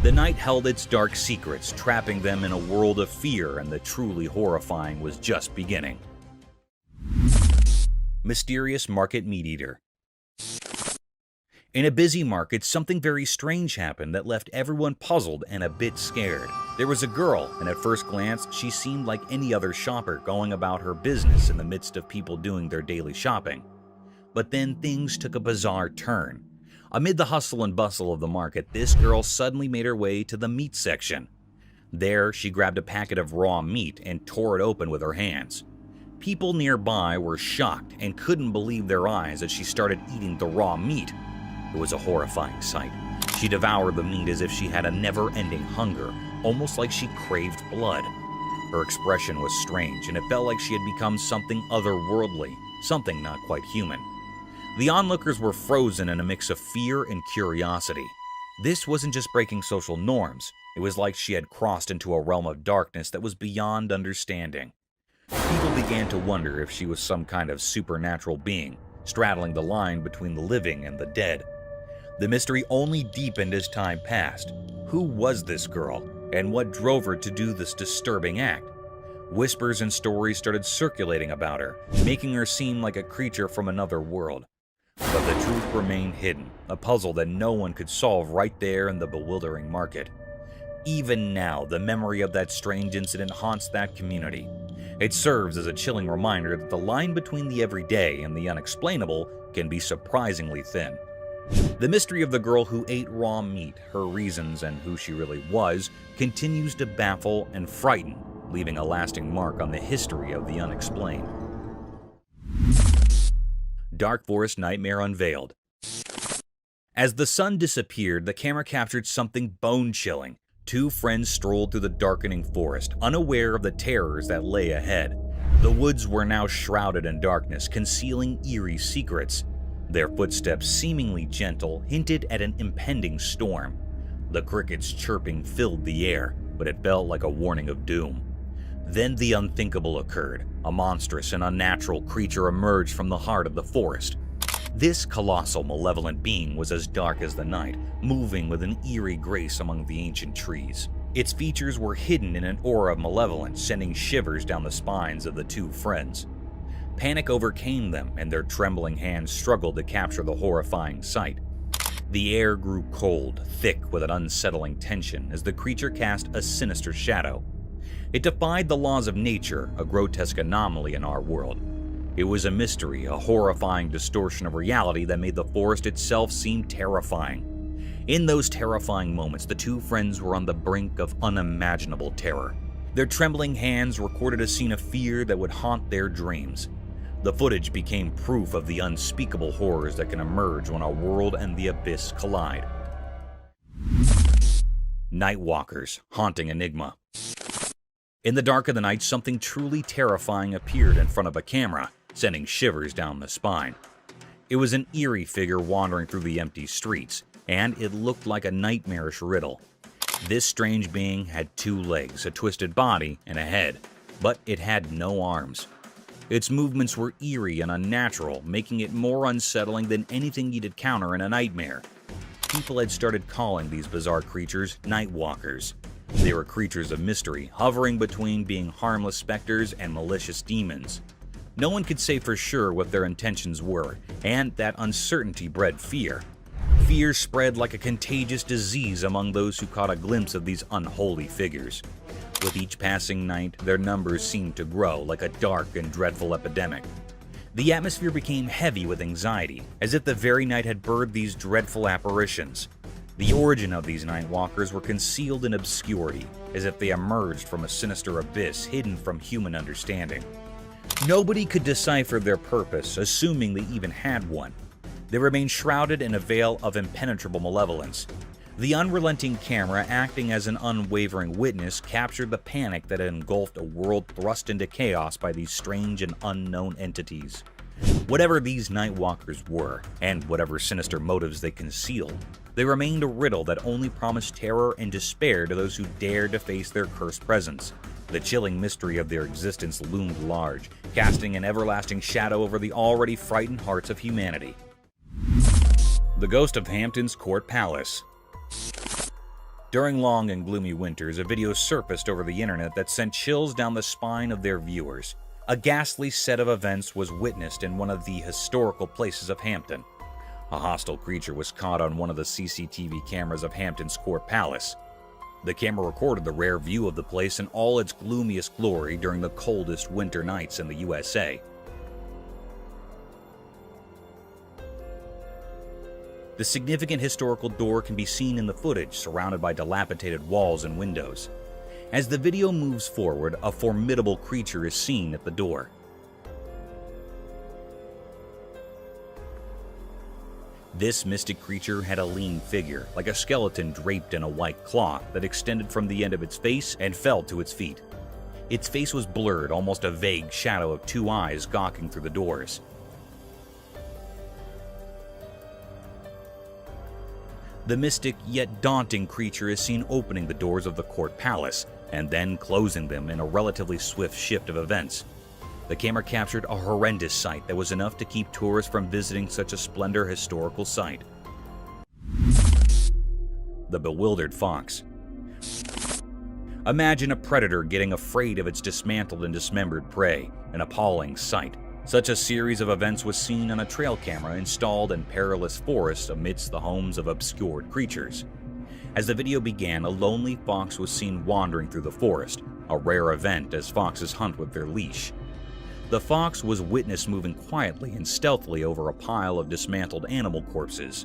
The night held its dark secrets, trapping them in a world of fear, and the truly horrifying was just beginning. Mysterious market meat eater. In a busy market, something very strange happened that left everyone puzzled and a bit scared. There was a girl, and at first glance, she seemed like any other shopper going about her business in the midst of people doing their daily shopping. But then things took a bizarre turn. Amid the hustle and bustle of the market, this girl suddenly made her way to the meat section. There, she grabbed a packet of raw meat and tore it open with her hands. People nearby were shocked and couldn't believe their eyes as she started eating the raw meat. It was a horrifying sight. She devoured the meat as if she had a never-ending hunger, almost like she craved blood. Her expression was strange, and it felt like she had become something otherworldly, something not quite human. The onlookers were frozen in a mix of fear and curiosity. This wasn't just breaking social norms. It was like she had crossed into a realm of darkness that was beyond understanding. People began to wonder if she was some kind of supernatural being, straddling the line between the living and the dead. The mystery only deepened as time passed. Who was this girl, and what drove her to do this disturbing act? Whispers and stories started circulating about her, making her seem like a creature from another world. But the truth remained hidden, a puzzle that no one could solve right there in the bewildering market. Even now, the memory of that strange incident haunts that community. It serves as a chilling reminder that the line between the everyday and the unexplainable can be surprisingly thin. The mystery of the girl who ate raw meat, her reasons, and who she really was, continues to baffle and frighten, leaving a lasting mark on the history of the unexplained. Dark Forest Nightmare unveiled. As the sun disappeared, the camera captured something bone-chilling. Two friends strolled through the darkening forest, unaware of the terrors that lay ahead. The woods were now shrouded in darkness, concealing eerie secrets. Their footsteps, seemingly gentle, hinted at an impending storm. The crickets' chirping filled the air, but it felt like a warning of doom. Then the unthinkable occurred. A monstrous and unnatural creature emerged from the heart of the forest. This colossal, malevolent being was as dark as the night, moving with an eerie grace among the ancient trees. Its features were hidden in an aura of malevolence, sending shivers down the spines of the two friends. Panic overcame them, and their trembling hands struggled to capture the horrifying sight. The air grew cold, thick with an unsettling tension as the creature cast a sinister shadow. It defied the laws of nature, a grotesque anomaly in our world. It was a mystery, a horrifying distortion of reality that made the forest itself seem terrifying. In those terrifying moments, the two friends were on the brink of unimaginable terror. Their trembling hands recorded a scene of fear that would haunt their dreams. The footage became proof of the unspeakable horrors that can emerge when a world and the abyss collide. Nightwalkers, haunting enigma. In the dark of the night, something truly terrifying appeared in front of a camera, sending shivers down the spine. It was an eerie figure wandering through the empty streets, and it looked like a nightmarish riddle. This strange being had two legs, a twisted body, and a head, but it had no arms. Its movements were eerie and unnatural, making it more unsettling than anything you'd encounter in a nightmare. People had started calling these bizarre creatures Nightwalkers. They were creatures of mystery, hovering between being harmless specters and malicious demons. No one could say for sure what their intentions were, and that uncertainty bred fear. Fear spread like a contagious disease among those who caught a glimpse of these unholy figures. With each passing night, their numbers seemed to grow like a dark and dreadful epidemic. The atmosphere became heavy with anxiety, as if the very night had birthed these dreadful apparitions. The origin of these Nightwalkers were concealed in obscurity, as if they emerged from a sinister abyss hidden from human understanding. Nobody could decipher their purpose, assuming they even had one. They remained shrouded in a veil of impenetrable malevolence. The unrelenting camera, acting as an unwavering witness, captured the panic that had engulfed a world thrust into chaos by these strange and unknown entities. Whatever these Nightwalkers were, and whatever sinister motives they concealed, they remained a riddle that only promised terror and despair to those who dared to face their cursed presence. The chilling mystery of their existence loomed large, casting an everlasting shadow over the already frightened hearts of humanity. The Ghost of Hampton's Court Palace. During long and gloomy winters, a video surfaced over the internet that sent chills down the spine of their viewers. A ghastly set of events was witnessed in one of the historical places of Hampton. A hostile creature was caught on one of the CCTV cameras of Hampton's Court Palace. The camera recorded the rare view of the place in all its gloomiest glory during the coldest winter nights in the USA. The significant historical door can be seen in the footage, surrounded by dilapidated walls and windows. As the video moves forward, a formidable creature is seen at the door. This mystic creature had a lean figure, like a skeleton draped in a white cloth that extended from the end of its face and fell to its feet. Its face was blurred, almost a vague shadow of two eyes gawking through the doors. The mystic yet daunting creature is seen opening the doors of the court palace, and then closing them in a relatively swift shift of events. The camera captured a horrendous sight that was enough to keep tourists from visiting such a splendid historical site. The bewildered fox. Imagine a predator getting afraid of its dismantled and dismembered prey, an appalling sight. Such a series of events was seen on a trail camera installed in perilous forests amidst the homes of obscured creatures. As the video began, a lonely fox was seen wandering through the forest, a rare event as foxes hunt with their leash. The fox was witnessed moving quietly and stealthily over a pile of dismantled animal corpses.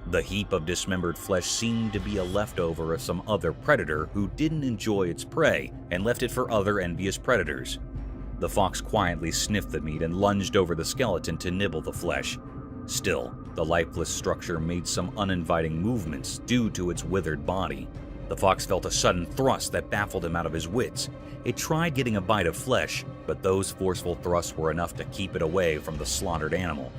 The heap of dismembered flesh seemed to be a leftover of some other predator who didn't enjoy its prey and left it for other envious predators. The fox quietly sniffed the meat and lunged over the skeleton to nibble the flesh. Still, the lifeless structure made some uninviting movements due to its withered body. The fox felt a sudden thrust that baffled him out of his wits. It tried getting a bite of flesh, but those forceful thrusts were enough to keep it away from the slaughtered animal.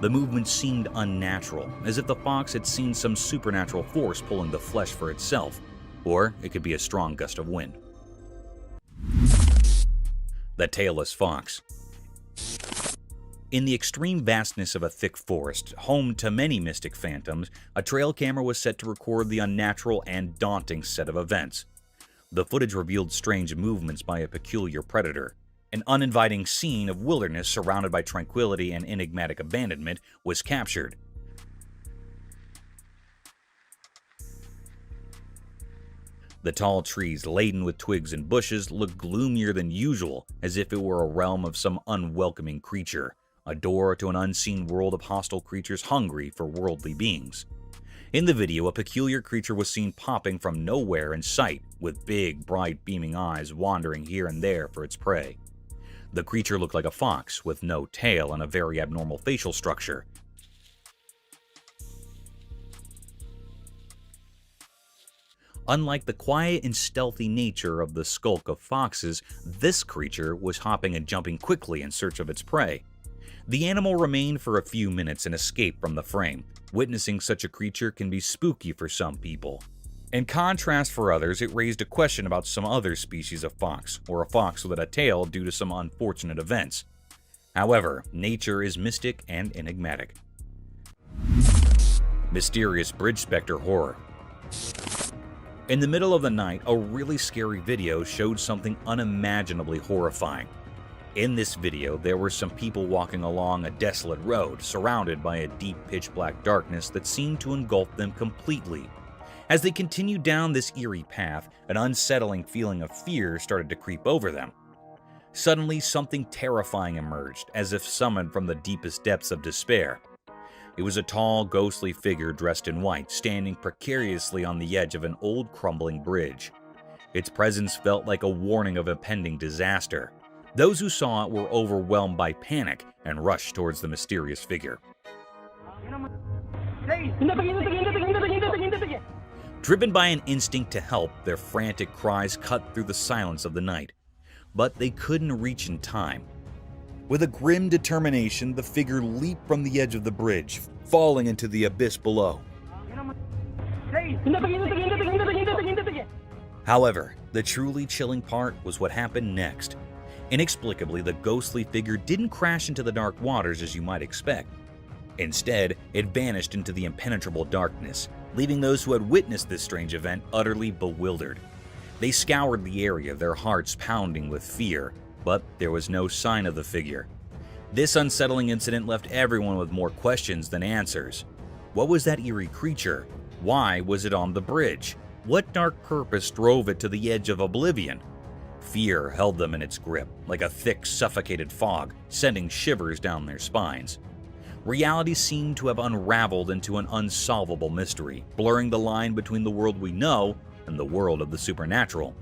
The movement seemed unnatural, as if the fox had seen some supernatural force pulling the flesh for itself, or it could be a strong gust of wind. The tailless fox. In the extreme vastness of a thick forest, home to many mystic phantoms, a trail camera was set to record the unnatural and daunting set of events. The footage revealed strange movements by a peculiar predator. An uninviting scene of wilderness surrounded by tranquility and enigmatic abandonment was captured. The tall trees laden with twigs and bushes looked gloomier than usual, as if it were a realm of some unwelcoming creature, a door to an unseen world of hostile creatures hungry for worldly beings. In the video, a peculiar creature was seen popping from nowhere in sight, with big, bright, beaming eyes wandering here and there for its prey. The creature looked like a fox, with no tail and a very abnormal facial structure. Unlike the quiet and stealthy nature of the skulk of foxes, this creature was hopping and jumping quickly in search of its prey. The animal remained for a few minutes and escaped from the frame. Witnessing such a creature can be spooky for some people. In contrast for others, it raised a question about some other species of fox, or a fox without a tail due to some unfortunate events. However, nature is mystic and enigmatic. Mysterious bridge specter horror. In the middle of the night, a really scary video showed something unimaginably horrifying. In this video, there were some people walking along a desolate road, surrounded by a deep pitch-black darkness that seemed to engulf them completely. As they continued down this eerie path, an unsettling feeling of fear started to creep over them. Suddenly, something terrifying emerged, as if summoned from the deepest depths of despair. It was a tall, ghostly figure dressed in white, standing precariously on the edge of an old crumbling bridge. Its presence felt like a warning of impending disaster. Those who saw it were overwhelmed by panic and rushed towards the mysterious figure. Driven by an instinct to help, their frantic cries cut through the silence of the night. But they couldn't reach in time. With a grim determination, the figure leaped from the edge of the bridge, falling into the abyss below. However, the truly chilling part was what happened next. Inexplicably, the ghostly figure didn't crash into the dark waters as you might expect. Instead, it vanished into the impenetrable darkness, leaving those who had witnessed this strange event utterly bewildered. They scoured the area, their hearts pounding with fear, but there was no sign of the figure. This unsettling incident left everyone with more questions than answers. What was that eerie creature? Why was it on the bridge? What dark purpose drove it to the edge of oblivion? Fear held them in its grip, like a thick, suffocated fog, sending shivers down their spines. Reality seemed to have unraveled into an unsolvable mystery, blurring the line between the world we know and the world of the supernatural.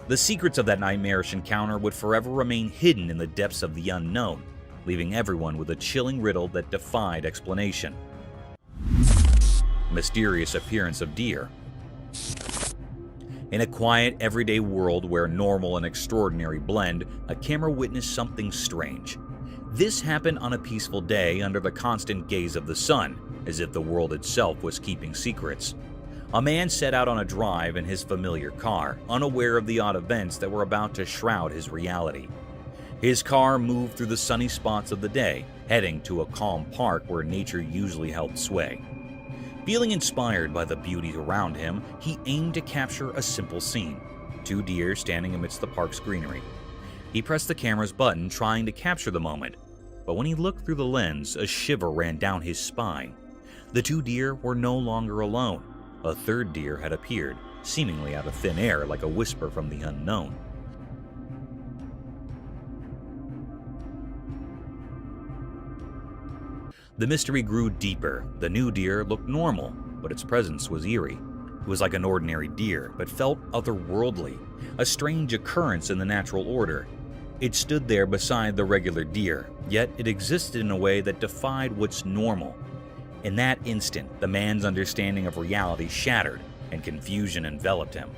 The secrets of that nightmarish encounter would forever remain hidden in the depths of the unknown, leaving everyone with a chilling riddle that defied explanation. Mysterious appearance of deer. In a quiet, everyday world where normal and extraordinary blend, a camera witnessed something strange. This happened on a peaceful day under the constant gaze of the sun, as if the world itself was keeping secrets. A man set out on a drive in his familiar car, unaware of the odd events that were about to shroud his reality. His car moved through the sunny spots of the day, heading to a calm park where nature usually held sway. Feeling inspired by the beauty around him, he aimed to capture a simple scene: 2 deer standing amidst the park's greenery. He pressed the camera's button, trying to capture the moment, but when he looked through the lens, a shiver ran down his spine. The 2 deer were no longer alone. A 3rd deer had appeared, seemingly out of thin air like a whisper from the unknown. The mystery grew deeper. The new deer looked normal, but its presence was eerie. It was like an ordinary deer, but felt otherworldly, a strange occurrence in the natural order. It stood there beside the regular deer, yet it existed in a way that defied what's normal. In that instant, the man's understanding of reality shattered, and confusion enveloped him.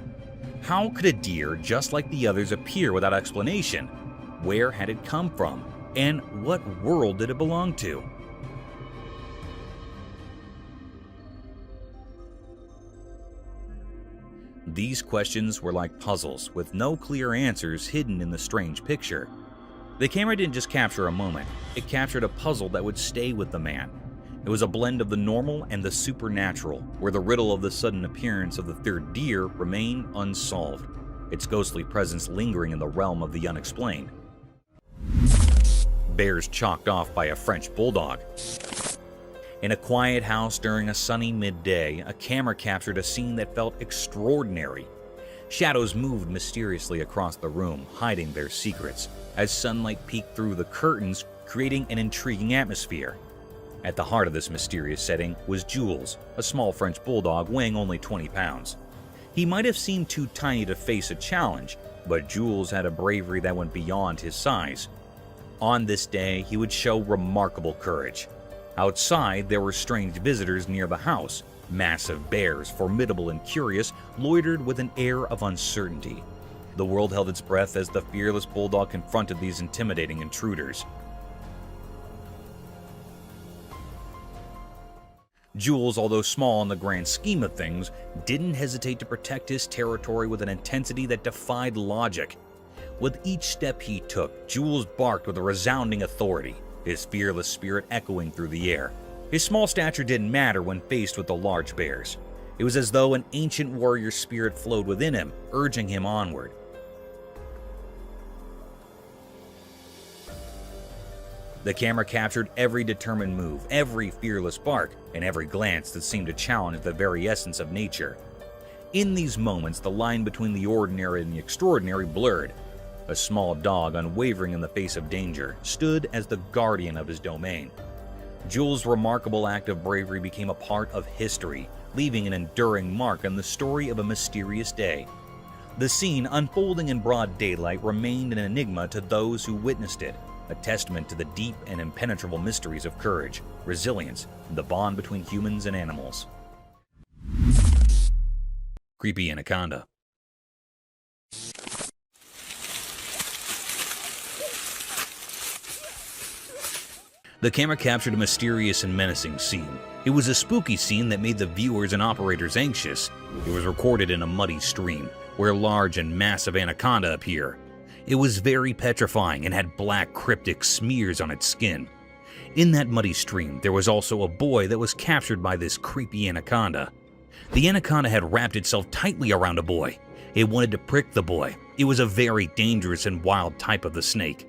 How could a deer just like the others appear without explanation? Where had it come from? And what world did it belong to? These questions were like puzzles, with no clear answers hidden in the strange picture. The camera didn't just capture a moment, it captured a puzzle that would stay with the man. It was a blend of the normal and the supernatural, where the riddle of the sudden appearance of the third deer remained unsolved, its ghostly presence lingering in the realm of the unexplained. Bears chalked off by a French bulldog. In a quiet house during a sunny midday, a camera captured a scene that felt extraordinary. Shadows moved mysteriously across the room, hiding their secrets, as sunlight peeked through the curtains, creating an intriguing atmosphere. At the heart of this mysterious setting was Jules, a small French bulldog weighing only 20 pounds. He might have seemed too tiny to face a challenge, but Jules had a bravery that went beyond his size. On this day, he would show remarkable courage. Outside, there were strange visitors near the house. Massive bears, formidable and curious, loitered with an air of uncertainty. The world held its breath as the fearless bulldog confronted these intimidating intruders. Jules, although small in the grand scheme of things, didn't hesitate to protect his territory with an intensity that defied logic. With each step he took, Jules barked with a resounding authority, his fearless spirit echoing through the air. His small stature didn't matter when faced with the large bears. It was as though an ancient warrior spirit flowed within him, urging him onward. The camera captured every determined move, every fearless bark, and every glance that seemed to challenge the very essence of nature. In these moments, the line between the ordinary and the extraordinary blurred. A small dog, unwavering in the face of danger, stood as the guardian of his domain. Jules' remarkable act of bravery became a part of history, leaving an enduring mark on the story of a mysterious day. The scene, unfolding in broad daylight, remained an enigma to those who witnessed it, a testament to the deep and impenetrable mysteries of courage, resilience, and the bond between humans and animals. Creepy anaconda. The camera captured a mysterious and menacing scene. It was a spooky scene that made the viewers and operators anxious. It was recorded in a muddy stream, where a large and massive anaconda appeared. It was very petrifying and had black cryptic smears on its skin. In that muddy stream, there was also a boy that was captured by this creepy anaconda. The anaconda had wrapped itself tightly around a boy. It wanted to prick the boy. It was a very dangerous and wild type of the snake.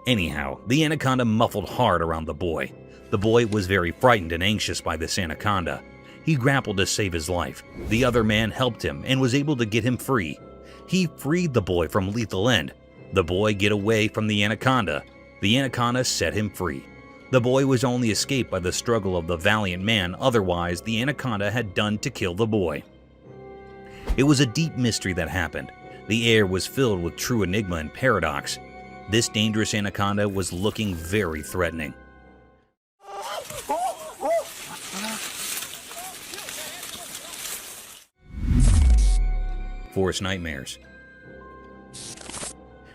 Anyhow, the anaconda muffled hard around the boy. The boy was very frightened and anxious by this anaconda. He grappled to save his life. The other man helped him and was able to get him free. He freed the boy from lethal end. The boy got away from the anaconda. The anaconda set him free. The boy was only escaped by the struggle of the valiant man, otherwise the anaconda had done to kill the boy. It was a deep mystery that happened. The air was filled with true enigma and paradox. This dangerous anaconda was looking very threatening. Forest nightmares.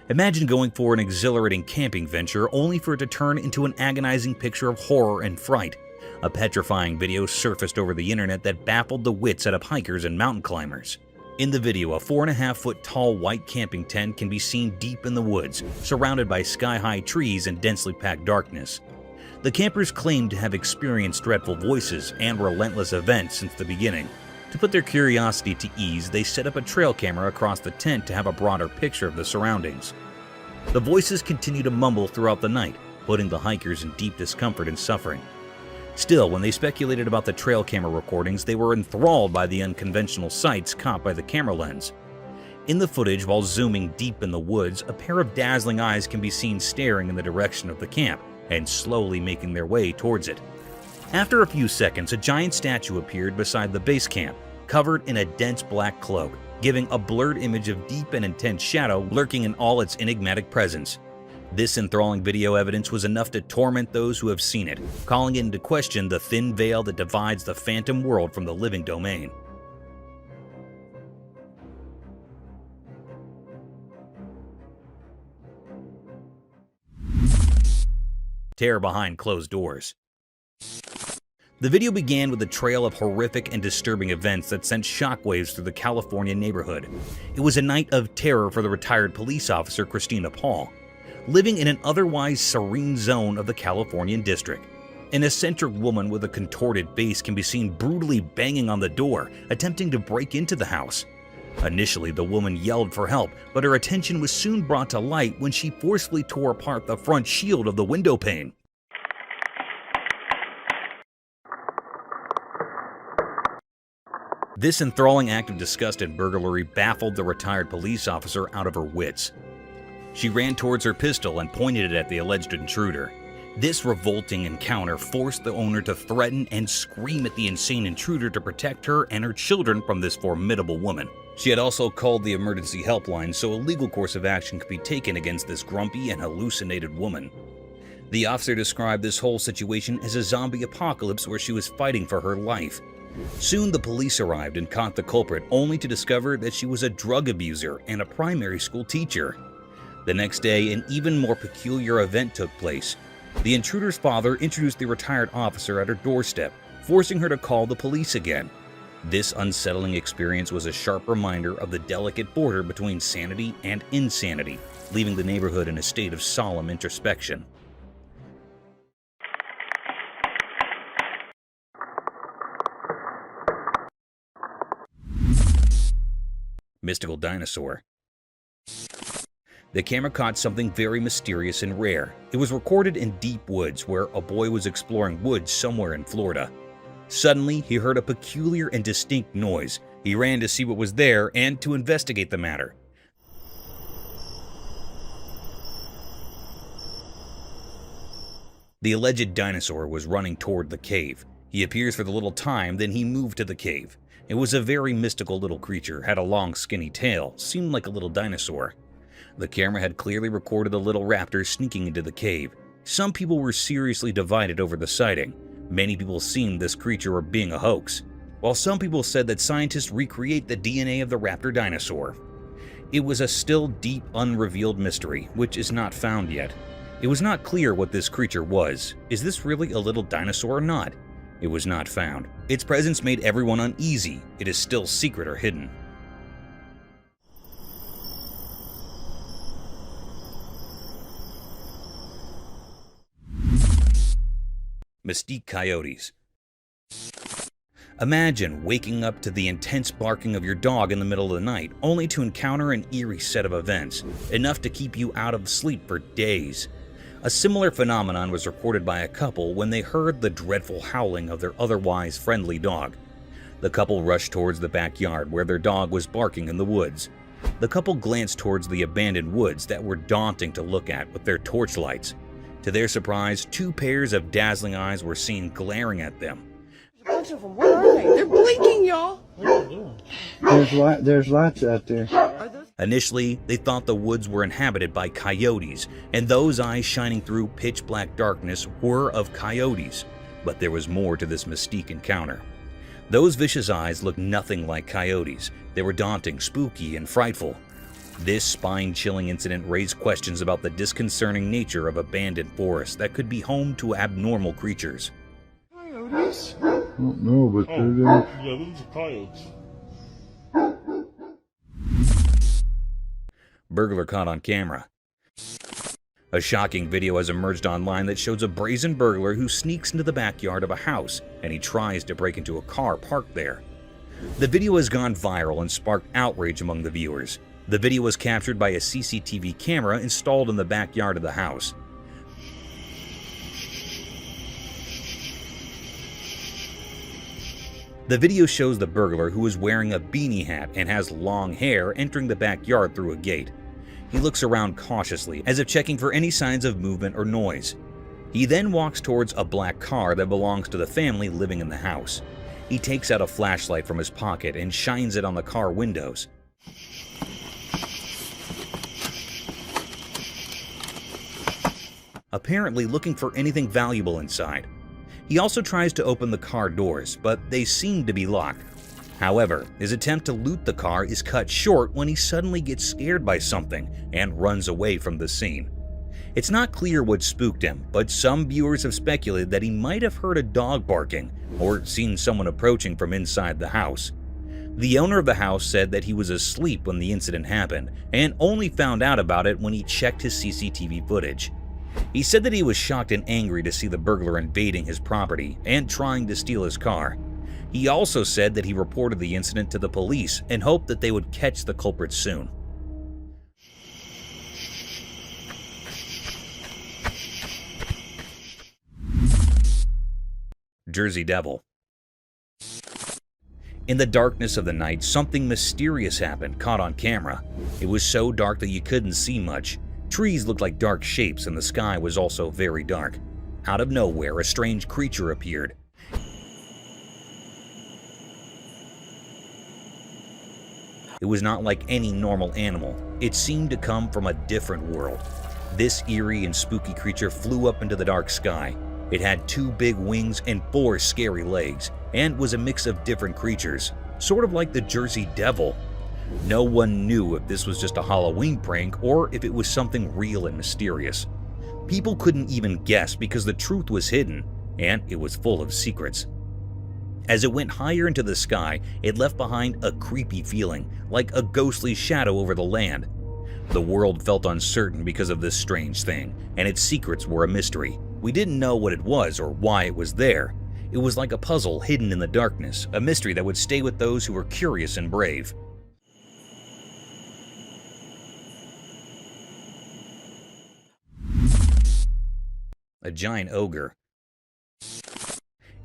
Imagine going for an exhilarating camping venture only for it to turn into an agonizing picture of horror and fright. A petrifying video surfaced over the internet that baffled the wits out of hikers and mountain climbers. In the video, a 4.5-foot tall white camping tent can be seen deep in the woods, surrounded by sky-high trees and densely packed darkness. The campers claimed to have experienced dreadful voices and relentless events since the beginning. To put their curiosity to ease, they set up a trail camera across the tent to have a broader picture of the surroundings. The voices continue to mumble throughout the night, putting the hikers in deep discomfort and suffering. Still, when they speculated about the trail camera recordings, they were enthralled by the unconventional sights caught by the camera lens. In the footage, while zooming deep in the woods, a pair of dazzling eyes can be seen staring in the direction of the camp and slowly making their way towards it. After a few seconds, a giant statue appeared beside the base camp, covered in a dense black cloak, giving a blurred image of deep and intense shadow lurking in all its enigmatic presence. This enthralling video evidence was enough to torment those who have seen it, calling into question the thin veil that divides the phantom world from the living domain. Terror behind closed doors. The video began with a trail of horrific and disturbing events that sent shockwaves through the California neighborhood. It was a night of terror for the retired police officer Christina Paul, living in an otherwise serene zone of the Californian district. An eccentric woman with a contorted face can be seen brutally banging on the door, attempting to break into the house. Initially, the woman yelled for help, but her attention was soon brought to light when she forcefully tore apart the front shield of the window pane. This enthralling act of disgust and burglary baffled the retired police officer out of her wits. She ran towards her pistol and pointed it at the alleged intruder. This revolting encounter forced the owner to threaten and scream at the insane intruder to protect her and her children from this formidable woman. She had also called the emergency helpline so a legal course of action could be taken against this grumpy and hallucinated woman. The officer described this whole situation as a zombie apocalypse where she was fighting for her life. Soon the police arrived and caught the culprit, only to discover that she was a drug abuser and a primary school teacher. The next day, an even more peculiar event took place. The intruder's father introduced the retired officer at her doorstep, forcing her to call the police again. This unsettling experience was a sharp reminder of the delicate border between sanity and insanity, leaving the neighborhood in a state of solemn introspection. Mystical dinosaur. The camera caught something very mysterious and rare. It was recorded in deep woods where a boy was exploring woods somewhere in Florida. Suddenly, he heard a peculiar and distinct noise. He ran to see what was there and to investigate the matter. The alleged dinosaur was running toward the cave. He appears for the little time, then he moved to the cave. It was a very mystical little creature, had a long skinny tail, seemed like a little dinosaur. The camera had clearly recorded the little raptor sneaking into the cave. Some people were seriously divided over the sighting. Many people seemed this creature being a hoax, while some people said that scientists recreate the DNA of the raptor dinosaur. It was a still deep, unrevealed mystery, which is not found yet. It was not clear what this creature was. Is this really a little dinosaur or not? It was not found. Its presence made everyone uneasy. It is still secret or hidden. Mystique coyotes. Imagine waking up to the intense barking of your dog in the middle of the night, only to encounter an eerie set of events, enough to keep you out of sleep for days. A similar phenomenon was recorded by a couple when they heard the dreadful howling of their otherwise friendly dog. The couple rushed towards the backyard where their dog was barking in the woods. The couple glanced towards the abandoned woods that were daunting to look at with their torchlights. To their surprise, two pairs of dazzling eyes were seen glaring at them. A bunch of them. Where are they? They're blinking, y'all. What are you doing? There's lights out there. Initially, they thought the woods were inhabited by coyotes, and those eyes shining through pitch-black darkness were of coyotes. But there was more to this mystique encounter. Those vicious eyes looked nothing like coyotes. They were daunting, spooky, and frightful. This spine-chilling incident raised questions about the disconcerting nature of abandoned forests that could be home to abnormal creatures. Coyotes? I don't know, but they're there. Yeah, those are coyotes. Burglar caught on camera. A shocking video has emerged online that shows a brazen burglar who sneaks into the backyard of a house and he tries to break into a car parked there. The video has gone viral and sparked outrage among the viewers. The video was captured by a CCTV camera installed in the backyard of the house. The video shows the burglar, who is wearing a beanie hat and has long hair, entering the backyard through a gate. He looks around cautiously, as if checking for any signs of movement or noise. He then walks towards a black car that belongs to the family living in the house. He takes out a flashlight from his pocket and shines it on the car windows. Apparently looking for anything valuable inside. He also tries to open the car doors, but they seem to be locked. However, his attempt to loot the car is cut short when he suddenly gets scared by something and runs away from the scene. It's not clear what spooked him, but some viewers have speculated that he might have heard a dog barking or seen someone approaching from inside the house. The owner of the house said that he was asleep when the incident happened and only found out about it when he checked his CCTV footage. He said that he was shocked and angry to see the burglar invading his property and trying to steal his car. He also said that he reported the incident to the police and hoped that they would catch the culprit soon. Jersey Devil. In the darkness of the night, something mysterious happened, caught on camera. It was so dark that you couldn't see much. Trees looked like dark shapes and the sky was also very dark. Out of nowhere, a strange creature appeared. It was not like any normal animal. It seemed to come from a different world. This eerie and spooky creature flew up into the dark sky. It had 2 big wings and 4 scary legs, and was a mix of different creatures, sort of like the Jersey Devil. No one knew if this was just a Halloween prank or if it was something real and mysterious. People couldn't even guess because the truth was hidden, and it was full of secrets. As it went higher into the sky, it left behind a creepy feeling, like a ghostly shadow over the land. The world felt uncertain because of this strange thing, and its secrets were a mystery. We didn't know what it was or why it was there. It was like a puzzle hidden in the darkness, a mystery that would stay with those who were curious and brave. A giant ogre.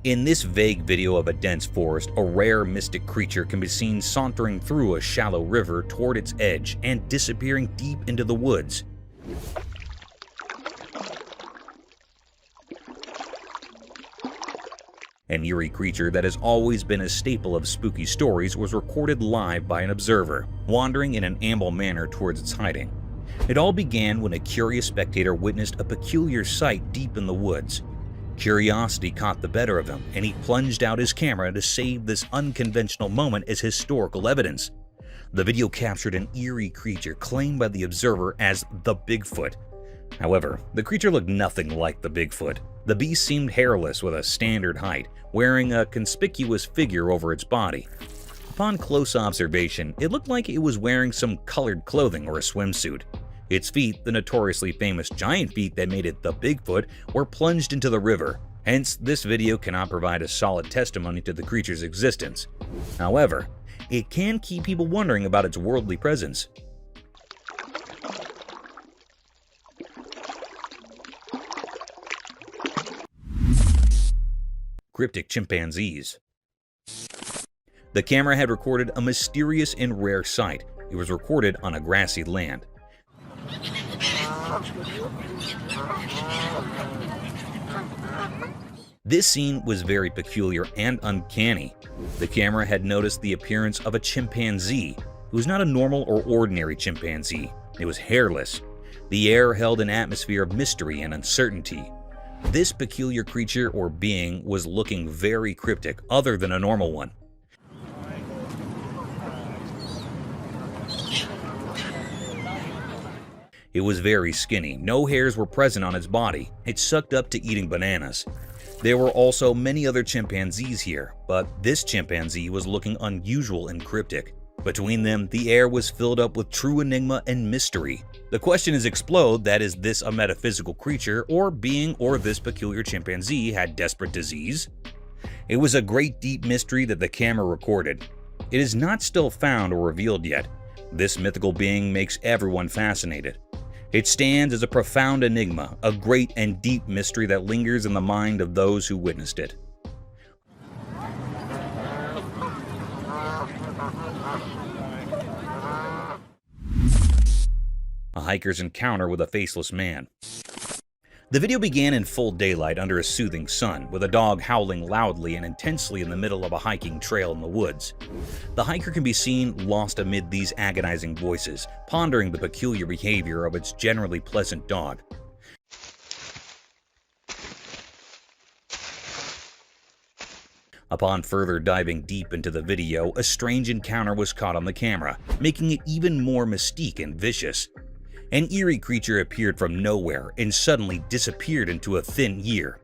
In this vague video of a dense forest, a rare mystic creature can be seen sauntering through a shallow river toward its edge and disappearing deep into the woods. An eerie creature that has always been a staple of spooky stories was recorded live by an observer, wandering in an amble manner towards its hiding. It all began when a curious spectator witnessed a peculiar sight deep in the woods. Curiosity caught the better of him, and he plunged out his camera to save this unconventional moment as historical evidence. The video captured an eerie creature claimed by the observer as the Bigfoot. However, the creature looked nothing like the Bigfoot. The beast seemed hairless with a standard height, wearing a conspicuous figure over its body. Upon close observation, it looked like it was wearing some colored clothing or a swimsuit. Its feet, the notoriously famous giant feet that made it the Bigfoot, were plunged into the river. Hence, this video cannot provide a solid testimony to the creature's existence. However, it can keep people wondering about its worldly presence. Cryptic chimpanzees. The camera had recorded a mysterious and rare sight. It was recorded on a grassy land. This scene was very peculiar and uncanny. The camera had noticed the appearance of a chimpanzee. It was not a normal or ordinary chimpanzee. It was hairless. The air held an atmosphere of mystery and uncertainty. This peculiar creature or being was looking very cryptic, other than a normal one. It was very skinny. No hairs were present on its body. It sucked up to eating bananas. There were also many other chimpanzees here, but this chimpanzee was looking unusual and cryptic. Between them, the air was filled up with true enigma and mystery. The question is explode that is this a metaphysical creature or being, or this peculiar chimpanzee had desperate disease? It was a great deep mystery that the camera recorded. It is not still found or revealed yet. This mythical being makes everyone fascinated. It stands as a profound enigma, a great and deep mystery that lingers in the mind of those who witnessed it. a hiker's encounter with a faceless man. The video began in full daylight under a soothing sun, with a dog howling loudly and intensely in the middle of a hiking trail in the woods. The hiker can be seen lost amid these agonizing voices, pondering the peculiar behavior of its generally pleasant dog. Upon further diving deep into the video, a strange encounter was caught on the camera, making it even more mystique and vicious. An eerie creature appeared from nowhere and suddenly disappeared into a thin ear.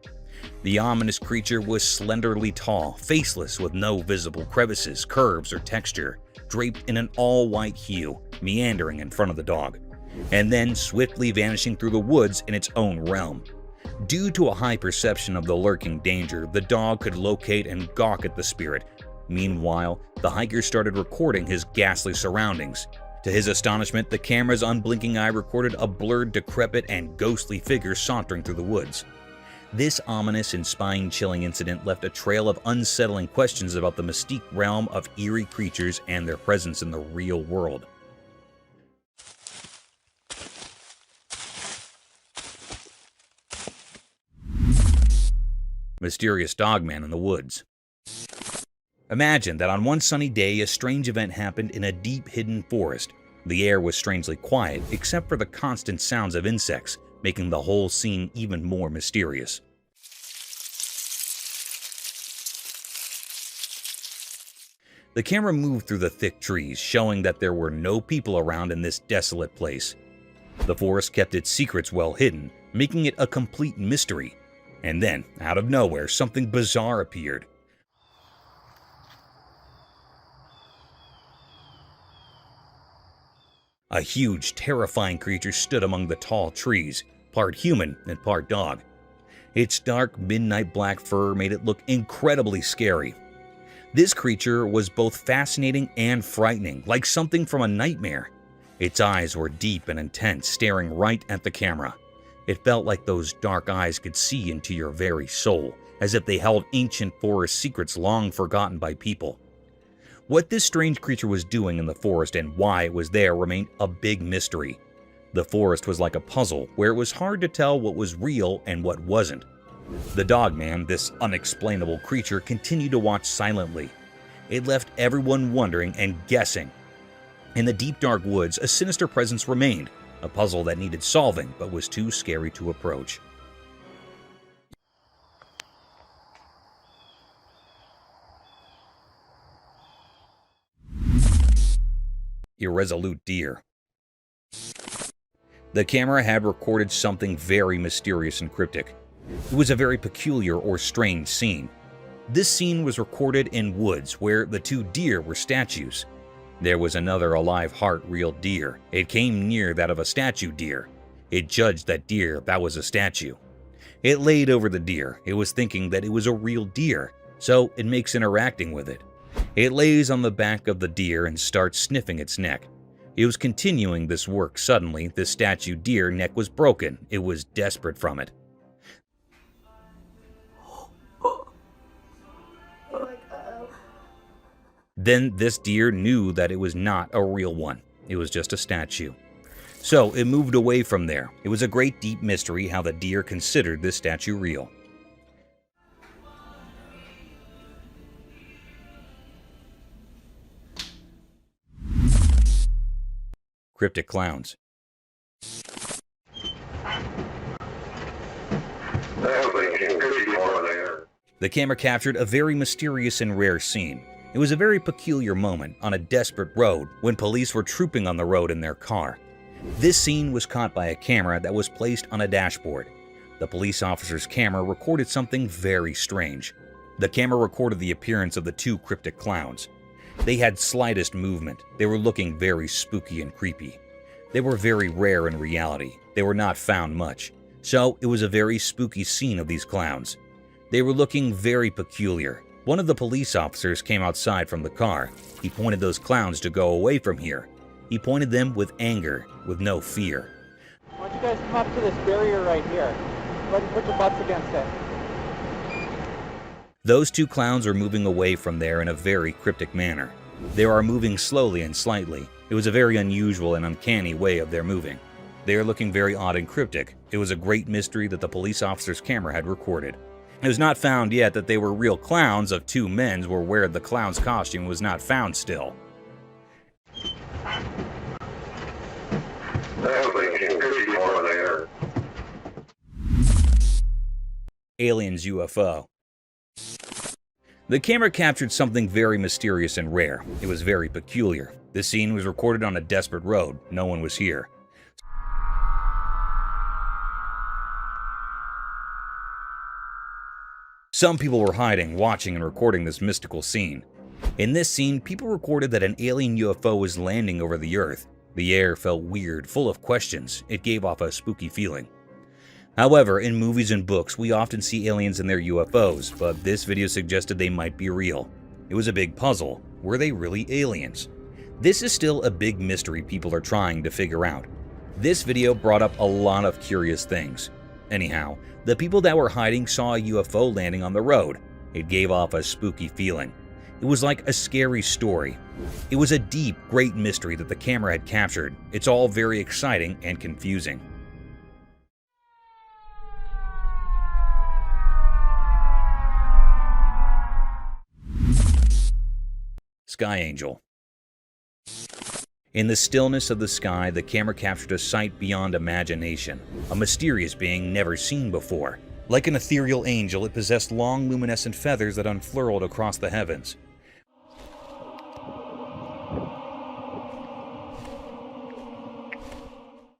The ominous creature was slenderly tall, faceless with no visible crevices, curves, or texture, draped in an all-white hue, meandering in front of the dog, and then swiftly vanishing through the woods in its own realm. Due to a high perception of the lurking danger, the dog could locate and gawk at the spirit. Meanwhile, the hiker started recording his ghastly surroundings. To his astonishment, the camera's unblinking eye recorded a blurred, decrepit, and ghostly figure sauntering through the woods. This ominous and spine-chilling incident left a trail of unsettling questions about the mystique realm of eerie creatures and their presence in the real world. Mysterious dogman in the woods. Imagine that on one sunny day, a strange event happened in a deep hidden forest. The air was strangely quiet, except for the constant sounds of insects, making the whole scene even more mysterious. The camera moved through the thick trees, showing that there were no people around in this desolate place. The forest kept its secrets well hidden, making it a complete mystery. And then, out of nowhere, something bizarre appeared. A huge, terrifying creature stood among the tall trees, part human and part dog. Its dark, midnight black fur made it look incredibly scary. This creature was both fascinating and frightening, like something from a nightmare. Its eyes were deep and intense, staring right at the camera. It felt like those dark eyes could see into your very soul, as if they held ancient forest secrets long forgotten by people. What this strange creature was doing in the forest and why it was there remained a big mystery. The forest was like a puzzle, where it was hard to tell what was real and what wasn't. The dogman, this unexplainable creature, continued to watch silently. It left everyone wondering and guessing. In the deep dark woods, a sinister presence remained, a puzzle that needed solving but was too scary to approach. Irresolute deer. The camera had recorded something very mysterious and cryptic. It was a very peculiar or strange scene. This scene was recorded in woods where the two deer were statues. There was another alive heart real deer. It came near that of a statue deer. It judged that deer that was a statue. It laid over the deer. It was thinking that it was a real deer, so it makes interacting with it. It lays on the back of the deer and starts sniffing its neck. It was continuing this work. Suddenly, the statue deer neck was broken. It was desperate from it. Then this deer knew that it was not a real one. It was just a statue. So it moved away from there. It was a great deep mystery how the deer considered this statue real. Cryptic clowns. The camera captured a very mysterious and rare scene. It was a very peculiar moment on a desperate road when police were trooping on the road in their car. This scene was caught by a camera that was placed on a dashboard. The police officer's camera recorded something very strange. The camera recorded the appearance of the two cryptic clowns. They had slightest movement. They were looking very spooky and creepy. They were very rare in reality. They were not found much. So it was a very spooky scene of these clowns. They were looking very peculiar. One of the police officers came outside from the car. He pointed those clowns to go away from here. He pointed them with anger, with no fear. Why don't you guys come up to this barrier right here? Go ahead and put your butts against it. Those two clowns were moving away from there in a very cryptic manner. They are moving slowly and slightly. It was a very unusual and uncanny way of their moving. They are looking very odd and cryptic. It was a great mystery that the police officer's camera had recorded. It was not found yet that they were real clowns of two men or where the clown's costume was not found still. Aliens UFO. The camera captured something very mysterious and rare. It was very peculiar. The scene was recorded on a desperate road. No one was here. Some people were hiding, watching, and recording this mystical scene. In this scene, people recorded that an alien UFO was landing over the Earth. The air felt weird, full of questions. It gave off a spooky feeling. However, in movies and books, we often see aliens in their UFOs, but this video suggested they might be real. It was a big puzzle. Were they really aliens? This is still a big mystery people are trying to figure out. This video brought up a lot of curious things. Anyhow, the people that were hiding saw a UFO landing on the road. It gave off a spooky feeling. It was like a scary story. It was a deep, great mystery that the camera had captured. It's all very exciting and confusing. Sky Angel. In the stillness of the sky, the camera captured a sight beyond imagination, a mysterious being never seen before. Like an ethereal angel, it possessed long, luminescent feathers that unfurled across the heavens.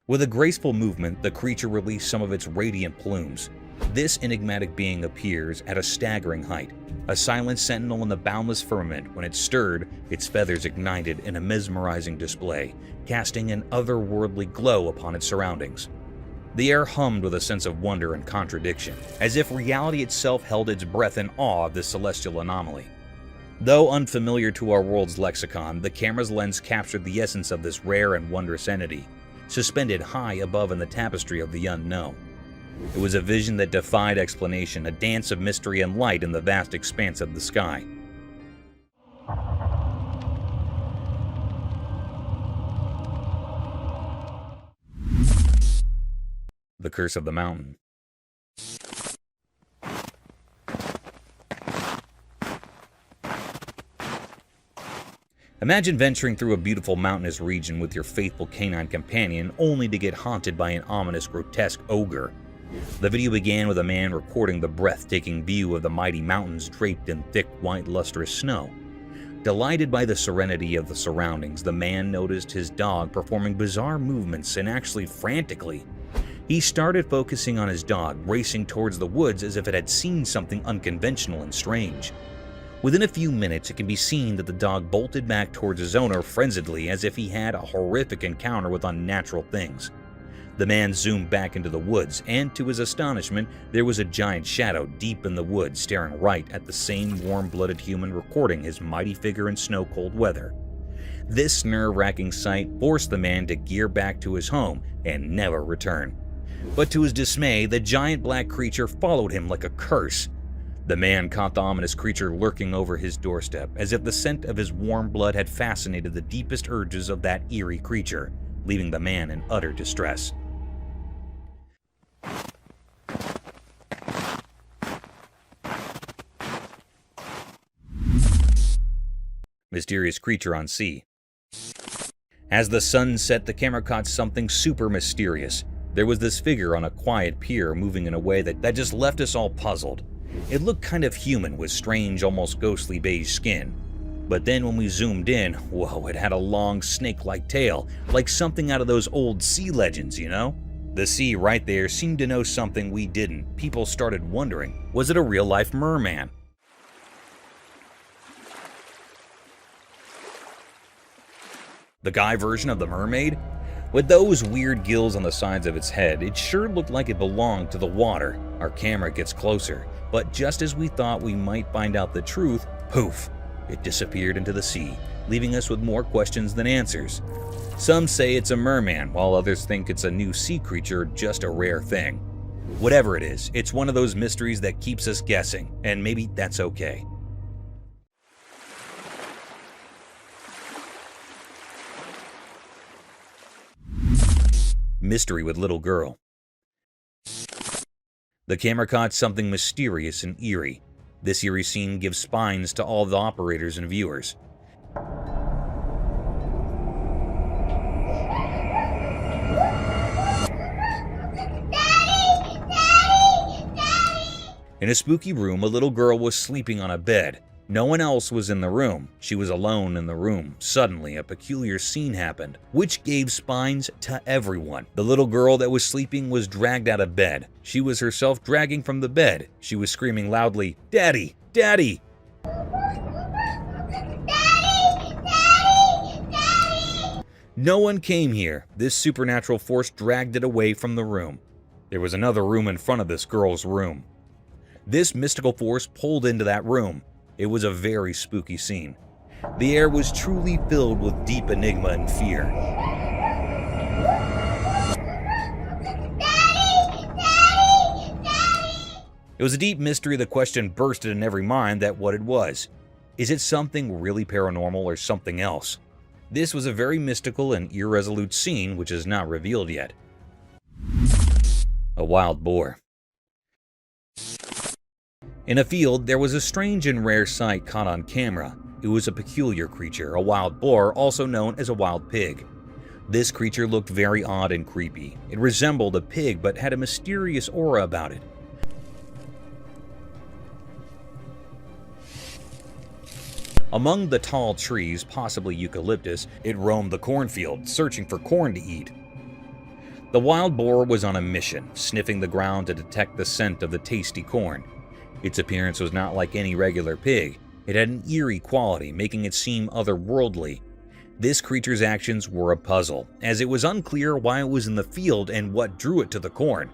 With a graceful movement, the creature released some of its radiant plumes. This enigmatic being appears at a staggering height, a silent sentinel in the boundless firmament. When it stirred, its feathers ignited in a mesmerizing display, casting an otherworldly glow upon its surroundings. The air hummed with a sense of wonder and contradiction, as if reality itself held its breath in awe of this celestial anomaly. Though unfamiliar to our world's lexicon, the camera's lens captured the essence of this rare and wondrous entity, suspended high above in the tapestry of the unknown. It was a vision that defied explanation, a dance of mystery and light in the vast expanse of the sky. The Curse of the Mountain. Imagine venturing through a beautiful mountainous region with your faithful canine companion only to get haunted by an ominous, grotesque ogre. The video began with a man recording the breathtaking view of the mighty mountains draped in thick, white, lustrous snow. Delighted by the serenity of the surroundings, the man noticed his dog performing bizarre movements and actually frantically. He started focusing on his dog, racing towards the woods as if it had seen something unconventional and strange. Within a few minutes, it can be seen that the dog bolted back towards his owner frenziedly as if he had a horrific encounter with unnatural things. The man zoomed back into the woods, and to his astonishment, there was a giant shadow deep in the woods staring right at the same warm-blooded human recording his mighty figure in snow-cold weather. This nerve-wracking sight forced the man to gear back to his home and never return. But to his dismay, the giant black creature followed him like a curse. The man caught the ominous creature lurking over his doorstep, as if the scent of his warm blood had fascinated the deepest urges of that eerie creature, leaving the man in utter distress. Mysterious creature on sea. As the sun set, the camera caught something super mysterious. There was this figure on a quiet pier moving in a way that just left us all puzzled. It looked kind of human with strange, almost ghostly beige skin. But then when we zoomed in, whoa, it had a long snake-like tail, like something out of those old sea legends, you know? The sea right there seemed to know something we didn't. People started wondering, was it a real-life merman? The guy version of the mermaid? With those weird gills on the sides of its head, it sure looked like it belonged to the water. Our camera gets closer, but just as we thought we might find out the truth, poof, it disappeared into the sea, leaving us with more questions than answers. Some say it's a merman, while others think it's a new sea creature, just a rare thing. Whatever it is, it's one of those mysteries that keeps us guessing, and maybe that's okay. Mystery with little girl. The camera caught something mysterious and eerie. This eerie scene gives spines to all the operators and viewers. In a spooky room, a little girl was sleeping on a bed. No one else was in the room. She was alone in the room. Suddenly, a peculiar scene happened, which gave spines to everyone. The little girl that was sleeping was dragged out of bed. She was herself dragging from the bed. She was screaming loudly, "Daddy! Daddy!" No one came here. This supernatural force dragged it away from the room. There was another room in front of this girl's room. This mystical force pulled into that room. It was a very spooky scene. The air was truly filled with deep enigma and fear. It was a deep mystery. The question bursted in every mind that what it was. Is it something really paranormal or something else? This was a very mystical and irresolute scene which is not revealed yet. A wild boar. In a field, there was a strange and rare sight caught on camera. It was a peculiar creature, a wild boar, also known as a wild pig. This creature looked very odd and creepy. It resembled a pig but had a mysterious aura about it. Among the tall trees, possibly eucalyptus, it roamed the cornfield, searching for corn to eat. The wild boar was on a mission, sniffing the ground to detect the scent of the tasty corn. Its appearance was not like any regular pig. It had an eerie quality, making it seem otherworldly. This creature's actions were a puzzle, as it was unclear why it was in the field and what drew it to the corn.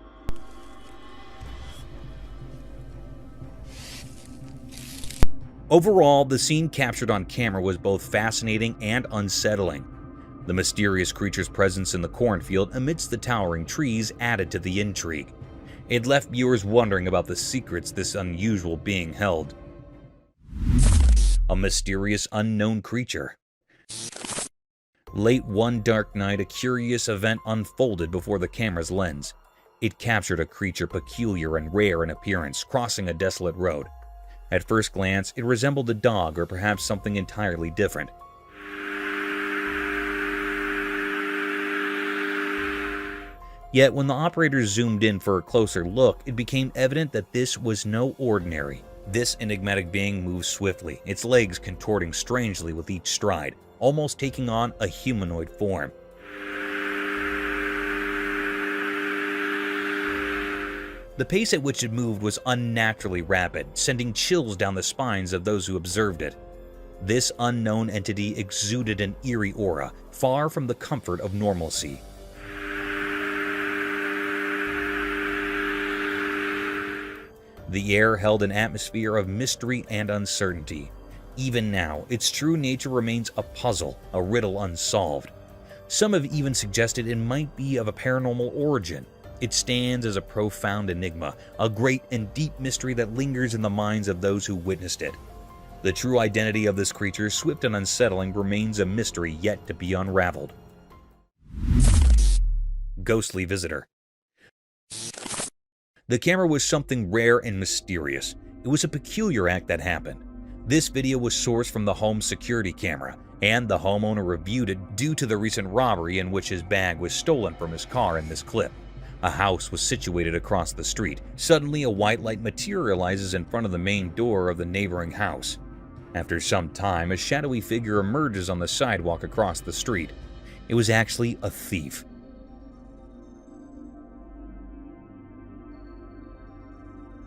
Overall, the scene captured on camera was both fascinating and unsettling. The mysterious creature's presence in the cornfield amidst the towering trees added to the intrigue. It left viewers wondering about the secrets this unusual being held. A mysterious unknown creature. Late one dark night, a curious event unfolded before the camera's lens. It captured a creature peculiar and rare in appearance, crossing a desolate road. At first glance, it resembled a dog or perhaps something entirely different. Yet when the operators zoomed in for a closer look, it became evident that this was no ordinary. This enigmatic being moved swiftly, its legs contorting strangely with each stride, almost taking on a humanoid form. The pace at which it moved was unnaturally rapid, sending chills down the spines of those who observed it. This unknown entity exuded an eerie aura, far from the comfort of normalcy. The air held an atmosphere of mystery and uncertainty. Even now, its true nature remains a puzzle, a riddle unsolved. Some have even suggested it might be of a paranormal origin. It stands as a profound enigma, a great and deep mystery that lingers in the minds of those who witnessed it. The true identity of this creature, swift and unsettling, remains a mystery yet to be unraveled. Ghostly visitor. The camera was something rare and mysterious. It was a peculiar act that happened. This video was sourced from the home security camera, and the homeowner reviewed it due to the recent robbery in which his bag was stolen from his car in this clip. A house was situated across the street. Suddenly, a white light materializes in front of the main door of the neighboring house. After some time, a shadowy figure emerges on the sidewalk across the street. It was actually a thief.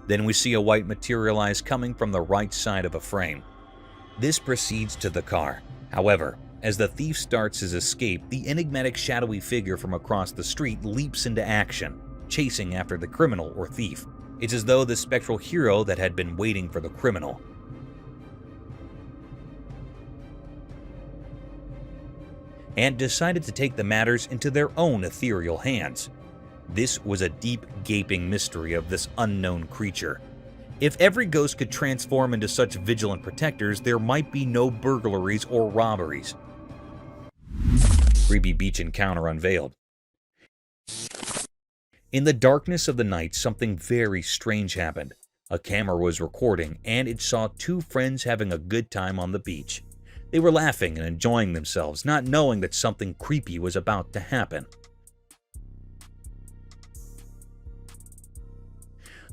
Then we see a white materialize coming from the right side of a frame. This proceeds to the car. However, as the thief starts his escape, the enigmatic shadowy figure from across the street leaps into action, chasing after the criminal or thief. It's as though the spectral hero that had been waiting for the criminal. And decided to take the matters into their own ethereal hands. This was a deep, gaping mystery of this unknown creature. If every ghost could transform into such vigilant protectors, there might be no burglaries or robberies. Creepy beach encounter unveiled. In the darkness of the night, something very strange happened. A camera was recording, and it saw two friends having a good time on the beach. They were laughing and enjoying themselves, not knowing that something creepy was about to happen.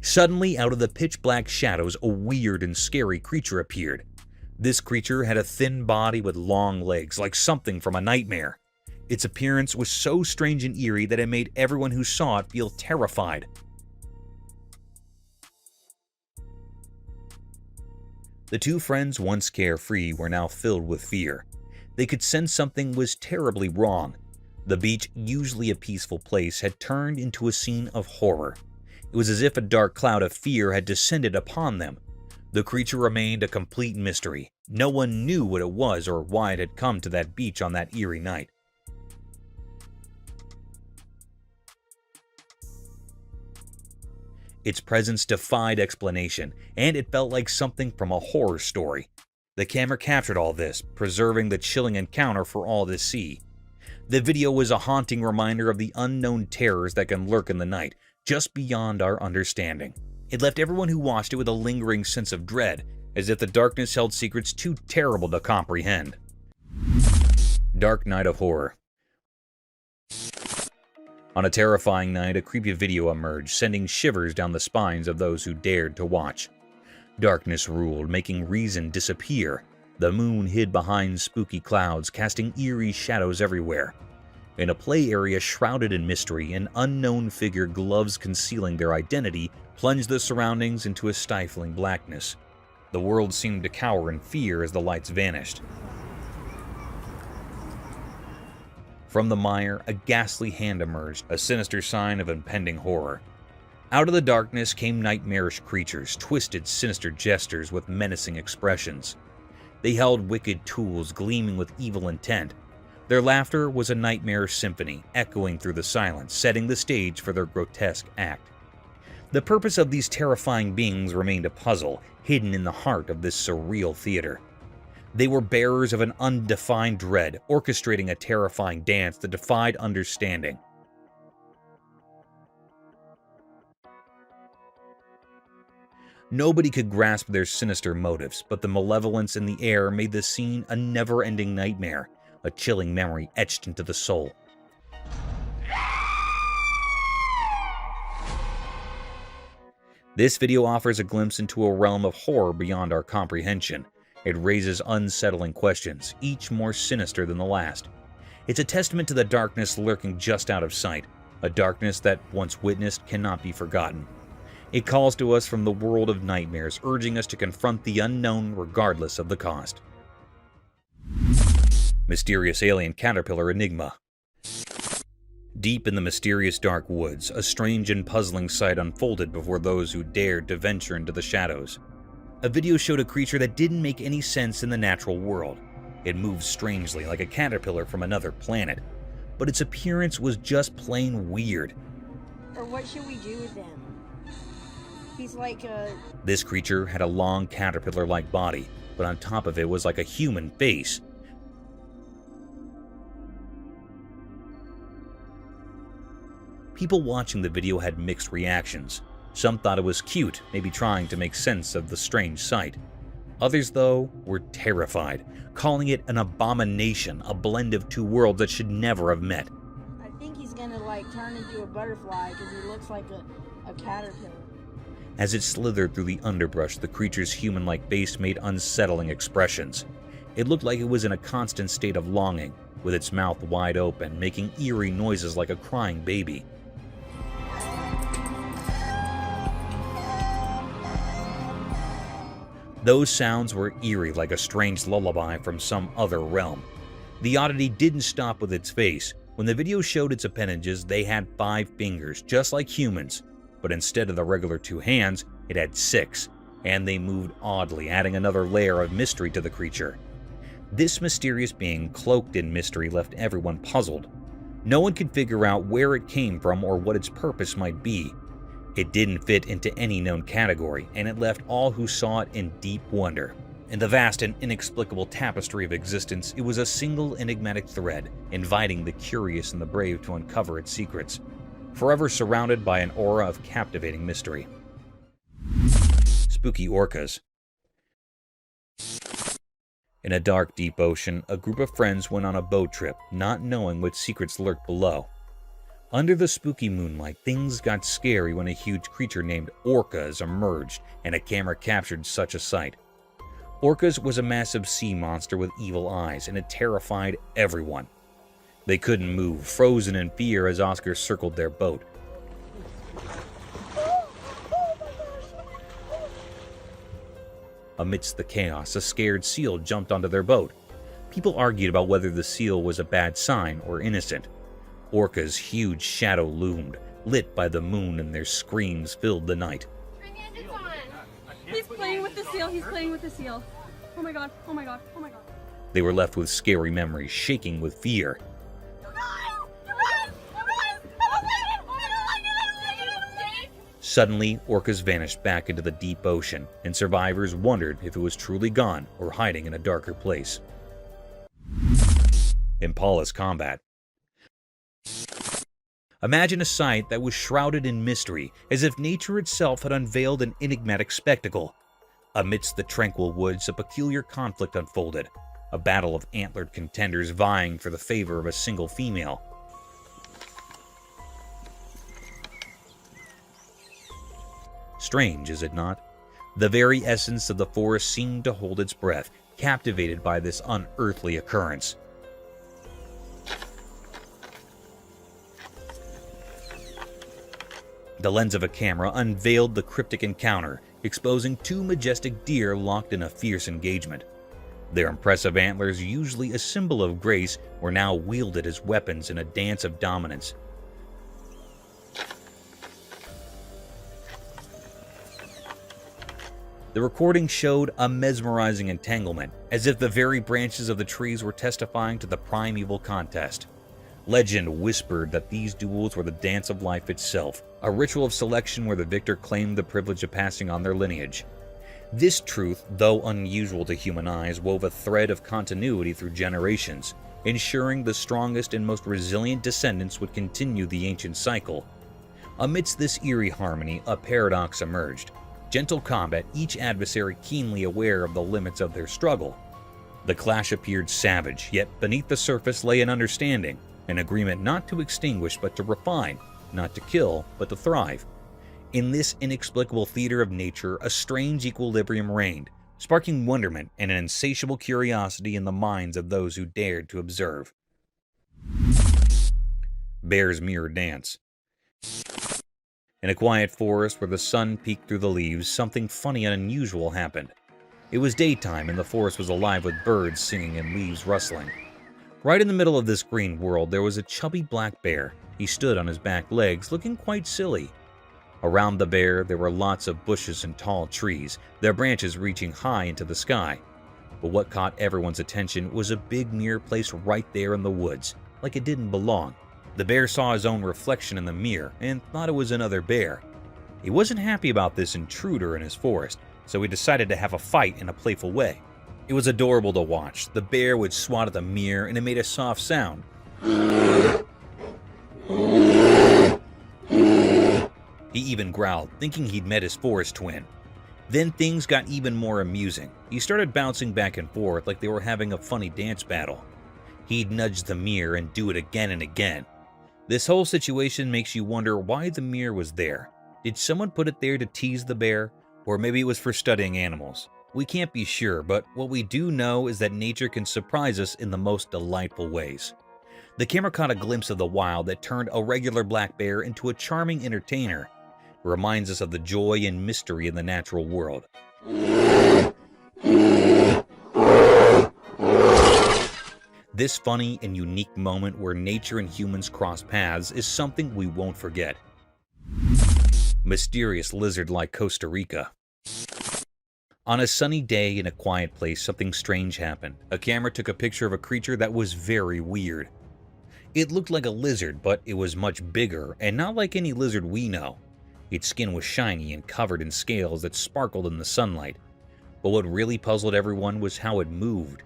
Suddenly, out of the pitch-black shadows, a weird and scary creature appeared. This creature had a thin body with long legs, like something from a nightmare. Its appearance was so strange and eerie that it made everyone who saw it feel terrified. The two friends, once carefree, were now filled with fear. They could sense something was terribly wrong. The beach, usually a peaceful place, had turned into a scene of horror. It was as if a dark cloud of fear had descended upon them. The creature remained a complete mystery. No one knew what it was or why it had come to that beach on that eerie night. Its presence defied explanation, and it felt like something from a horror story. The camera captured all this, preserving the chilling encounter for all to see. The video was a haunting reminder of the unknown terrors that can lurk in the night, just beyond our understanding. It left everyone who watched it with a lingering sense of dread, as if the darkness held secrets too terrible to comprehend. Dark Night of Horror. On a terrifying night, a creepy video emerged, sending shivers down the spines of those who dared to watch. Darkness ruled, making reason disappear. The moon hid behind spooky clouds, casting eerie shadows everywhere. In a play area shrouded in mystery, an unknown figure, gloves concealing their identity, plunged the surroundings into a stifling blackness. The world seemed to cower in fear as the lights vanished. From the mire, a ghastly hand emerged, a sinister sign of impending horror. Out of the darkness came nightmarish creatures, twisted, sinister gestures with menacing expressions. They held wicked tools gleaming with evil intent. Their laughter was a nightmare symphony, echoing through the silence, setting the stage for their grotesque act. The purpose of these terrifying beings remained a puzzle, hidden in the heart of this surreal theater. They were bearers of an undefined dread, orchestrating a terrifying dance that defied understanding. Nobody could grasp their sinister motives, but the malevolence in the air made the scene a never-ending nightmare, a chilling memory etched into the soul. This video offers a glimpse into a realm of horror beyond our comprehension. It raises unsettling questions, each more sinister than the last. It's a testament to the darkness lurking just out of sight, a darkness that, once witnessed, cannot be forgotten. It calls to us from the world of nightmares, urging us to confront the unknown regardless of the cost. Mysterious alien caterpillar enigma. Deep in the mysterious dark woods, a strange and puzzling sight unfolded before those who dared to venture into the shadows. A video showed a creature that didn't make any sense in the natural world. It moved strangely, like a caterpillar from another planet, but its appearance was just plain weird. Or what should we do with him? He's like a... This creature had a long caterpillar-like body, but on top of it was like a human face. People watching the video had mixed reactions. Some thought it was cute, maybe trying to make sense of the strange sight. Others, though, were terrified, calling it an abomination, a blend of two worlds that should never have met. I think he's gonna like turn into a butterfly because he looks like a caterpillar. As it slithered through the underbrush, the creature's human-like face made unsettling expressions. It looked like it was in a constant state of longing, with its mouth wide open, making eerie noises like a crying baby. Those sounds were eerie, like a strange lullaby from some other realm. The oddity didn't stop with its face. When the video showed its appendages, they had 5 fingers, just like humans, but instead of the regular 2 hands, it had 6, and they moved oddly, adding another layer of mystery to the creature. This mysterious being, cloaked in mystery, left everyone puzzled. No one could figure out where it came from or what its purpose might be. It didn't fit into any known category, and it left all who saw it in deep wonder. In the vast and inexplicable tapestry of existence, it was a single enigmatic thread, inviting the curious and the brave to uncover its secrets. forever surrounded by an aura of captivating mystery. Spooky orcas. In a dark, deep ocean, a group of friends went on a boat trip, not knowing what secrets lurked below. Under the spooky moonlight, things got scary when a huge creature named orcas emerged, and a camera captured such a sight. Orcas was a massive sea monster with evil eyes, and it terrified everyone. They couldn't move, frozen in fear as Oscar circled their boat. Amidst the chaos, a scared seal jumped onto their boat. People argued about whether the seal was a bad sign or innocent. Orca's huge shadow loomed, lit by the moon, and their screams filled the night. He's playing with the seal. He's playing with the seal. Oh my god. Oh my god. Oh my god. They were left with scary memories, shaking with fear. Suddenly, orcas vanished back into the deep ocean, and survivors wondered if it was truly gone or hiding in a darker place. Impala's combat. Imagine a sight that was shrouded in mystery, as if nature itself had unveiled an enigmatic spectacle. Amidst the tranquil woods, a peculiar conflict unfolded, a battle of antlered contenders vying for the favor of a single female. Strange, is it not? The very essence of the forest seemed to hold its breath, captivated by this unearthly occurrence. The lens of a camera unveiled the cryptic encounter, exposing two majestic deer locked in a fierce engagement. Their impressive antlers, usually a symbol of grace, were now wielded as weapons in a dance of dominance. The recording showed a mesmerizing entanglement, as if the very branches of the trees were testifying to the primeval contest. Legend whispered that these duels were the dance of life itself, a ritual of selection where the victor claimed the privilege of passing on their lineage. This truth, though unusual to human eyes, wove a thread of continuity through generations, ensuring the strongest and most resilient descendants would continue the ancient cycle. Amidst this eerie harmony, a paradox emerged. Gentle combat, each adversary keenly aware of the limits of their struggle. The clash appeared savage, yet beneath the surface lay an understanding, an agreement not to extinguish but to refine, not to kill but to thrive. In this inexplicable theater of nature, a strange equilibrium reigned, sparking wonderment and an insatiable curiosity in the minds of those who dared to observe. Bear's Mirror Dance. In a quiet forest where the sun peeked through the leaves, something funny and unusual happened. It was daytime and the forest was alive with birds singing and leaves rustling. Right in the middle of this green world there was a chubby black bear. He stood on his back legs, looking quite silly. Around the bear there were lots of bushes and tall trees, their branches reaching high into the sky. But what caught everyone's attention was a big mirror placed right there in the woods, like it didn't belong. The bear saw his own reflection in the mirror and thought it was another bear. He wasn't happy about this intruder in his forest, so he decided to have a fight in a playful way. It was adorable to watch. The bear would swat at the mirror and it made a soft sound. He even growled, thinking he'd met his forest twin. Then things got even more amusing. He started bouncing back and forth like they were having a funny dance battle. He'd nudge the mirror and do it again and again. This whole situation makes you wonder why the mirror was there. Did someone put it there to tease the bear? Or maybe it was for studying animals. We can't be sure, but what we do know is that nature can surprise us in the most delightful ways. The camera caught a glimpse of the wild that turned a regular black bear into a charming entertainer. It reminds us of the joy and mystery in the natural world. This funny and unique moment where nature and humans cross paths is something we won't forget. Mysterious lizard like Costa Rica. On a sunny day in a quiet place, something strange happened. A camera took a picture of a creature that was very weird. It looked like a lizard, but it was much bigger and not like any lizard we know. Its skin was shiny and covered in scales that sparkled in the sunlight. But what really puzzled everyone was how it moved.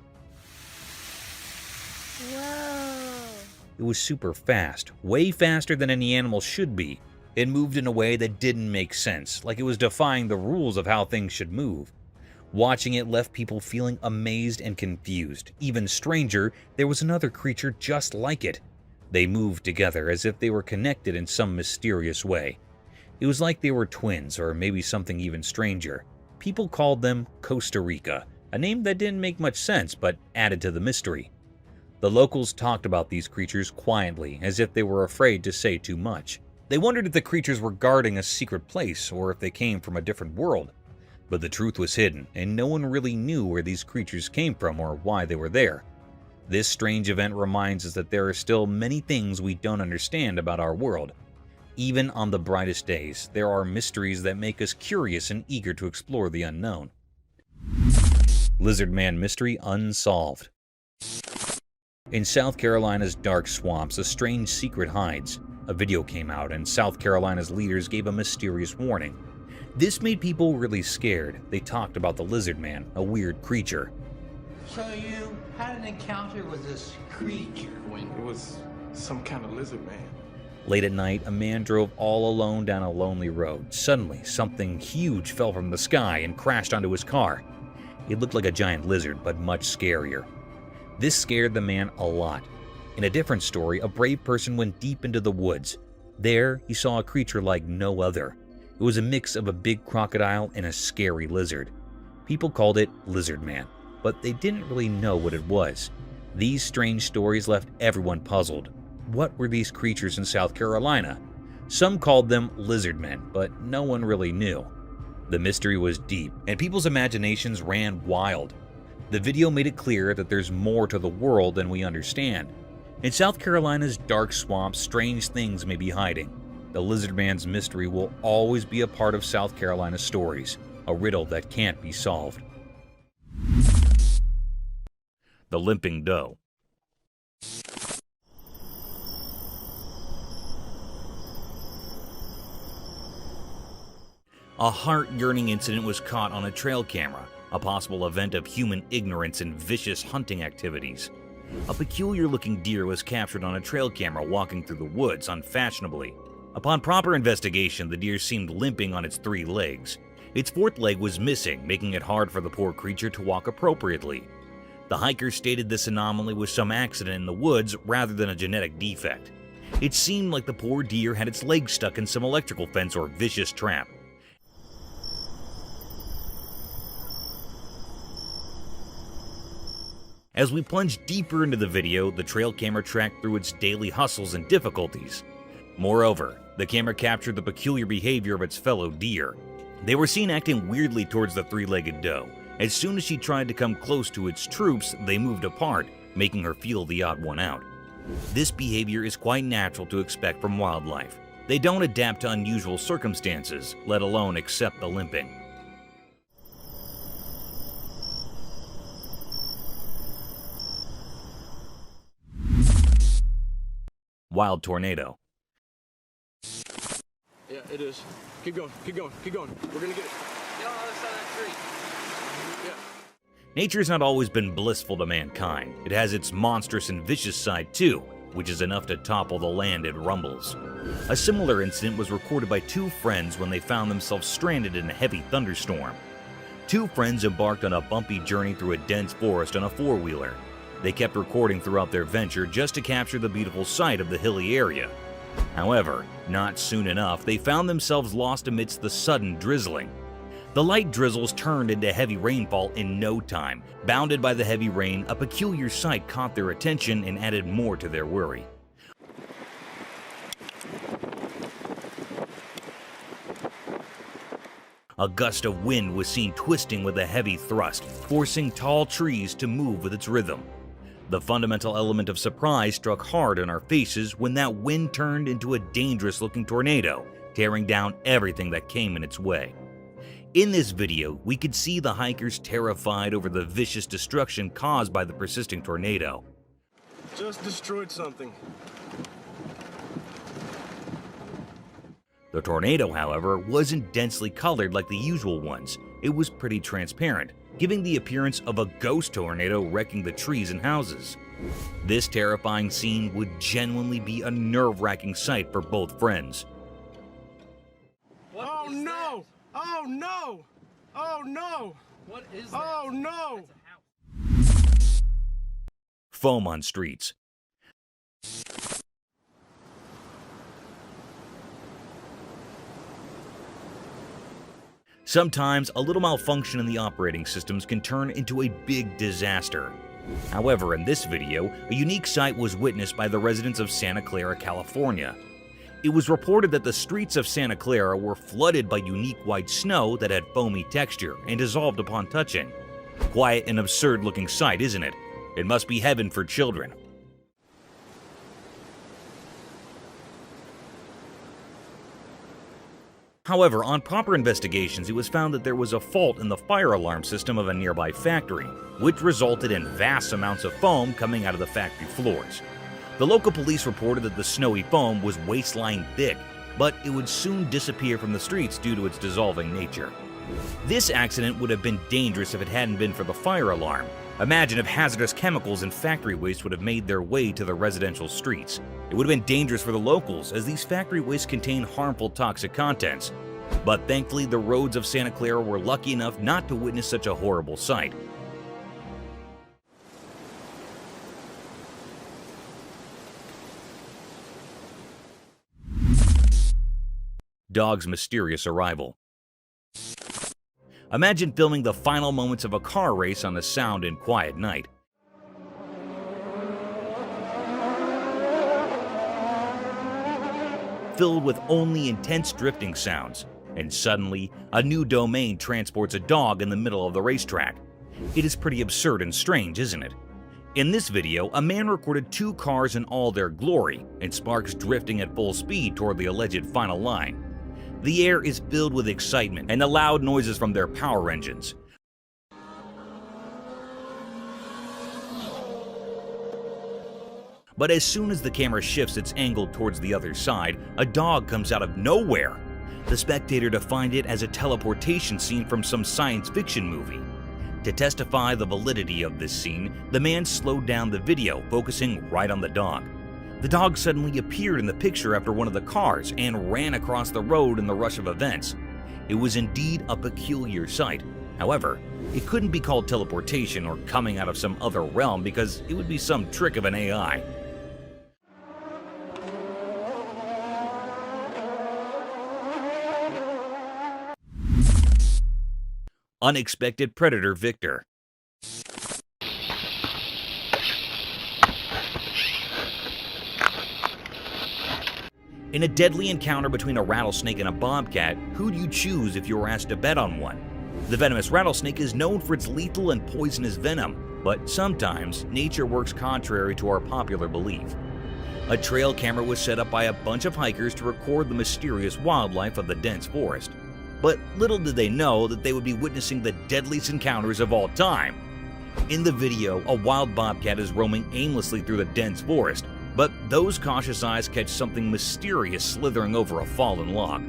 Whoa. It was super fast, way faster than any animal should be. It moved in a way that didn't make sense, like it was defying the rules of how things should move. Watching it left people feeling amazed and confused. Even stranger, there was another creature just like it. They moved together as if they were connected in some mysterious way. It was like they were twins, or maybe something even stranger. People called them Costa Rica, a name that didn't make much sense but added to the mystery. The locals talked about these creatures quietly, as if they were afraid to say too much. They wondered if the creatures were guarding a secret place or if they came from a different world. But the truth was hidden, and no one really knew where these creatures came from or why they were there. This strange event reminds us that there are still many things we don't understand about our world. Even on the brightest days, there are mysteries that make us curious and eager to explore the unknown. Lizard Man Mystery Unsolved. In South Carolina's dark swamps, a strange secret hides. A video came out, and South Carolina's leaders gave a mysterious warning. This made people really scared. They talked about the Lizard Man, a weird creature. So you had an encounter with this creature when... It was some kind of lizard man. Late at night, a man drove all alone down a lonely road. Suddenly, something huge fell from the sky and crashed onto his car. It looked like a giant lizard, but much scarier. This scared the man a lot. In a different story, a brave person went deep into the woods. There, he saw a creature like no other. It was a mix of a big crocodile and a scary lizard. People called it Lizard Man, but they didn't really know what it was. These strange stories left everyone puzzled. What were these creatures in South Carolina? Some called them lizard men, but no one really knew. The mystery was deep, and people's imaginations ran wild. The video made it clear that there's more to the world than we understand. In South Carolina's dark swamps, strange things may be hiding. The Lizard Man's mystery will always be a part of South Carolina's stories, a riddle that can't be solved. The Limping Doe. A heart-yearning incident was caught on a trail camera, a possible event of human ignorance and vicious hunting activities. A peculiar-looking deer was captured on a trail camera walking through the woods unfashionably. Upon proper investigation, the deer seemed limping on its 3 legs. Its 4th leg was missing, making it hard for the poor creature to walk appropriately. The hiker stated this anomaly was some accident in the woods rather than a genetic defect. It seemed like the poor deer had its legs stuck in some electrical fence or vicious trap. As we plunged deeper into the video, the trail camera tracked through its daily hustles and difficulties. Moreover, the camera captured the peculiar behavior of its fellow deer. They were seen acting weirdly towards the 3-legged doe. As soon as she tried to come close to its troops, they moved apart, making her feel the odd one out. This behavior is quite natural to expect from wildlife. They don't adapt to unusual circumstances, let alone accept the limping. Wild tornado. Yeah, it is. Keep going, keep going, keep going. We're gonna get it. Get on the other side of that tree. Yeah. Nature's not always been blissful to mankind. It has its monstrous and vicious side too, which is enough to topple the land it rumbles. A similar incident was recorded by 2 friends when they found themselves stranded in a heavy thunderstorm. 2 friends embarked on a bumpy journey through a dense forest on a 4-wheeler. They kept recording throughout their venture just to capture the beautiful sight of the hilly area. However, not soon enough, they found themselves lost amidst the sudden drizzling. The light drizzles turned into heavy rainfall in no time. Bounded by the heavy rain, a peculiar sight caught their attention and added more to their worry. A gust of wind was seen twisting with a heavy thrust, forcing tall trees to move with its rhythm. The fundamental element of surprise struck hard in our faces when that wind turned into a dangerous-looking tornado, tearing down everything that came in its way. In this video, we could see the hikers terrified over the vicious destruction caused by the persisting tornado. Just destroyed something. The tornado, however, wasn't densely colored like the usual ones. It was pretty transparent, giving the appearance of a ghost tornado wrecking the trees and houses. This terrifying scene would genuinely be a nerve-wracking sight for both friends. Oh no! Oh no! Oh no! What is that? Oh no! Foam on streets. Sometimes, a little malfunction in the operating systems can turn into a big disaster. However, in this video, a unique sight was witnessed by the residents of Santa Clara, California. It was reported that the streets of Santa Clara were flooded by unique white snow that had foamy texture and dissolved upon touching. Quite an absurd-looking sight, isn't it? It must be heaven for children. However, on proper investigations, it was found that there was a fault in the fire alarm system of a nearby factory, which resulted in vast amounts of foam coming out of the factory floors. The local police reported that the snowy foam was waist-line thick, but it would soon disappear from the streets due to its dissolving nature. This accident would have been dangerous if it hadn't been for the fire alarm. Imagine if hazardous chemicals and factory waste would have made their way to the residential streets. It would have been dangerous for the locals, as these factory wastes contain harmful toxic contents. But thankfully, the roads of Santa Clara were lucky enough not to witness such a horrible sight. Dog's mysterious arrival. Imagine filming the final moments of a car race on a sound and quiet night. Filled with only intense drifting sounds, and suddenly, a new domain transports a dog in the middle of the racetrack. It is pretty absurd and strange, isn't it? In this video, a man recorded 2 cars in all their glory, and sparks drifting at full speed toward the alleged final line. The air is filled with excitement and the loud noises from their power engines. But as soon as the camera shifts its angle towards the other side, a dog comes out of nowhere. The spectator defined it as a teleportation scene from some science fiction movie. To testify the validity of this scene, the man slowed down the video, focusing right on the dog. The dog suddenly appeared in the picture after one of the cars and ran across the road in the rush of events. It was indeed a peculiar sight. However, it couldn't be called teleportation or coming out of some other realm because it would be some trick of an AI. Unexpected predator Victor. In a deadly encounter between a rattlesnake and a bobcat, who'd you choose if you were asked to bet on one? The venomous rattlesnake is known for its lethal and poisonous venom, but sometimes nature works contrary to our popular belief. A trail camera was set up by a bunch of hikers to record the mysterious wildlife of the dense forest. But little did they know that they would be witnessing the deadliest encounters of all time. In the video, a wild bobcat is roaming aimlessly through the dense forest, but those cautious eyes catch something mysterious slithering over a fallen log.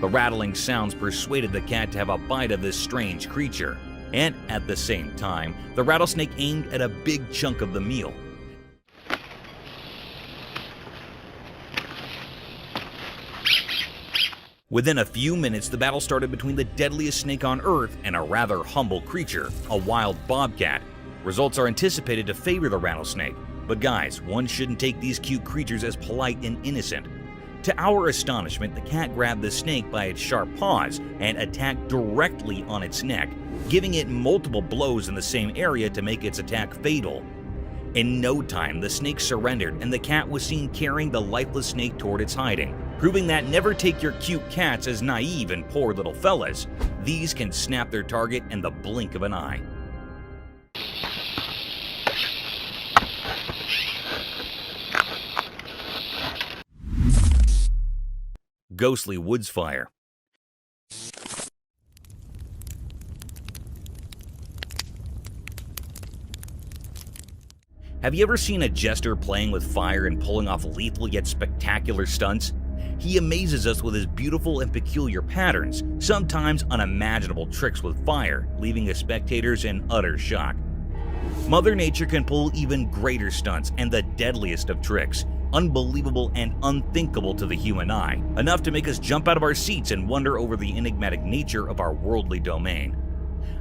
The rattling sounds persuaded the cat to have a bite of this strange creature, and at the same time, the rattlesnake aimed at a big chunk of the meal. Within a few minutes, the battle started between the deadliest snake on Earth and a rather humble creature, a wild bobcat. Results are anticipated to favor the rattlesnake. But guys, one shouldn't take these cute creatures as polite and innocent. To our astonishment, the cat grabbed the snake by its sharp paws and attacked directly on its neck, giving it multiple blows in the same area to make its attack fatal. In no time, the snake surrendered and the cat was seen carrying the lifeless snake toward its hiding, proving that never take your cute cats as naive and poor little fellas. These can snap their target in the blink of an eye. Ghostly woods fire. Have you ever seen a jester playing with fire and pulling off lethal yet spectacular stunts? He amazes us with his beautiful and peculiar patterns, sometimes unimaginable tricks with fire, leaving us spectators in utter shock. Mother Nature can pull even greater stunts and the deadliest of tricks, unbelievable and unthinkable to the human eye, enough to make us jump out of our seats and wonder over the enigmatic nature of our worldly domain.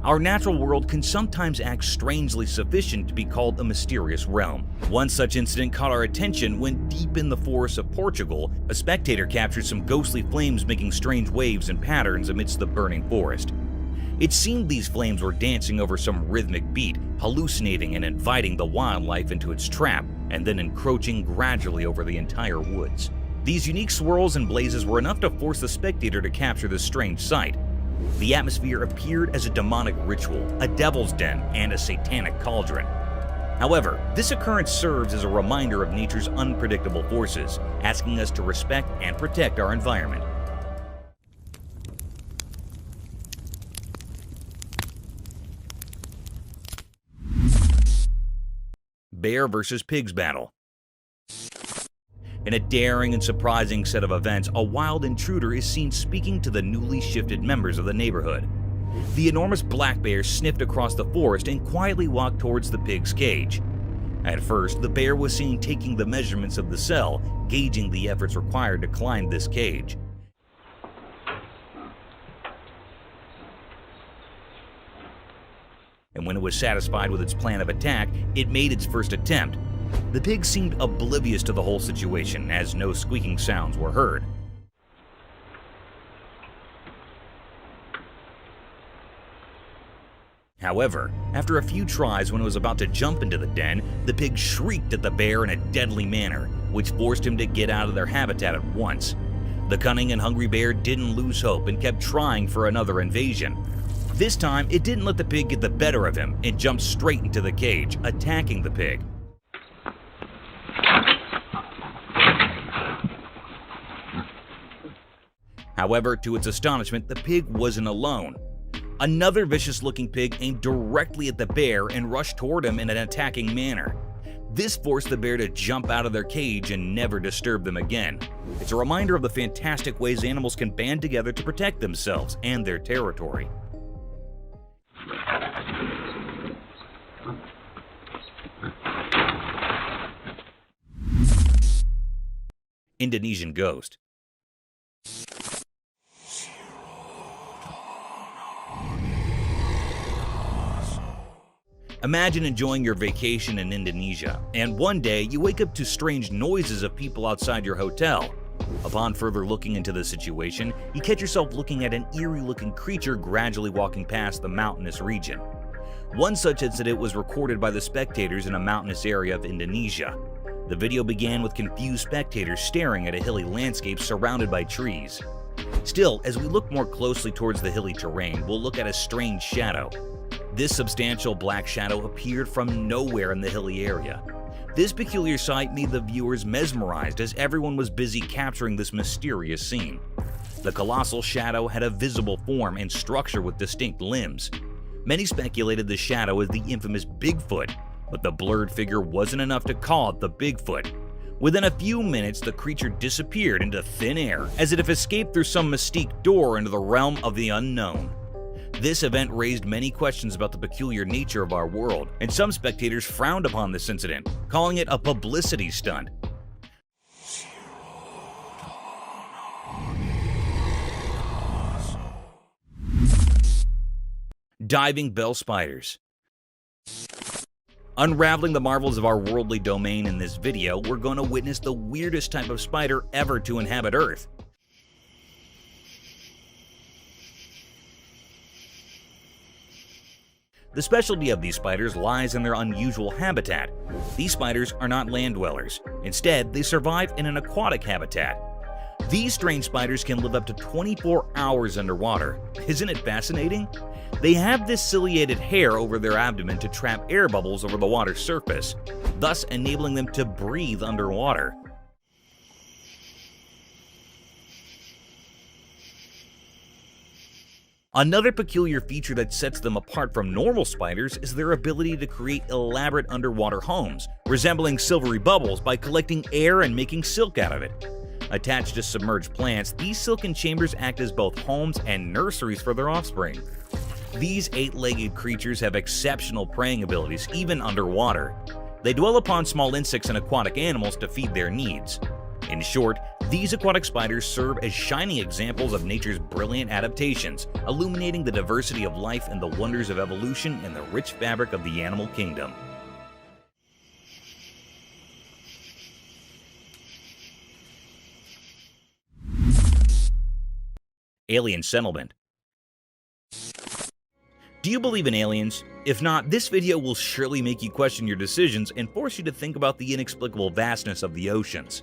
Our natural world can sometimes act strangely sufficient to be called a mysterious realm. One such incident caught our attention when, deep in the forests of Portugal, a spectator captured some ghostly flames making strange waves and patterns amidst the burning forest. It seemed these flames were dancing over some rhythmic beat, hallucinating and inviting the wildlife into its trap, and then encroaching gradually over the entire woods. These unique swirls and blazes were enough to force the spectator to capture this strange sight. The atmosphere appeared as a demonic ritual, a devil's den, and a satanic cauldron. However, this occurrence serves as a reminder of nature's unpredictable forces, asking us to respect and protect our environment. Bear versus pigs battle. In a daring and surprising set of events, a wild intruder is seen speaking to the newly shifted members of the neighborhood. The enormous black bear sniffed across the forest and quietly walked towards the pig's cage. At first, the bear was seen taking the measurements of the cell, gauging the efforts required to climb this cage. And when it was satisfied with its plan of attack, it made its first attempt. The pig seemed oblivious to the whole situation, as no squeaking sounds were heard. However, after a few tries, when it was about to jump into the den, the pig shrieked at the bear in a deadly manner, which forced him to get out of their habitat at once. The cunning and hungry bear didn't lose hope and kept trying for another invasion. This time, it didn't let the pig get the better of him and jumped straight into the cage, attacking the pig. However, to its astonishment, the pig wasn't alone. Another vicious-looking pig aimed directly at the bear and rushed toward him in an attacking manner. This forced the bear to jump out of their cage and never disturb them again. It's a reminder of the fantastic ways animals can band together to protect themselves and their territory. Indonesian ghost. Imagine enjoying your vacation in Indonesia, and one day you wake up to strange noises of people outside your hotel. Upon further looking into the situation, you catch yourself looking at an eerie-looking creature gradually walking past the mountainous region. One such incident was recorded by the spectators in a mountainous area of Indonesia. The video began with confused spectators staring at a hilly landscape surrounded by trees. Still, as we look more closely towards the hilly terrain, we'll look at a strange shadow. This substantial black shadow appeared from nowhere in the hilly area. This peculiar sight made the viewers mesmerized as everyone was busy capturing this mysterious scene. The colossal shadow had a visible form and structure with distinct limbs. Many speculated the shadow as the infamous Bigfoot, but the blurred figure wasn't enough to call it the Bigfoot. Within a few minutes, the creature disappeared into thin air, as if it escaped through some mystique door into the realm of the unknown. This event raised many questions about the peculiar nature of our world, and some spectators frowned upon this incident, calling it a publicity stunt. Diving bell spiders. Unraveling the marvels of our worldly domain in this video, we're going to witness the weirdest type of spider ever to inhabit Earth. The specialty of these spiders lies in their unusual habitat. These spiders are not land dwellers. Instead, they survive in an aquatic habitat. These strange spiders can live up to 24 hours underwater. Isn't it fascinating? They have this ciliated hair over their abdomen to trap air bubbles over the water's surface, thus enabling them to breathe underwater. Another peculiar feature that sets them apart from normal spiders is their ability to create elaborate underwater homes, resembling silvery bubbles by collecting air and making silk out of it. Attached to submerged plants, these silken chambers act as both homes and nurseries for their offspring. These 8-legged creatures have exceptional preying abilities even underwater. They dwell upon small insects and aquatic animals to feed their needs. In short, these aquatic spiders serve as shining examples of nature's brilliant adaptations, illuminating the diversity of life and the wonders of evolution in the rich fabric of the animal kingdom. Alien settlement. Do you believe in aliens? If not, this video will surely make you question your decisions and force you to think about the inexplicable vastness of the oceans.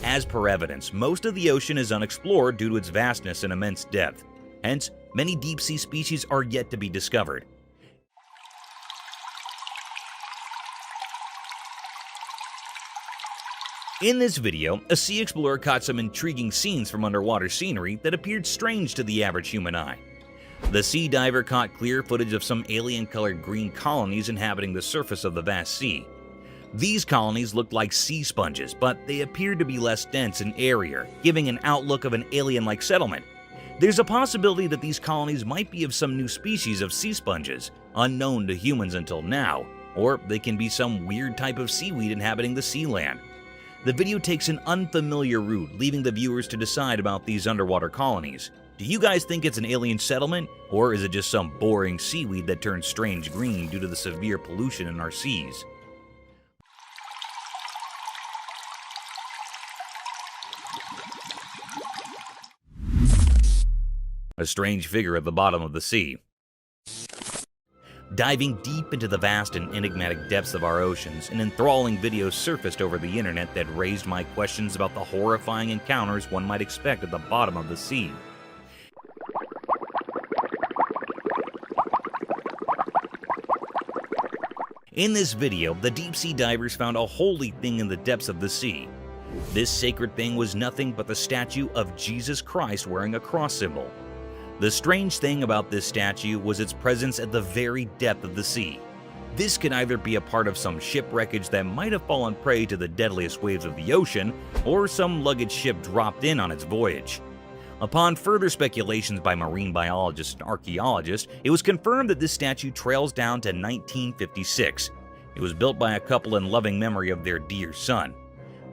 As per evidence, most of the ocean is unexplored due to its vastness and immense depth. Hence, many deep-sea species are yet to be discovered. In this video, a sea explorer caught some intriguing scenes from underwater scenery that appeared strange to the average human eye. The sea diver caught clear footage of some alien-colored green colonies inhabiting the surface of the vast sea. These colonies looked like sea sponges, but they appeared to be less dense and airier, giving an outlook of an alien-like settlement. There's a possibility that these colonies might be of some new species of sea sponges, unknown to humans until now, or they can be some weird type of seaweed inhabiting the sea land. The video takes an unfamiliar route, leaving the viewers to decide about these underwater colonies. Do you guys think it's an alien settlement, or is it just some boring seaweed that turns strange green due to the severe pollution in our seas? A strange figure at the bottom of the sea. Diving deep into the vast and enigmatic depths of our oceans, an enthralling video surfaced over the internet that raised my questions about the horrifying encounters one might expect at the bottom of the sea. In this video, the deep-sea divers found a holy thing in the depths of the sea. This sacred thing was nothing but the statue of Jesus Christ wearing a cross symbol. The strange thing about this statue was its presence at the very depth of the sea. This could either be a part of some shipwreckage that might have fallen prey to the deadliest waves of the ocean, or some luggage ship dropped in on its voyage. Upon further speculations by marine biologists and archaeologists, it was confirmed that this statue trails down to 1956. It was built by a couple in loving memory of their dear son.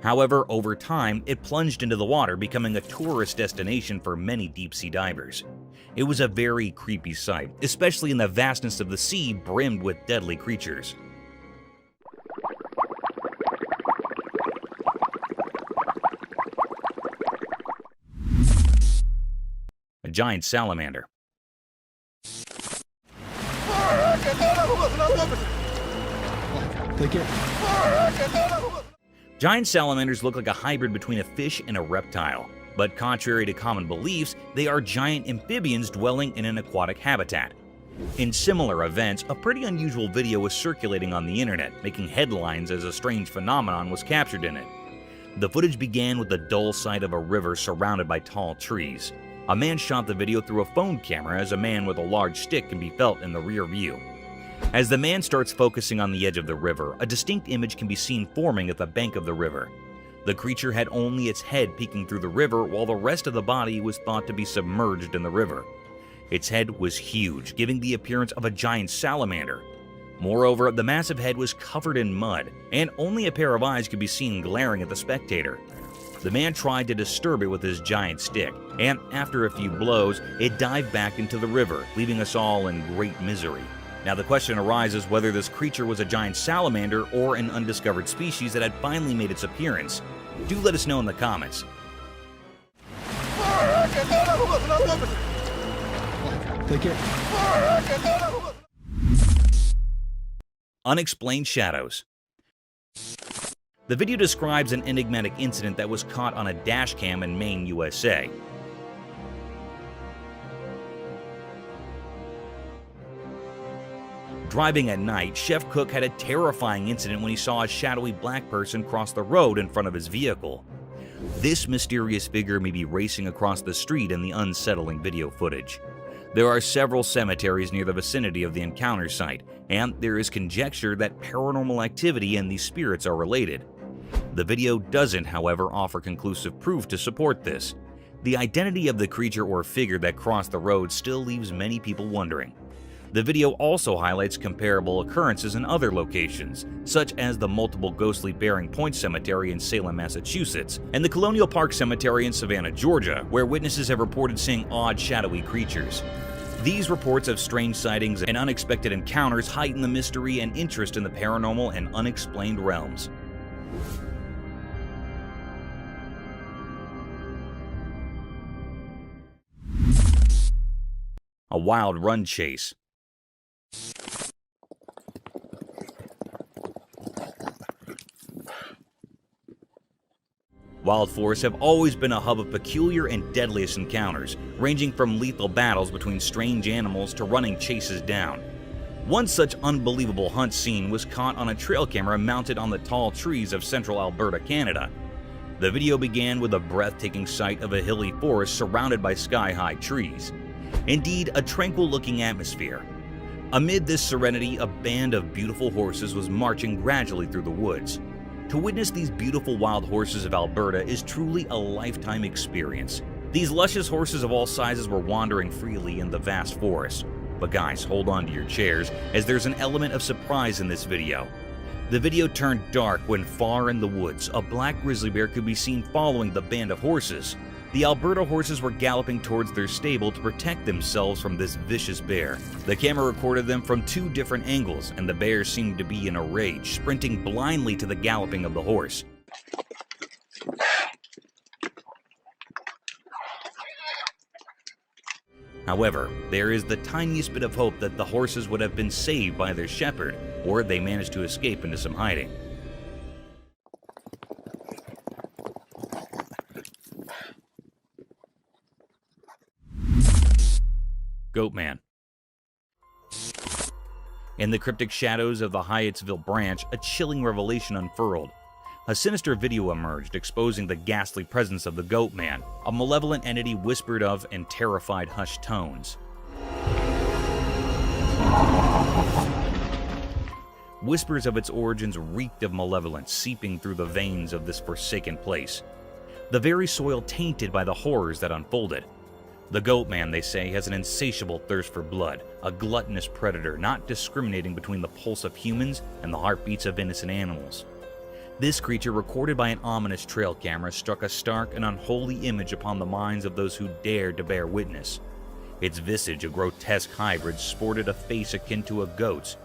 However, over time, it plunged into the water, becoming a tourist destination for many deep-sea divers. It was a very creepy sight, especially in the vastness of the sea brimmed with deadly creatures. A giant salamander. Giant salamanders look like a hybrid between a fish and a reptile, but contrary to common beliefs, they are giant amphibians dwelling in an aquatic habitat. In similar events, a pretty unusual video was circulating on the internet, making headlines as a strange phenomenon was captured in it. The footage began with the dull sight of a river surrounded by tall trees. A man shot the video through a phone camera as a man with a large stick can be felt in the rear view. As the man starts focusing on the edge of the river, a distinct image can be seen forming at the bank of the river. The creature had only its head peeking through the river, while the rest of the body was thought to be submerged in the river. Its head was huge, giving the appearance of a giant salamander. Moreover, the massive head was covered in mud, and only a pair of eyes could be seen glaring at the spectator. The man tried to disturb it with his giant stick, and after a few blows, it dived back into the river, leaving us all in great misery. Now the question arises whether this creature was a giant salamander or an undiscovered species that had finally made its appearance. Do let us know in the comments. Unexplained shadows. The video describes an enigmatic incident that was caught on a dash cam in Maine, USA. Driving at night, Chef Cook had a terrifying incident when he saw a shadowy black person cross the road in front of his vehicle. This mysterious figure may be racing across the street in the unsettling video footage. There are several cemeteries near the vicinity of the encounter site, and there is conjecture that paranormal activity and these spirits are related. The video doesn't, however, offer conclusive proof to support this. The identity of the creature or figure that crossed the road still leaves many people wondering. The video also highlights comparable occurrences in other locations, such as the multiple ghostly Bearing Point Cemetery in Salem, Massachusetts, and the Colonial Park Cemetery in Savannah, Georgia, where witnesses have reported seeing odd, shadowy creatures. These reports of strange sightings and unexpected encounters heighten the mystery and interest in the paranormal and unexplained realms. A wild run chase. Wild forests have always been a hub of peculiar and deadliest encounters, ranging from lethal battles between strange animals to running chases down. One such unbelievable hunt scene was caught on a trail camera mounted on the tall trees of central Alberta, Canada. The video began with a breathtaking sight of a hilly forest surrounded by sky-high trees. Indeed, a tranquil-looking atmosphere. Amid this serenity, a band of beautiful horses was marching gradually through the woods. To witness these beautiful wild horses of Alberta is truly a lifetime experience. These luscious horses of all sizes were wandering freely in the vast forest. But guys, hold on to your chairs, as there's an element of surprise in this video. The video turned dark when far in the woods, a black grizzly bear could be seen following the band of horses. The Alberta horses were galloping towards their stable to protect themselves from this vicious bear. The camera recorded them from two different angles, and the bear seemed to be in a rage, sprinting blindly to the galloping of the horse. However, there is the tiniest bit of hope that the horses would have been saved by their shepherd, or they managed to escape into some hiding. Goatman. In the cryptic shadows of the Hyattsville branch, a chilling revelation unfurled. A sinister video emerged, exposing the ghastly presence of the Goatman, a malevolent entity whispered of in terrified hushed tones. Whispers of its origins reeked of malevolence, seeping through the veins of this forsaken place. The very soil tainted by the horrors that unfolded. The Goatman, they say, has an insatiable thirst for blood, a gluttonous predator not discriminating between the pulse of humans and the heartbeats of innocent animals. This creature, recorded by an ominous trail camera, struck a stark and unholy image upon the minds of those who dared to bear witness. Its visage, a grotesque hybrid, sported a face akin to a goat's.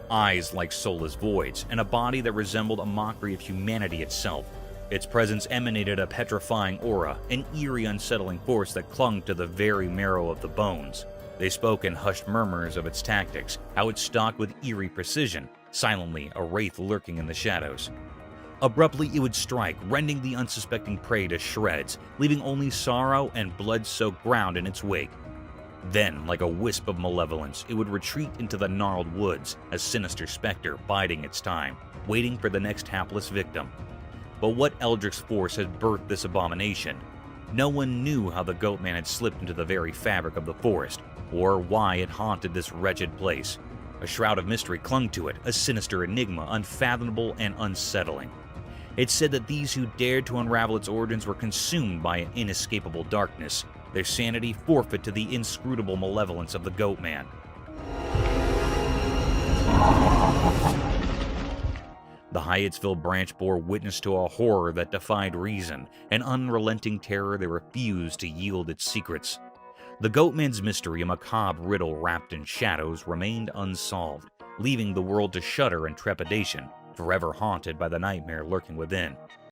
Eyes like soulless voids, and a body that resembled a mockery of humanity itself. Its presence emanated a petrifying aura, an eerie, unsettling force that clung to the very marrow of the bones. They spoke in hushed murmurs of its tactics, how it stalked with eerie precision, silently a wraith lurking in the shadows. Abruptly it would strike, rending the unsuspecting prey to shreds, leaving only sorrow and blood-soaked ground in its wake. Then, like a wisp of malevolence, it would retreat into the gnarled woods, a sinister specter biding its time, waiting for the next hapless victim. But what eldritch force had birthed this abomination? No one knew how the Goatman had slipped into the very fabric of the forest, or why it haunted this wretched place. A shroud of mystery clung to it, a sinister enigma, unfathomable and unsettling. It said that these who dared to unravel its origins were consumed by an inescapable darkness, their sanity forfeit to the inscrutable malevolence of the Goatman. The Hyattsville branch bore witness to a horror that defied reason, an unrelenting terror that refused to yield its secrets. The Goatman's mystery, a macabre riddle wrapped in shadows, remained unsolved, leaving the world to shudder in trepidation, forever haunted by the nightmare lurking within.